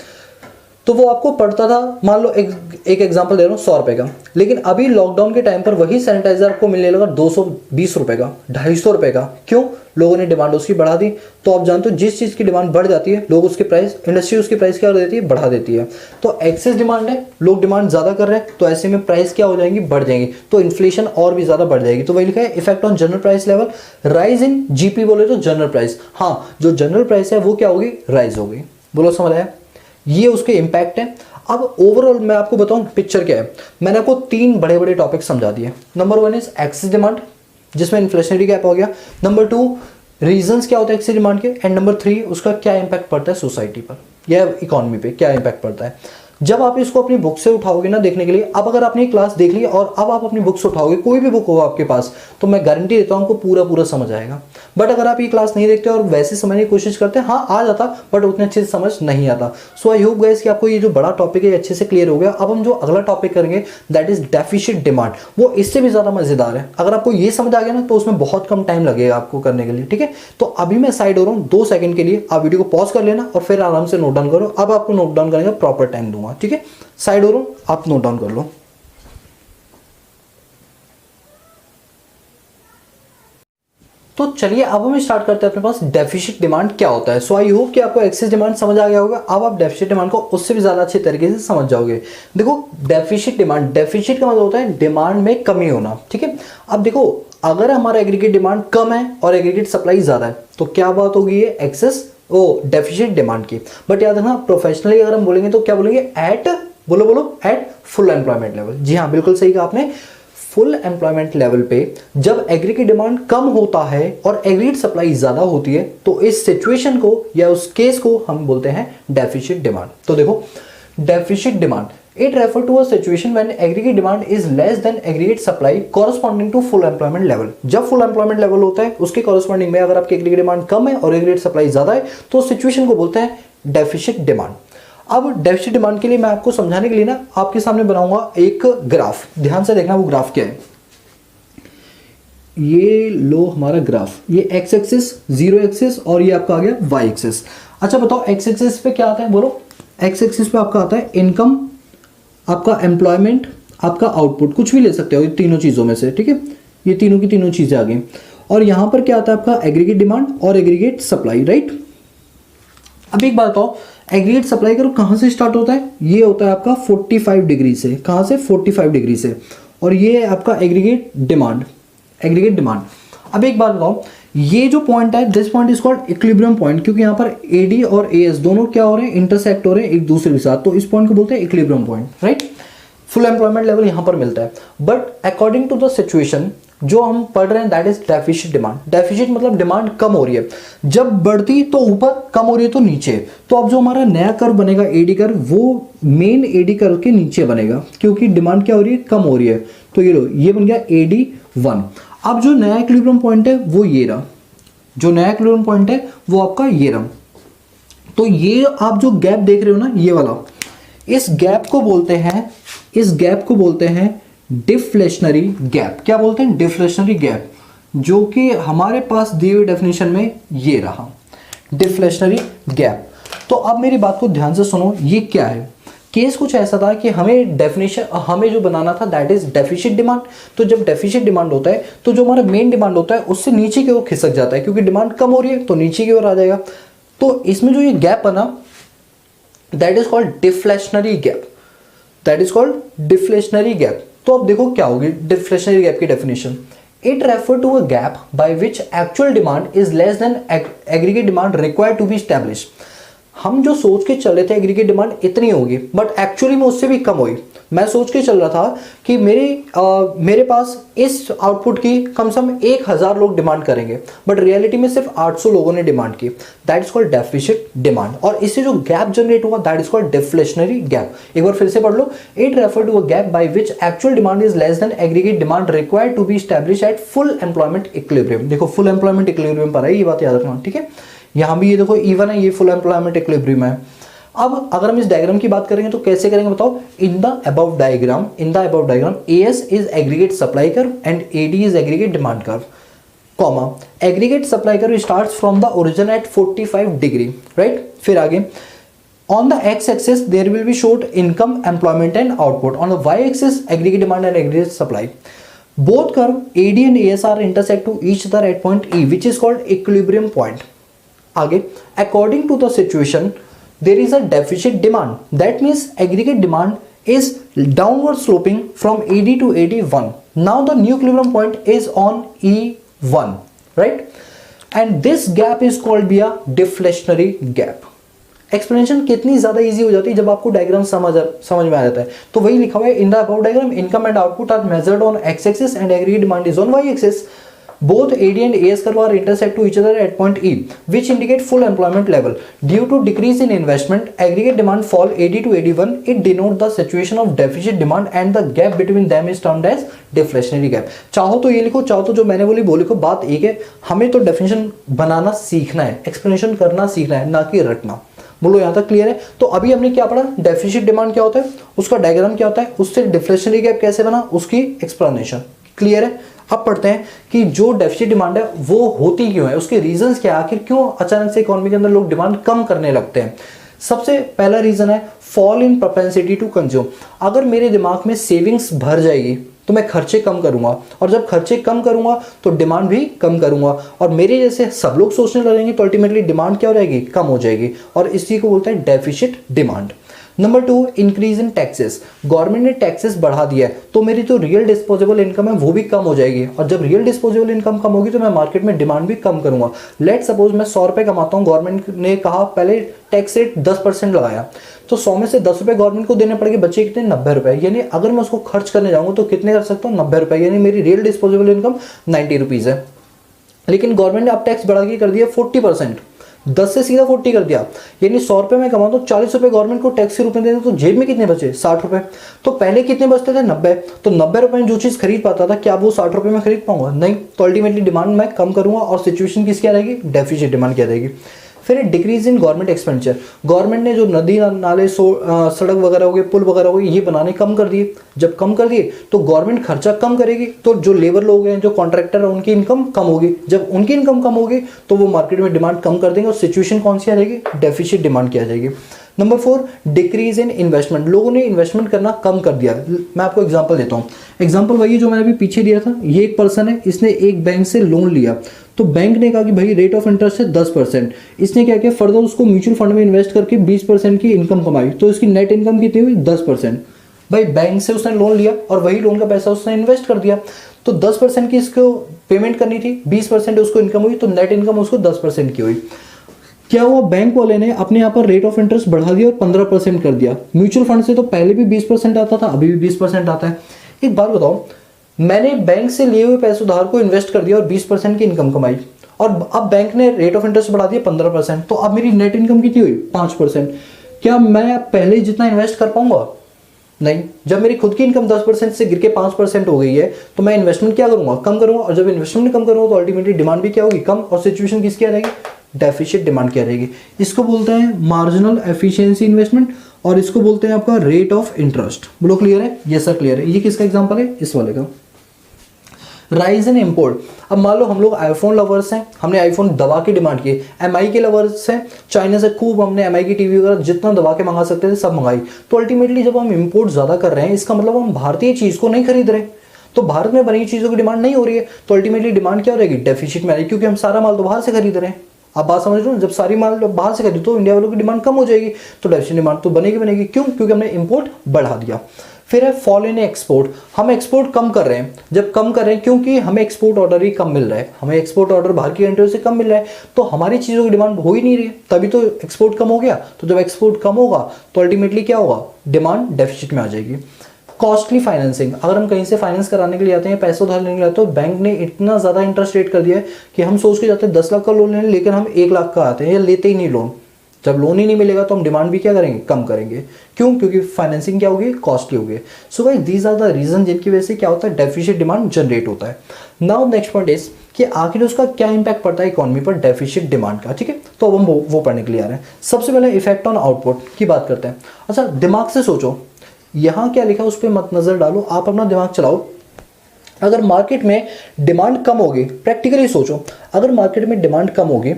S1: तो वो आपको पड़ता था, मान लो एक एग्जांपल दे रहा हूँ 100 रुपए का, लेकिन अभी लॉकडाउन के टाइम पर वही सैनिटाइजर आपको मिलने लगा 220 रुपए का, 250 रुपए का। क्यों? लोगों ने डिमांड उसकी बढ़ा दी। तो आप जानते हो जिस चीज की डिमांड बढ़ जाती है लोग उसके प्राइस, इंडस्ट्री उसकी प्राइस क्या कर देती है, बढ़ा देती है। तो एक्सेस डिमांड है, लोग डिमांड ज्यादा कर रहे हैं, तो ऐसे में प्राइस क्या हो जाएंगी, बढ़ जाएंगी, तो इन्फ्लेशन और भी ज्यादा बढ़ जाएगी। तो वही लिखा है effect on general price level, rise in GP बोले तो जनरल प्राइस, हाँ जो जनरल प्राइस है वो क्या होगी, राइज होगी। बोलो समझ आया, ये उसके इंपैक्ट है। अब ओवरऑल मैं आपको बताऊं पिक्चर क्या है। मैंने आपको 3 बड़े बड़े टॉपिक समझा दिए। नंबर 1 इज एक्सेस डिमांड, जिसमें इन्फ्लेशनरी गैप हो गया। नंबर 2 रीजंस क्या होता है एक्सेस डिमांड के, एंड नंबर 3 उसका क्या इंपैक्ट पड़ता है सोसाइटी पर या इकोनॉमी पे, क्या इंपैक्ट पड़ता है। जब आप इसको अपनी बुक से उठाओगे ना देखने के लिए, अब अगर आपने क्लास देख ली और अब आप अपनी बुक से उठाओगे, कोई भी बुक होगा आपके पास, तो मैं गारंटी देता हूं आपको पूरा पूरा समझ आएगा। बट अगर आप ये क्लास नहीं देखते और वैसे समझने की कोशिश करते हैं, हाँ आ जाता बट उतने अच्छे से समझ नहीं आता। सो आई होप गाइस कि आपको ये जो बड़ा टॉपिक है अच्छे से क्लियर हो गया। अब हम जो अगला टॉपिक करेंगे दैट इज डेफिसिट डिमांड, वो इससे भी ज्यादा मजेदार है। अगर आपको ये समझ आ गया ना तो उसमें बहुत कम टाइम लगेगा आपको करने के लिए, ठीक है। तो अभी मैं साइड हो रहा हूँ 2 सेकंड के लिए, आप वीडियो को पॉज कर लेना और फिर आराम से नोट डाउन करो। अब आपको नोट डाउन करने का प्रॉपर टाइम दूंगा, ठीक है। साइड हो रहा हूं, आप नोट डाउन कर लो। तो चलिए अब हम स्टार्ट करते हैं अपने पास डेफिसिट डिमांड क्या होता है। सो आई होप कि आपको एक्सेस डिमांड समझ आ गया होगा। अब आप डेफिसिट डिमांड को उससे भी ज्यादा अच्छे तरीके से समझ जाओगे। देखो डेफिसिट डिमांड, डेफिसिट का मतलब होता है डिमांड में कमी होना, ठीक है। अब देखो अगर हमारा एग्रीगेट डिमांड कम है और एग्रीगेट सप्लाई ज्यादा है तो क्या बात होगी, ये एक्सेस डेफिसिट डिमांड की। बट याद रखना प्रोफेशनली अगर हम बोलेंगे तो क्या बोलेंगे, एट बोलो एट फुल एम्प्लॉयमेंट लेवल। जी हाँ बिल्कुल सही कहा आपने, फुल एम्प्लॉयमेंट लेवल पे जब एग्रीगेट डिमांड कम होता है और एग्रीगेट सप्लाई ज्यादा होती है तो इस सिचुएशन को या उस केस को हम बोलते हैं डेफिसिट डिमांड। तो देखो deficit demand it refer to a situation when aggregate demand is less than aggregate supply corresponding to full employment level. जब फुल एम्प्लॉयमेंट लेवल होता है उसके कॉरस्पॉन्डिंग में अगर आपकी एग्रीगेट डिमांड कम है और एग्रीगेट सप्लाई ज्यादा है तो सिचुएशन को बोलते हैं डेफिसिट डिमांड। अब डेफिसिट डिमांड के लिए मैं आपको समझाने के लिए ना आपके सामने बनाऊंगा एक ग्राफ, ध्यान से देखना वो ग्राफ क्या है। ये लो हमारा ग्राफ, ये एक्स एक्सिस, जीरो एक्सिस और ये आपका आ गया वाई एक्सिस। अच्छा बताओ एक्स एक्सिस पे क्या आता है, बोलो। एक्स एक्सिस पे आपका आता है इनकम, आपका एम्प्लॉयमेंट, आपका आउटपुट, कुछ भी ले सकते हो ये तीनों चीजों में से, ठीक है। ये तीनों की तीनों चीजें आ गई। और यहां पर क्या आता है आपका एग्रीगेट डिमांड और एग्रीगेट सप्लाई, राइट। अब एक बात बताओ एग्रीगेट सप्लाई करो कहां से स्टार्ट होता है, ये होता है आपका 45 डिग्री से। कहां से, 45 डिग्री से। और ये है आपका एग्रीगेट डिमांड, एग्रीगेट डिमांड। अब एक बात बताओ ये जो पॉइंट है this point is called equilibrium point, क्योंकि यहाँ पर एडी और एएस दोनों क्या हो रहे हैं, इंटरसेक्ट हो रहे हैं एक दूसरे के साथ, तो इस पॉइंट को बोलते हैं equilibrium point, right. Full employment level यहां पर मिलता है। But according to the situation जो हम पढ़ रहे हैं that is deficit demand. Deficit मतलब डिमांड कम हो रही है, जब बढ़ती तो ऊपर, कम हो रही है तो नीचे। तो अब जो हमारा नया कर्व बनेगा एडी कर्व वो मेन एडी कर्व के नीचे बनेगा, क्योंकि डिमांड क्या हो रही है, कम हो रही है। तो ये लो ये बन गया AD1। अब जो नया इक्विलिब्रियम पॉइंट है वो ये रहा, जो नया इक्विलिब्रियम पॉइंट है वो आपका ये रहा। तो ये आप जो गैप देख रहे हो ना ये वाला, इस गैप को बोलते हैं, इस गैप को बोलते हैं डिफ्लेशनरी गैप। क्या बोलते हैं, डिफ्लेशनरी गैप, जो कि हमारे पास दी हुई डेफिनेशन में ये रहा डिफ्लेशनरी गैप। तो अब मेरी बात को ध्यान से सुनो, ये क्या है। केस कुछ ऐसा था कि हमें डेफिनेशन हमें जो बनाना था दैट इज डेफिसिट डिमांड। तो जब डेफिसिट डिमांड होता है तो जो हमारा मेन डिमांड होता है उससे नीचे की ओर खिसक जाता है, क्योंकि डिमांड कम हो रही है तो नीचे की ओर आ जाएगा। तो इसमें जो ये गैप बना that is called deflationary gap. That is called deflationary gap. तो अब देखो क्या होगी डिफ्लेशनरी गैप की definition. It refer to a gap by which actual demand is less than aggregate demand required to be establish. हम जो सोच के चल रहे थे एग्रीगेट डिमांड इतनी होगी, बट एक्चुअली में उससे भी कम हुई। मैं सोच के चल रहा था कि मेरे पास इस आउटपुट की कम से कम 1000 लोग डिमांड करेंगे, बट रियलिटी में सिर्फ 800 लोगों ने डिमांड की। That is called deficit demand, और इससे जो गैप जनरेट हुआ that is called deflationary gap. एक बार फिर से पढ़ लो। It refer to a gap by which actual demand is less than aggregate demand required to be establish at full employment equilibrium. देखो फुल एम्प्लॉयमेंट इक्विलिब्रियम पर है, ये बात याद रखना, ठीक है। यहां भी ये देखो इवन है, ये फुल एम्प्लॉयमेंट इक्विलिब्रियम है। अब अगर हम इस डायग्राम की बात करेंगे तो कैसे करेंगे बताओ। इन the above diagram AS is aggregate supply curve and AD is aggregate demand curve, comma aggregate supply curve starts from the origin at 45 degree, right. फिर आगे on the x-axis there will be showed income, employment and output. On the y-axis aggregate demand and aggregate supply. Both curve AD and AS are intersect to each other at point E, which is called equilibrium point. आगे according to the situation there is a deficit demand. That means aggregate demand is downward sloping from AD to AD1. Now the new equilibrium point is on E1, right? And this gap is called be a deflationary gap. Explanation कितनी ज्यादा easy हो जाती है जब आपको diagram समझ में आ जाता है। तो वही लिखा हुआ है in the above diagram income and output are measured on X axis and aggregate demand is on Y axis. Both AD and AS curve are intersect to each other at point E, which indicate full employment level. Due to decrease in investment, aggregate demand fall AD to AD1. It denotes the situation of deficit demand and the gap between them is termed as deflationary gap. चाहो तो ये लिखो, चाहो तो जो मैंने बोली वो लिखो, बात एक है, हमें तो डेफिनेशन बनाना सीखना है, एक्सप्लेनेशन करना सीखना है, ना कि रटना। बोलो यहाँ तक क्लियर है। तो अभी हमने क्या पढ़ा, डेफिसिट डिमांड क्या होता है, उसका डायग्राम क्या होता है, उससे डिफ्लेशनरी गैप कैसे बना, उसकी एक्सप्लेनेशन क्लियर है। अब पढ़ते हैं कि जो डेफिसिट डिमांड है वो होती क्यों है, उसके रीजंस क्या है, आखिर क्यों अचानक से इकोनॉमी के अंदर लोग डिमांड कम करने लगते हैं। सबसे पहला रीजन है fall in propensity to consume. अगर मेरे दिमाग में सेविंग्स भर जाएगी तो मैं खर्चे कम करूंगा, और जब खर्चे कम करूंगा तो डिमांड भी कम करूंगा, और मेरे जैसे सब लोग सोचने लगेंगे तो अल्टीमेटली डिमांड क्या हो जाएगी, कम हो जाएगी, और इसी को बोलते हैं deficit demand. Number 2, increase in taxes. Government ने टैक्सेस बढ़ा दिया है तो मेरी जो रियल डिस्पोजेबल इनकम है वो भी कम हो जाएगी, और जब रियल डिस्पोजेबल इनकम कम होगी तो मैं मार्केट में डिमांड भी कम करूंगा। लेट सपोज मैं 100 रुपए कमाता हूँ, गवर्नमेंट ने कहा पहले टैक्स रेट 10% लगाया, तो 100 में से 10 रुपए गवर्नमेंट को देने पड़ेंगे, बच्चे कितने, 90 रुपए। यानी अगर मैं उसको खर्च करने जाऊंगा तो कितने कर सकता हूँ, 90 रुपए, यानी मेरी रियल डिस्पोजेबल इनकम 90 रुपीज है। लेकिन गवर्नमेंट ने अब टैक्स बढ़ा के कर दिया 40%, 10 से सीधा 40 कर दिया, यानी 100 रुपए में कमाता हूँ, 40 रुपए गवर्नमेंट को टैक्स के रूप में देते, तो जेब में कितने बचे, 60 रुपए। तो पहले कितने बचते थे, 90। तो 90 रुपए में जो चीज खरीद पाता था, क्या वो 60 रुपए में खरीद पाऊंगा, नहीं। तो अल्टीमेटली डिमांड मैं कम करूंगा, और सिचुएशन किसकी क्या रहेगी, डेफिसिट डिमांड क्या रहेगी। फिर decrease in government expenditure. Government ने जो नदी नाले सड़क वगैरह हो गए, पुल वगैरह हो गए, ये बनाने कम कर दिए। जब कम कर दिए तो गवर्नमेंट खर्चा कम करेगी, तो जो लेबर लोग हैं, जो कॉन्ट्रैक्टर है, उनकी इनकम कम होगी। जब उनकी इनकम कम होगी तो वो मार्केट में डिमांड कम कर देंगे, और सिचुएशन कौन सी आ जाएगी, डेफिसिट डिमांड की आ जाएगी। Number 4, decrease in investment. लोगों ने इन्वेस्टमेंट करना कम कर दिया। मैं आपको एग्जांपल देता हूँ। एग्जांपल वही जो मैंने अभी पीछे दिया था। ये एक पर्सन है, इसने एक बैंक से लोन लिया, तो बैंक ने कहा कि भाई रेट ऑफ इंटरेस्ट है 10%। इसने क्या किया, फर्दर उसको म्यूचुअल फंड में इन्वेस्ट करके 20% की इनकम कमाई, तो इसकी नेट इनकम कितनी हुई, 10%। भाई बैंक से उसने लोन लिया और वही लोन का पैसा उसने इन्वेस्ट कर दिया, तो 10% की इसको पेमेंट करनी थी, 20% उसको इनकम हुई, तो नेट इनकम उसको 10% की हुई। क्या हुआ, बैंक वाले ने अपने यहाँ पर रेट ऑफ इंटरेस्ट बढ़ा दिया और 15% कर दिया। म्यूचुअल फंड से तो पहले भी 20% आता था, अभी भी 20% आता है। एक बात बताओ, मैंने बैंक से लिए हुए पैसे उधार को इन्वेस्ट कर दिया और 20% की इनकम कमाई, और अब बैंक ने रेट ऑफ इंटरेस्ट बढ़ा दिया 15%, तो अब मेरी नेट इनकम कितनी हुई, 5%। क्या मैं पहले जितना इन्वेस्ट कर पाऊंगा, नहीं। जब मेरी खुद की इनकम 10% से गिर के 5% हो गई है, तो मैं इन्वेस्टमेंट क्या करूंगा, कम करूंगा, और जब इन्वेस्टमेंट कम करूंगा तो अल्टीमेटली डिमांड भी क्या होगी, कम, और सिचुएशन किसकी आ रहेगी, डेफिसिट डिमांड क्या रहेगी। इसको बोलते हैं मार्जिनल एफिशिएंसी इन्वेस्टमेंट, और इसको बोलते हैं आपका रेट ऑफ इंटरेस्ट। बोलो क्लियर है, ये सर क्लियर है। ये किसका एग्जांपल है, इस वाले का। Rise in import. अब मान लो हम लोग आईफोन लवर्स हैं, हमने आईफोन दबा के डिमांड की। एमआई के लवर्स हैं, चाइना से खूब हमने एमआई की टीवी वगैरह जितना दबा के मंगा सकते थे सब मंगाई। तो अल्टीमेटली जब हम इम्पोर्ट ज्यादा कर रहे हैं, इसका मतलब हम भारतीय चीज को नहीं खरीद रहे, तो भारत में बनी चीजों की डिमांड नहीं हो रही है, तो अल्टीमेटली डिमांड क्या हो रहेगी, डेफिसिट में आ रही है, क्योंकि हम सारा माल तो बाहर से खरीद रहे हैं। आप बात समझ रहे हो, जब सारी माल बाहर से खरीदो तो इंडिया वालों की डिमांड कम हो जाएगी, तो डेफिसिट डिमांड तो बनेगी। क्यों? क्योंकि हमने इंपोर्ट बढ़ा दिया। फिर है फॉल इन एक्सपोर्ट, हम एक्सपोर्ट कम कर रहे हैं। जब कम कर रहे हैं क्योंकि हमें एक्सपोर्ट ऑर्डर ही कम मिल रहा है, हमें एक्सपोर्ट ऑर्डर बाहर की कंट्रियों से कम मिल रहा है, तो हमारी चीज़ों की डिमांड हो ही नहीं रही है, तभी तो एक्सपोर्ट कम हो गया। तो जब एक्सपोर्ट कम होगा तो अल्टीमेटली क्या होगा, डिमांड डेफिसिट में आ जाएगी। कॉस्टली फाइनेंसिंग, अगर हम कहीं से फाइनेंस कराने के लिए आते हैं, पैसे उधार लेने के लिए आते हैं, तो बैंक ने इतना ज़्यादा इंटरेस्ट रेट कर दिया है कि हम सोच के जाते हैं 10 लाख का लोन लेने, लेकिन हम 1 लाख का आते हैं या लेते ही नहीं लोन। जब लोन ही नहीं मिलेगा तो हम डिमांड भी क्या करेंगे, कम करेंगे। क्यों? क्योंकि फाइनेंसिंग क्या होगी, कॉस्टली होगी। So guys these are the reason जिनकी वजह से क्या होता है, डेफिसिट डिमांड जनरेट होता है। नाउ नेक्स्ट पॉइंट इज कि आखिर उसका क्या इंपैक्ट पड़ता है इकोनॉमी पर डेफिसिट डिमांड का। ठीक है, तो अब हम वो पढ़ने के लिए आ रहे हैं। सबसे पहले इफेक्ट ऑन आउटपुट की बात करते हैं। अच्छा, दिमाग से सोचो, यहाँ क्या लिखा है उस पर मत नजर डालो, आप अपना दिमाग चलाओ। अगर मार्केट में डिमांड कम होगी, प्रैक्टिकली सोचो, अगर मार्केट में डिमांड कम होगी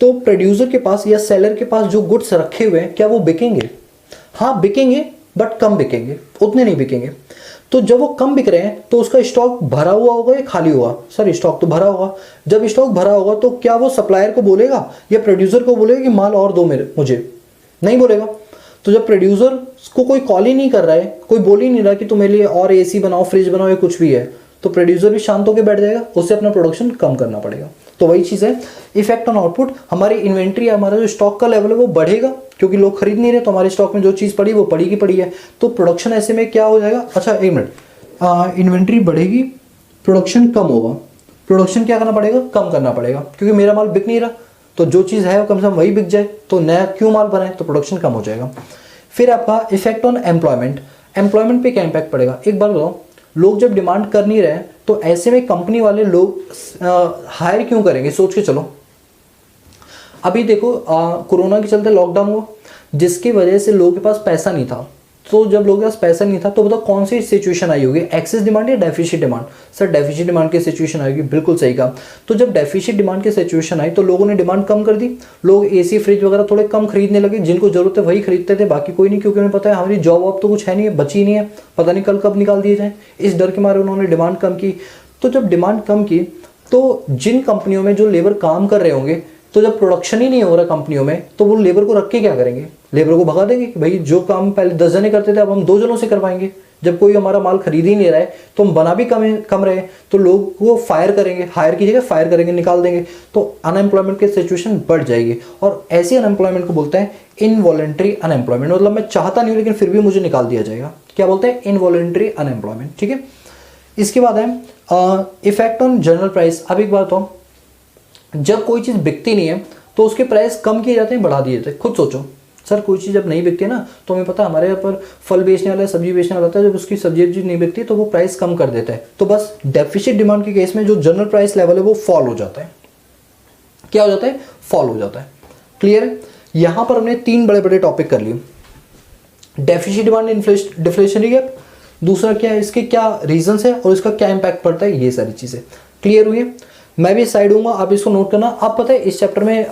S1: तो प्रोड्यूसर के पास या सेलर के पास जो गुड्स रखे हुए हैं क्या वो बिकेंगे? हाँ बिकेंगे, बट कम बिकेंगे, उतने नहीं बिकेंगे। तो जब वो कम बिक रहे हैं तो उसका स्टॉक भरा हुआ होगा या खाली होगा? सर स्टॉक तो भरा होगा। जब स्टॉक भरा होगा तो क्या वो सप्लायर को बोलेगा या प्रोड्यूसर को बोलेगा कि माल और दो मुझे? नहीं बोलेगा। तो जब प्रोड्यूसर को कोई कॉल ही नहीं कर रहा है, कोई बोल ही नहीं रहा कि तुम मेरे लिए और एसी बनाओ, फ्रिज बनाओ या कुछ भी है, तो प्रोड्यूसर भी शांत होकर बैठ जाएगा, उससे अपना प्रोडक्शन कम करना पड़ेगा। तो वही चीज़ है, इफेक्ट ऑन आउटपुट, हमारी इन्वेंट्री, हमारा जो स्टॉक का लेवल है वो बढ़ेगा क्योंकि लोग खरीद नहीं रहे, तो हमारे स्टॉक में जो चीज़ पड़ी वो पड़ी की पड़ी है, तो प्रोडक्शन ऐसे में क्या हो जाएगा। अच्छा एक मिनट, इन्वेंट्री बढ़ेगी, प्रोडक्शन कम होगा। प्रोडक्शन क्या करना पड़ेगा, कम करना पड़ेगा, क्योंकि मेरा माल बिक नहीं रहा, तो जो चीज़ है कम से कम वही बिक जाए, तो नया क्यों माल बनाए, तो प्रोडक्शन कम हो जाएगा। फिर आपका इफेक्ट ऑन एम्प्लॉयमेंट, एम्प्लॉयमेंट पे क्या इंपैक्ट पड़ेगा। एक बार बताओ, लोग जब डिमांड कर नहीं रहे तो ऐसे में कंपनी वाले लोग हायर क्यों करेंगे, सोच के चलो। अभी देखो कोरोना के चलते लॉकडाउन हुआ, जिसकी वजह से लोगों के पास पैसा नहीं था, तो जब लोगों के पास पैसा नहीं था तो बताओ कौन सी सिचुएशन आई होगी, एक्सेस डिमांड या deficit demand. Sir deficit demand की सिचुएशन आएगी, बिल्कुल सही कहा। तो जब डेफिसिट डिमांड की सिचुएशन आई तो लोगों ने डिमांड कम कर दी, लोग एसी फ्रिज वगैरह थोड़े कम खरीदने लगे, जिनको जरूरत है वही खरीदते थे, बाकी कोई नहीं, क्योंकि उन्हें पता है हमारी जॉब वॉब तो कुछ है नहीं है, बची नहीं है, पता नहीं कल कब निकाल दिए जाए, इस डर के मारे उन्होंने डिमांड कम की। तो जब डिमांड कम की तो जिन कंपनियों में जो लेबर काम कर रहे होंगे, तो जब प्रोडक्शन ही नहीं हो रहा कंपनियों में, तो वो लेबर को रख के क्या करेंगे, लेबर को भगा देंगे कि भाई जो काम पहले 10 जने करते थे अब हम 2 जनों से करवाएंगे। जब कोई हमारा माल खरीद ही नहीं रहा है तो हम बना भी कम रहे, तो लोग वो फायर करेंगे, हायर की जगह फायर करेंगे, निकाल देंगे, तो अनएम्प्लॉयमेंट की सिचुएशन बढ़ जाएगी। और ऐसी अनएम्प्लॉयमेंट को बोलते हैं इनवॉलेंट्री अनएम्प्लॉयमेंट, मतलब मैं चाहता नहीं हूँ लेकिन फिर भी मुझे निकाल दिया जाएगा, क्या बोलते हैं, इनवॉलेंट्री अनएम्प्लॉयमेंट। ठीक है, इसके बाद है इफेक्ट ऑन जनरल प्राइस। अब एक बात हो, जब कोई चीज़ बिकती नहीं है तो उसके प्राइस कम किए जाते हैं, बढ़ा दिए जाते हैं। खुद सोचो सर, कोई चीज़ जब नहीं बिकती है ना, तो हमें पता है हमारे यहाँ पर फल बेचने वाला है, सब्जी बेचने वाला होता है, जब उसकी सब्जी नहीं बिकती तो वो प्राइस कम कर देता है। तो बस डेफिसिट डिमांड के केस में जो जनरल प्राइस लेवल है वो फॉल हो जाता है। क्या हो जाता है, फॉल हो जाता है। क्लियर है, यहाँ पर हमने 3 बड़े बड़े टॉपिक कर लिए, डेफिसिट डिमांड, डिफ्लेशनरी गैप, दूसरा क्या है, इसके क्या रीजंस है और इसका क्या इंपैक्ट पड़ता है, ये सारी चीज़ें क्लियर हुई है। मैं भी साइड हूँगा, आप इसको नोट करना। आप पता है इस चैप्टर में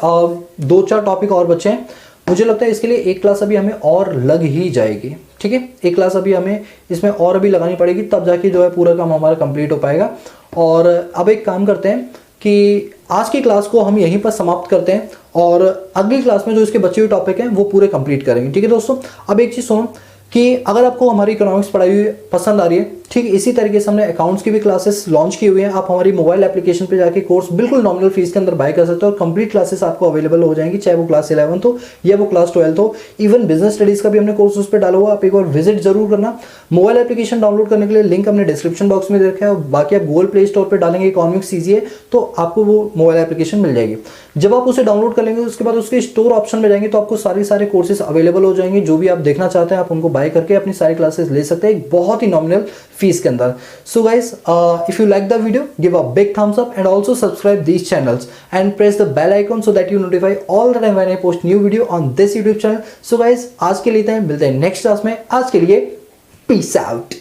S1: 2-4 टॉपिक और बचे हैं, मुझे लगता है इसके लिए एक क्लास अभी हमें और लग ही जाएगी। ठीक है, एक क्लास अभी हमें इसमें और अभी लगानी पड़ेगी, तब जाके जो है पूरा काम हमारा कंप्लीट हो पाएगा। और अब एक काम करते हैं कि आज की क्लास को हम यहीं पर समाप्त करते हैं और अगली क्लास में जो इसके बचे हुए टॉपिक हैं वो पूरे कंप्लीट करेंगे। ठीक है दोस्तों, अब एक चीज़ सुनो कि अगर आपको हमारी इकोनॉमिक्स पढ़ाई हुई पसंद आ रही है, ठीक इसी तरीके से हमने अकाउंट्स की भी क्लासेस लॉन्च की हुई हैं। आप हमारी मोबाइल एप्लीकेशन पे जाके कोर्स बिल्कुल नॉमिनल फीस के अंदर बाय कर सकते हो और कंप्लीट क्लासेस आपको अवेलेबल हो जाएंगी, चाहे वो क्लास 11 हो या वो क्लास 12 हो। इवन बिजनेस स्टडीज का भी हमने कोर्स उस पर डाला हुआ, आप एक बार विजिट जरूर करना। मोबाइल एप्लीकेशन डाउनलोड करने के लिए लिंक हमने डिस्क्रिप्शन बॉक्स में दे रखा है, और बाकी आप गूगल प्ले स्टोर पर डालेंगे इकोनॉमिक्स ईजी तो आपको वो मोबाइल एप्लीकेशन मिल जाएगी। जब आप उसे डाउनलोड कर लेंगे उसके बाद उसके स्टोर ऑप्शन में जाएंगे तो आपको सारे कोर्सेज अवेलेबल हो जाएंगे, जो भी आप देखना चाहते हैं आप उनको बाय करके अपनी सारी क्लासेस ले सकते हैं बहुत ही नॉमिनल फीस के अंदर। So guys, if you like the video, give a big thumbs up and also subscribe these channels and press the bell icon so that you notify all the time when I post new video on this YouTube channel. So guys, आज के लिए इतना ही, मिलते हैं next class में। आज के लिए पीस आउट।